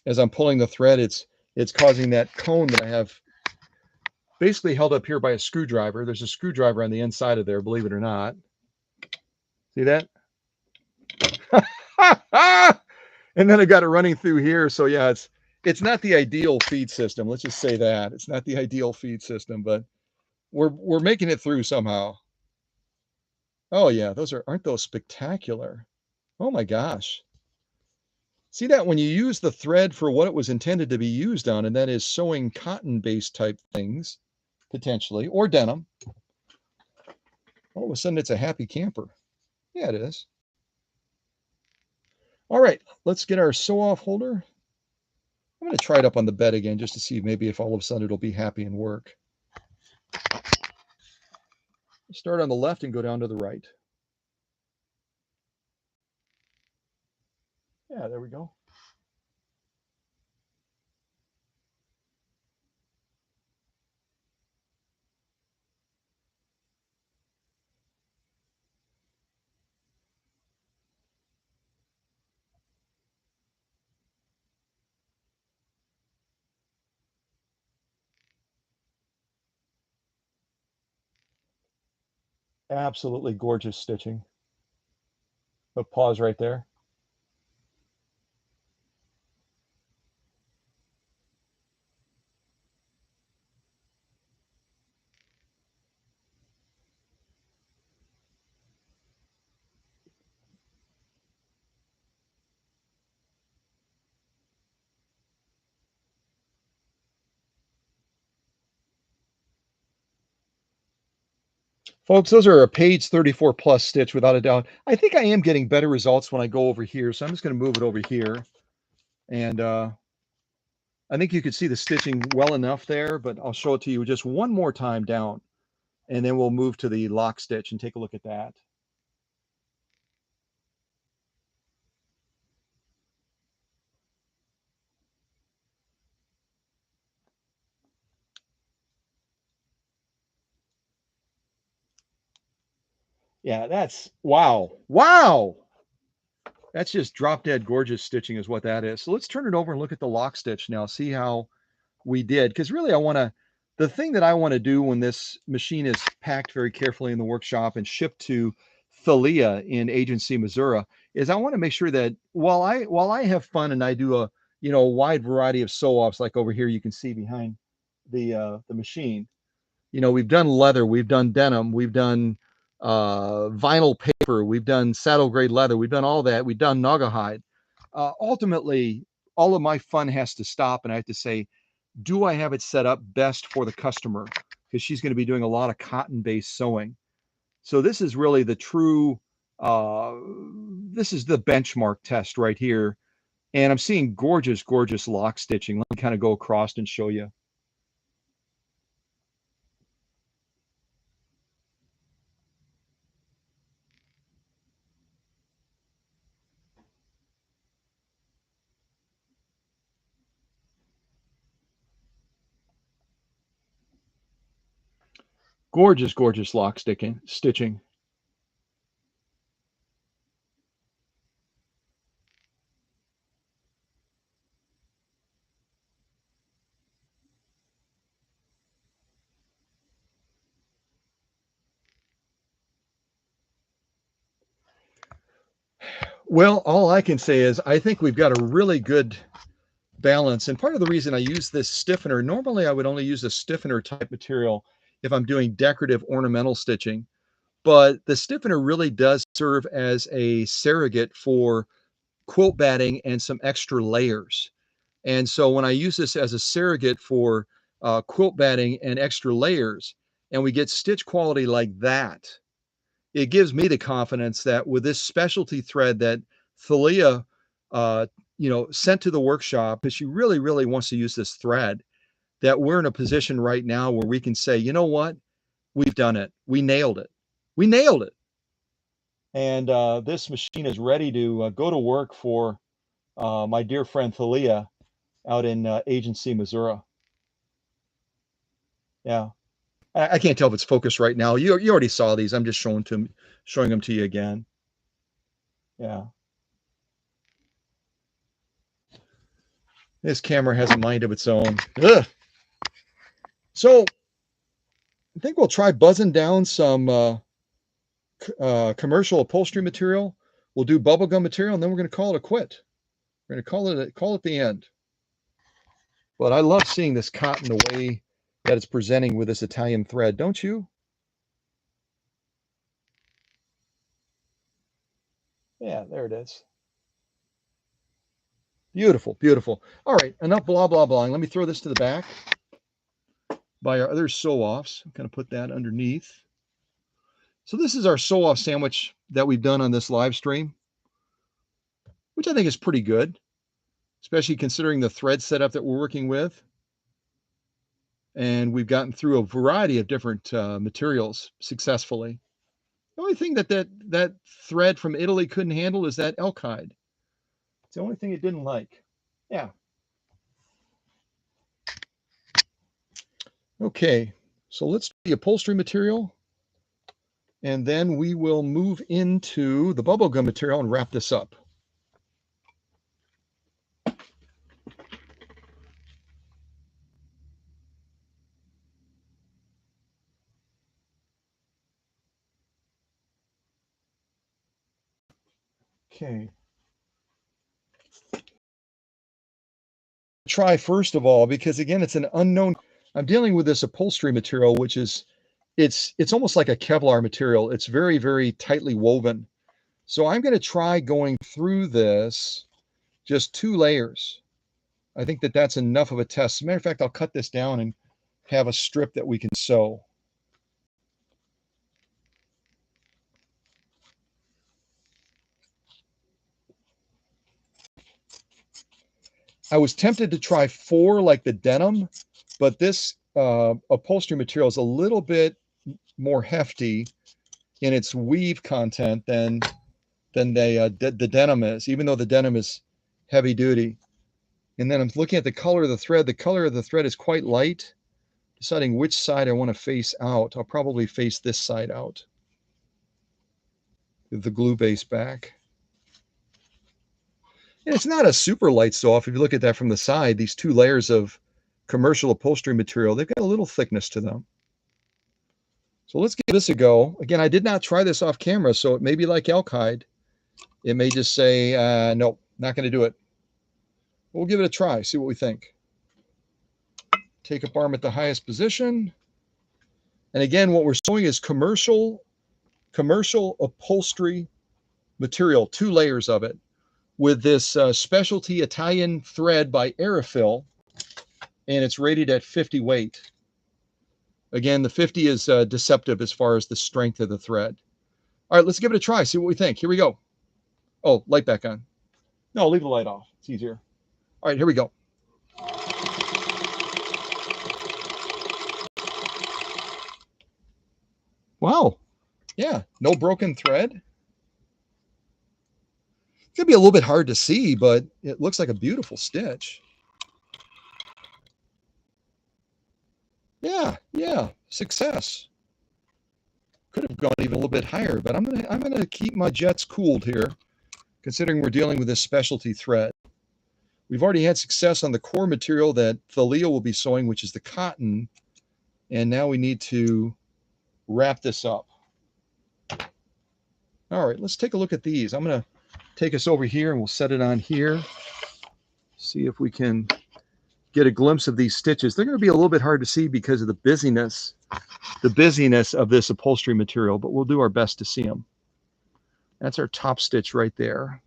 As I'm pulling the thread, it's causing that cone that I have basically held up here by a screwdriver. There's a screwdriver on the inside of there, believe it or not. See that? And then I got it running through here. So yeah, it's not the ideal feed system. Let's just say that. It's not the ideal feed system, but we're making it through somehow. Oh yeah, aren't those spectacular? Oh my gosh. See that when you use the thread for what it was intended to be used on, and that is sewing cotton-based type things, potentially, or denim, all of a sudden it's a happy camper. Yeah, it is. All right, let's get our sew-off holder. I'm going to try it up on the bed again just to see maybe if all of a sudden it'll be happy and work. Start on the left and go down to the right. Yeah, there we go. Absolutely gorgeous stitching. But pause right there. Folks, those are a page 34 plus stitch without a doubt. I think I am getting better results when I go over here. So I'm just going to move it over here. And I think you could see the stitching well enough there, but I'll show it to you just one more time down. And then we'll move to the lock stitch and take a look at that. Yeah, that's wow. Wow. That's just drop dead gorgeous stitching is what that is. So let's turn it over and look at the lock stitch now, see how we did. Because really the thing that I want to do when this machine is packed very carefully in the workshop and shipped to Thalia in Agency, Missouri, is I want to make sure that while I have fun and I do a wide variety of sew offs like over here you can see behind the machine. We've done leather, we've done denim, we've done vinyl paper, we've done saddle grade leather, we've done all that, we've done naugahyde. Ultimately, all of my fun has to stop, and I have to say, do I have it set up best for the customer? Because she's going to be doing a lot of cotton-based sewing. So this is really the true, this is the benchmark test right here. And I'm seeing gorgeous, gorgeous lock stitching. Let me kind of go across and show you. Gorgeous, gorgeous lock stitching. Well, all I can say is I think we've got a really good balance. And part of the reason I use this stiffener, normally I would only use a stiffener type material if I'm doing decorative ornamental stitching. But the stiffener really does serve as a surrogate for quilt batting and some extra layers. And so when I use this as a surrogate for quilt batting and extra layers, and we get stitch quality like that, it gives me the confidence that with this specialty thread that Thalia, sent to the workshop, because she really, really wants to use this thread, that we're in a position right now where we can say, you know what, we've done it, we nailed it, we nailed it, and this machine is ready to go to work for my dear friend Thalia out in Agency, Missouri. Yeah, I can't tell if it's focused right now. You already saw these. I'm just showing them to you again. Yeah. This camera has a mind of its own. Ugh. So I think we'll try buzzing down some commercial upholstery material. We'll do bubblegum material, and then we're going to call it a quit. We're going to call it the end. But I love seeing this cotton the way that it's presenting with this Italian thread, don't you? Yeah, there it is. Beautiful, beautiful. All right, enough blah, blah, blah. Let me throw this to the back by our other sew-offs. I'm going to put that underneath. So this is our sew-off sandwich that we've done on this live stream, which I think is pretty good. especially considering the thread setup that we're working with. And we've gotten through a variety of different materials successfully. The only thing that thread from Italy couldn't handle is that elk hide. It's the only thing it didn't like. Yeah. Okay, so let's do the upholstery material, and then we will move into the bubblegum material and wrap this up. Okay. Try first of all, because again, it's an unknown. I'm dealing with this upholstery material, which is, it's almost like a Kevlar material. It's very, very tightly woven. So I'm going to try going through this, just 2 layers. I think that that's enough of a test. As a matter of fact, I'll cut this down and have a strip that we can sew. I was tempted to try 4 like the denim, but this upholstery material is a little bit more hefty in its weave content than the denim is, even though the denim is heavy duty. And then I'm looking at the color of the thread. The color of the thread is quite light. Deciding which side I want to face out. I'll probably face this side out with the glue base back. And it's not a super light sew off. If you look at that from the side, these 2 layers of commercial upholstery material, they've got a little thickness to them. So let's give this a go. Again, I did not try this off camera, so it may be like elk hide. It may just say, no, not going to do it. We'll give it a try, see what we think. Take up arm at the highest position. And again, what we're sewing is commercial upholstery material, 2 layers of it, with this specialty Italian thread by Aerofil, and it's rated at 50 weight. Again, the 50 is deceptive as far as the strength of the thread. All right, let's give it a try, see what we think. Here we go. Oh, light back on. No, leave the light off. It's easier. All right, here we go. Wow. Yeah, no broken thread. It's going to be a little bit hard to see, but it looks like a beautiful stitch. Yeah, success. Could have gone even a little bit higher, but I'm gonna keep my jets cooled here, considering we're dealing with this specialty thread. We've already had success on the core material that Thalia will be sewing, which is the cotton, and now we need to wrap this up. All right, let's take a look at these. I'm gonna take us over here and we'll set it on here. See if we can get a glimpse of these stitches. They're going to be a little bit hard to see because of the busyness of this upholstery material, but we'll do our best to see them. That's our top stitch right there.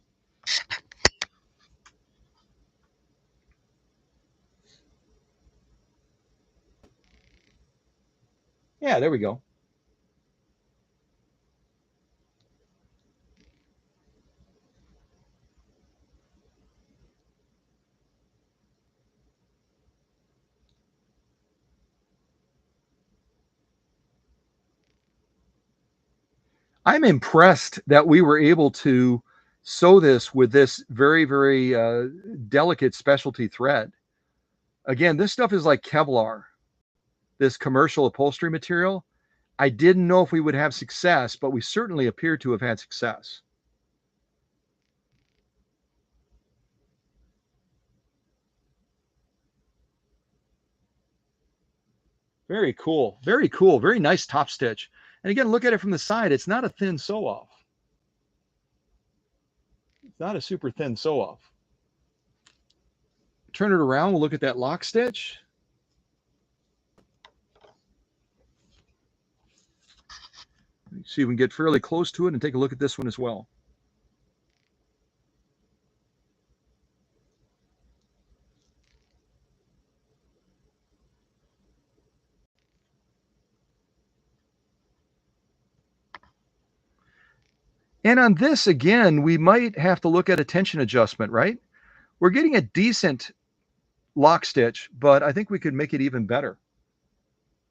Yeah, there we go. I'm impressed that we were able to sew this with this very, very delicate specialty thread. Again, this stuff is like Kevlar, this commercial upholstery material. I didn't know if we would have success, but we certainly appear to have had success. Very cool. Very cool. Very nice top stitch. And again, look at it from the side. It's not a thin sew off. It's not a super thin sew off. Turn it around. We'll look at that lock stitch. See if we can get fairly close to it and take a look at this one as well. And on this, again, we might have to look at a tension adjustment, right? We're getting a decent lock stitch, but I think we could make it even better.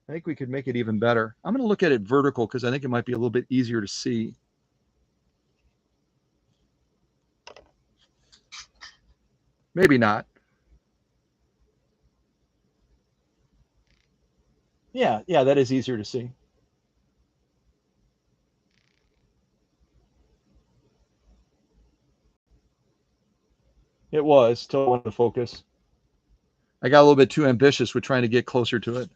I think we could make it even better. I'm going to look at it vertical because I think it might be a little bit easier to see. Maybe not. Yeah, that is easier to see. It was till I wanted to focus. I got a little bit too ambitious with trying to get closer to it.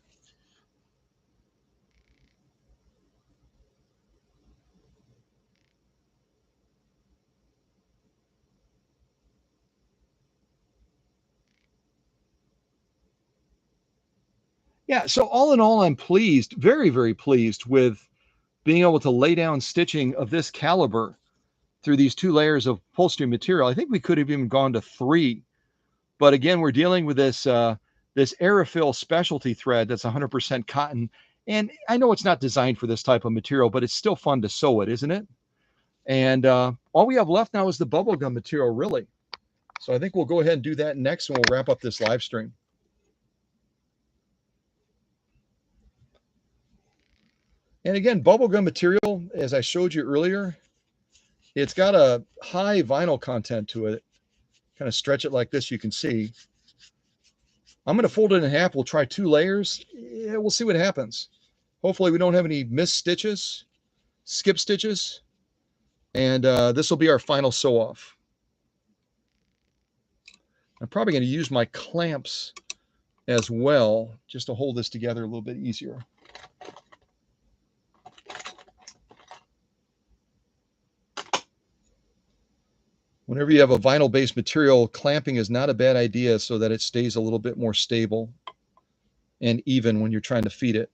Yeah, so all in all, I'm pleased, very, very pleased with being able to lay down stitching of this caliber through these 2 layers of upholstery material. I think we could have even gone to 3. But again, we're dealing with this Aerofill specialty thread that's 100% cotton. And I know it's not designed for this type of material, but it's still fun to sew it, isn't it? And all we have left now is the bubblegum material, really. So I think we'll go ahead and do that next, and we'll wrap up this live stream. And again, bubblegum material, as I showed you earlier, it's got a high vinyl content to it. Kind of stretch it like this, you can see. I'm going to fold it in half. We'll try 2 layers. Yeah, we'll see what happens. Hopefully we don't have any missed stitches, skip stitches, and this will be our final sew off. I'm probably going to use my clamps as well, just to hold this together a little bit easier. Whenever you have a vinyl-based material, clamping is not a bad idea so that it stays a little bit more stable and even when you're trying to feed it.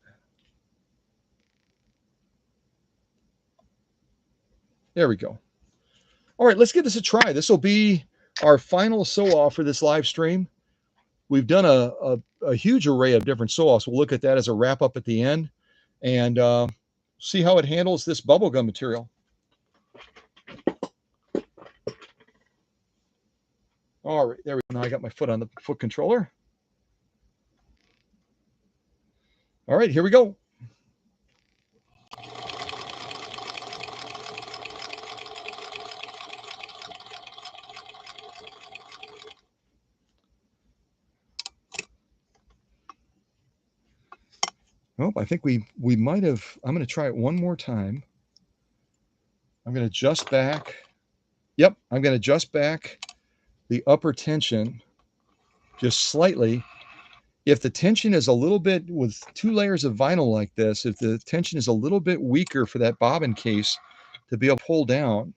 There we go. All right, let's give this a try. This will be our final sew-off for this live stream. We've done a huge array of different sew-offs. We'll look at that as a wrap-up at the end and see how it handles this bubblegum material. All right, there we go. Now I got my foot on the foot controller. All right, here we go. Oh, I think we might have. I'm going to try it one more time. I'm going to adjust back. Yep, I'm going to adjust back the upper tension just slightly. If the tension is a little bit, with 2 layers of vinyl like this, if the tension is a little bit weaker for that bobbin case to be able to pull down,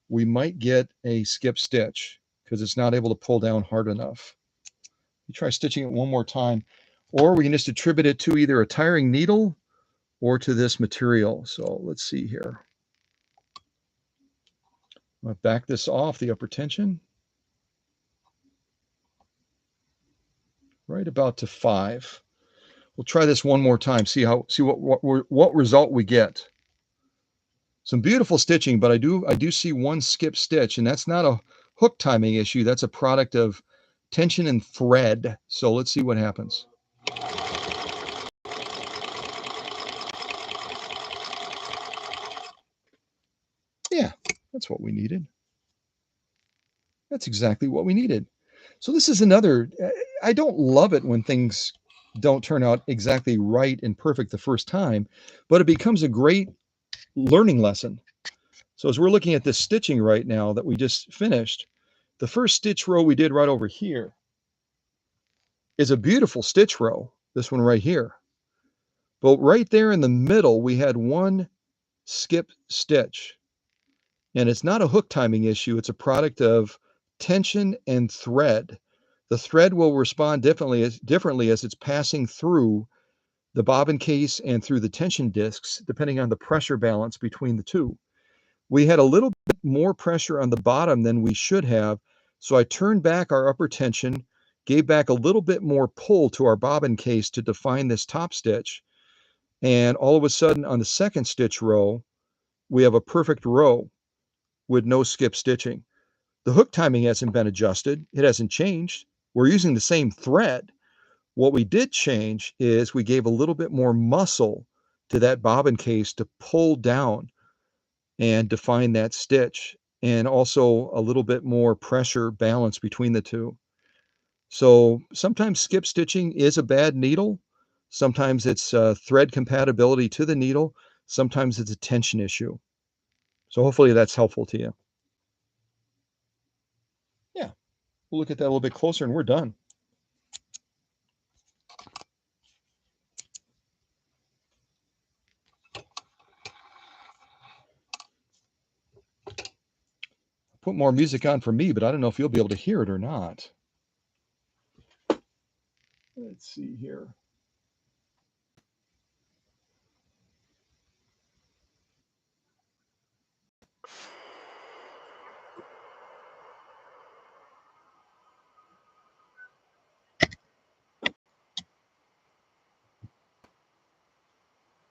we might get a skip stitch because it's not able to pull down hard enough. You try stitching it one more time, or we can just attribute it to either a tiring needle or to this material. So let's see here. I'm going to back this off, the upper tension, right about to 5. We'll try this one more time, see what result we get. Some beautiful stitching, but I do see one skip stitch, and that's not a hook timing issue. That's a product of tension and thread. So let's see what happens. Yeah, that's what we needed. That's exactly what we needed. So this is another, I don't love it when things don't turn out exactly right and perfect the first time, but it becomes a great learning lesson. So as we're looking at this stitching right now that we just finished, the first stitch row we did right over here is a beautiful stitch row, this one right here. But right there in the middle, we had one skip stitch. And it's not a hook timing issue. It's a product of tension and thread. The thread will respond differently as it's passing through the bobbin case and through the tension discs, depending on the pressure balance between the two. We had a little bit more pressure on the bottom than we should have, so I turned back our upper tension, gave back a little bit more pull to our bobbin case to define this top stitch, and all of a sudden on the second stitch row, we have a perfect row with no skip stitching. The hook timing hasn't been adjusted. It hasn't changed. We're using the same thread. What we did change is we gave a little bit more muscle to that bobbin case to pull down and define that stitch, and also a little bit more pressure balance between the two. So sometimes skip stitching is a bad needle. Sometimes it's thread compatibility to the needle. Sometimes it's a tension issue. So hopefully that's helpful to you. Yeah, we'll look at that a little bit closer and we're done. Put more music on for me, but I don't know if you'll be able to hear it or not. Let's see here.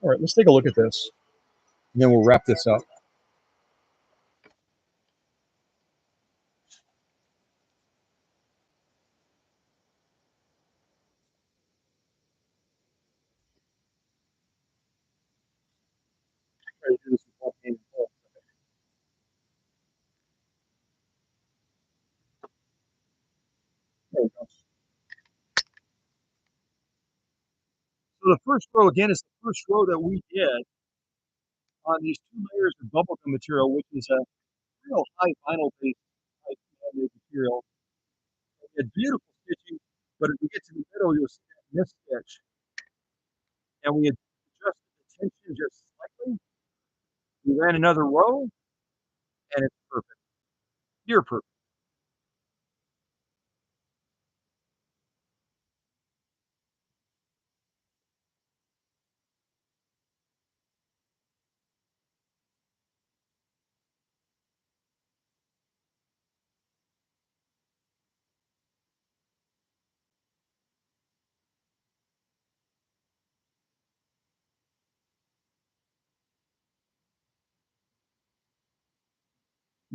All right, let's take a look at this, and then we'll wrap this up. Try to do this with one hand. There we go. So the first row, again, is the first row that we did on these 2 layers of bubblegum material, which is a real high vinyl-based type man-made material. We had beautiful stitching, but if we get to the middle, you'll see that miss stitch. And we adjusted the tension just slightly. We ran another row, and it's perfect. Near perfect.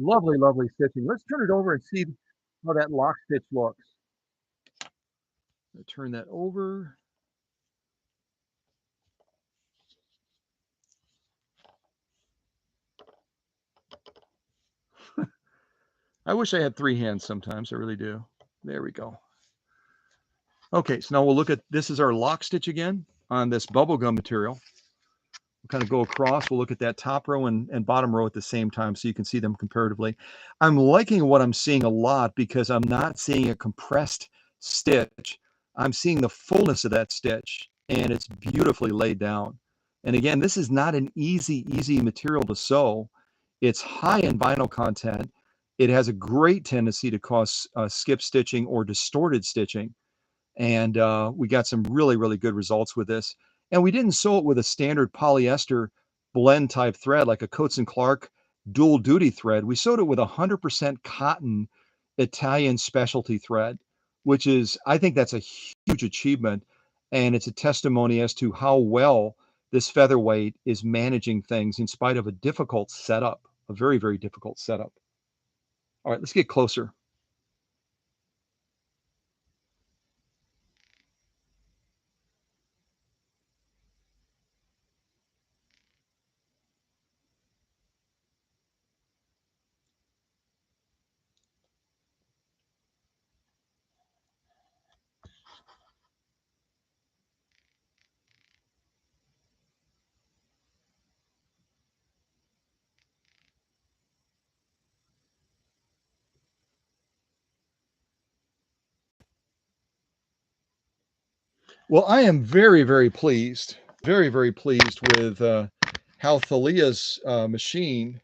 Lovely, lovely stitching. Let's turn it over and see how that lock stitch looks. Turn that over. I wish I had 3 hands sometimes. I really do. There we go. Okay, so now we'll look at, this is our lock stitch again on this bubblegum material. We'll kind of go across. We'll look at that top row and bottom row at the same time so you can see them comparatively. I'm liking what I'm seeing a lot because I'm not seeing a compressed stitch. I'm seeing the fullness of that stitch, and it's beautifully laid down. And again, this is not an easy material to sew. It's high in vinyl content. It has a great tendency to cause skip stitching or distorted stitching. And we got some really good results with this. And we didn't sew it with a standard polyester blend type thread like a Coats and Clark dual duty thread. We sewed it with 100% cotton Italian specialty thread, which is, I think that's a huge achievement. And it's a testimony as to how well this featherweight is managing things in spite of a difficult setup, a very difficult setup. All right, let's get closer. Well, I am very pleased, very pleased with how Thalia's machine,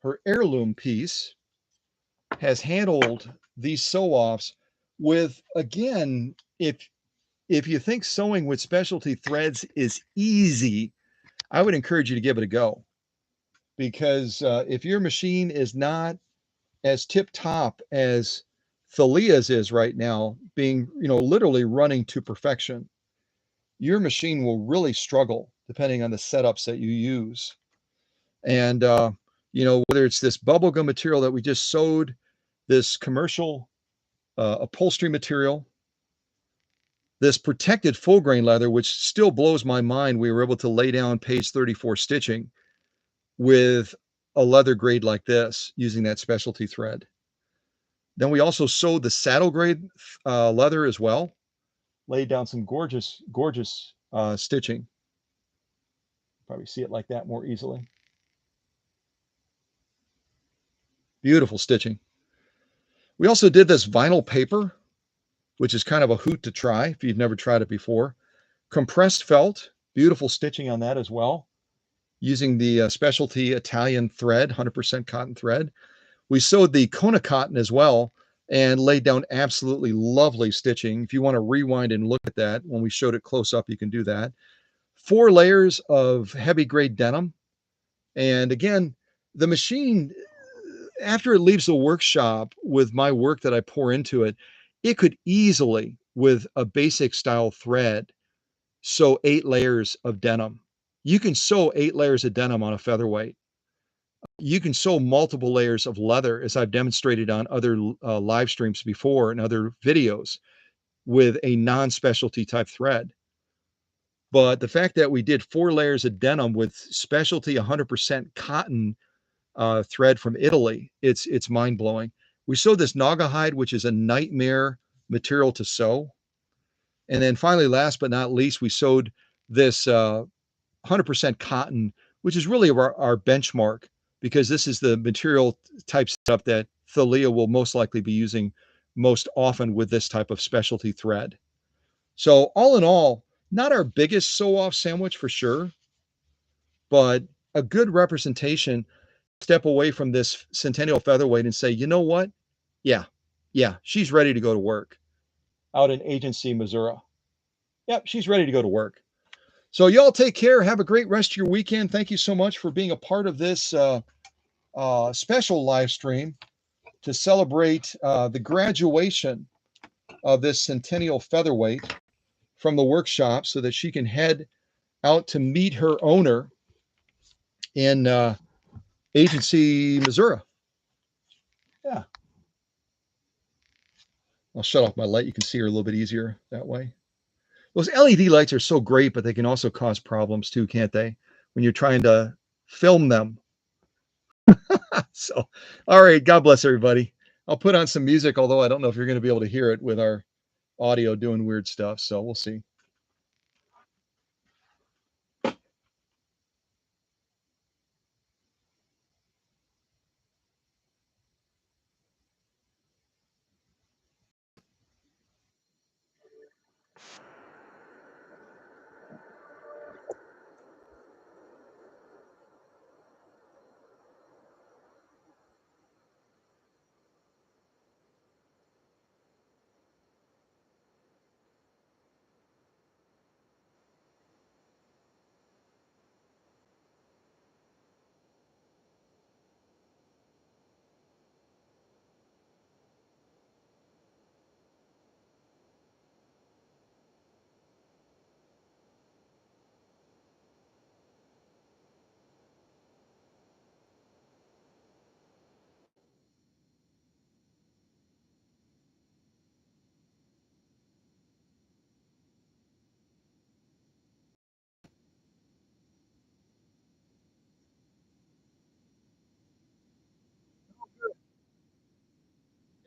her heirloom piece, has handled these sew-offs with, again, if you think sewing with specialty threads is easy, I would encourage you to give it a go. Because if your machine is not as tip-top as Thalia's is right now, being, literally running to perfection, your machine will really struggle depending on the setups that you use. And whether it's this bubblegum material that we just sewed, this commercial upholstery material, this protected full grain leather, which still blows my mind. We were able to lay down page 34 stitching with a leather grade like this using that specialty thread. Then we also sewed the saddle grade leather as well, laid down some gorgeous, gorgeous stitching. Probably see it like that more easily. Beautiful stitching. We also did this vinyl paper, which is kind of a hoot to try if you've never tried it before. Compressed felt, beautiful stitching on that as well, using the specialty Italian thread, 100% cotton thread. We sewed the Kona cotton as well and laid down absolutely lovely stitching. If you want to rewind and look at that, when we showed it close up, you can do that. 4 layers of heavy grade denim. And again, the machine, after it leaves the workshop with my work that I pour into it, it could easily, with a basic style thread, sew 8 layers of denim. You can sew 8 layers of denim on a featherweight. You can sew multiple layers of leather, as I've demonstrated on other live streams before and other videos, with a non-specialty type thread. But the fact that we did 4 layers of denim with specialty 100% cotton thread from Italy, it's mind-blowing. We sewed this naga hide, which is a nightmare material to sew. And then finally, last but not least, we sewed this 100% cotton, which is really our benchmark, because this is the material type stuff that Thalia will most likely be using most often with this type of specialty thread. So all in all, not our biggest sew-off sandwich for sure, but a good representation. Step away from this Centennial Featherweight and say, you know what? Yeah, she's ready to go to work out in Agency, Missouri. Yep, she's ready to go to work. So y'all take care. Have a great rest of your weekend. Thank you so much for being a part of this special live stream to celebrate the graduation of this Centennial Featherweight from the workshop so that she can head out to meet her owner in Agency, Missouri. Yeah. I'll shut off my light. You can see her a little bit easier that way. Those LED lights are so great, but they can also cause problems too, can't they? When you're trying to film them. So, all right. God bless everybody. I'll put on some music, although I don't know if you're going to be able to hear it with our audio doing weird stuff. So we'll see.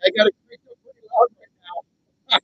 I got to crank up pretty loud right now.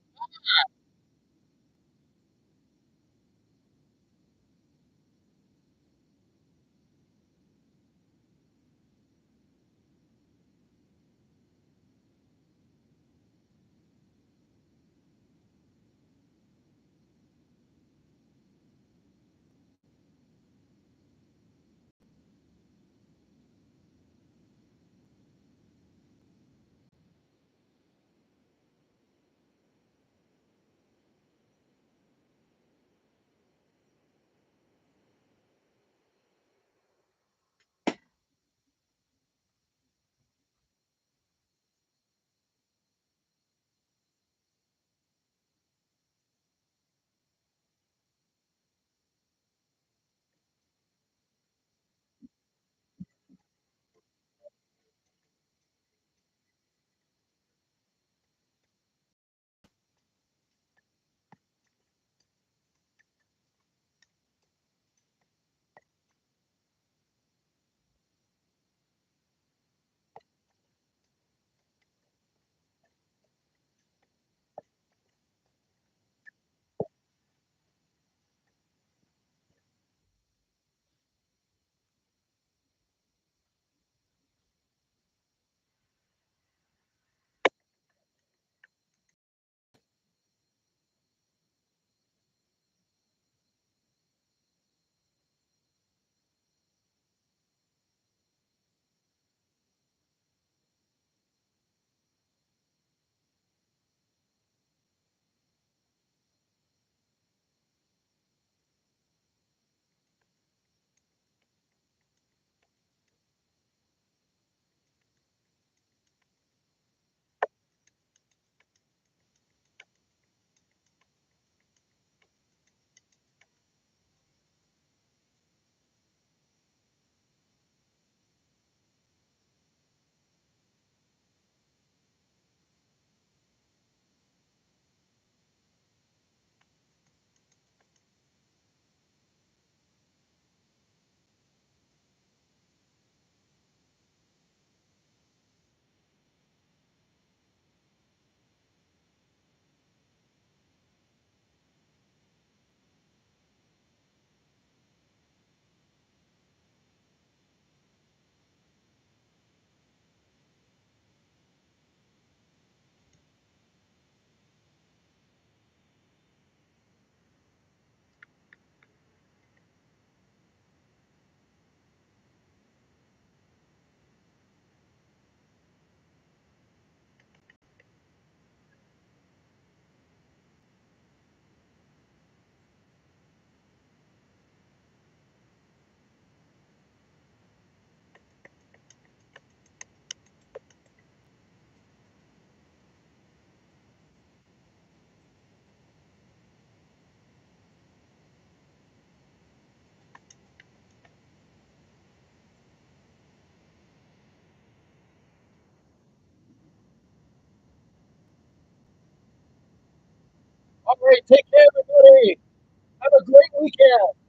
right, take care, everybody. Have a great weekend.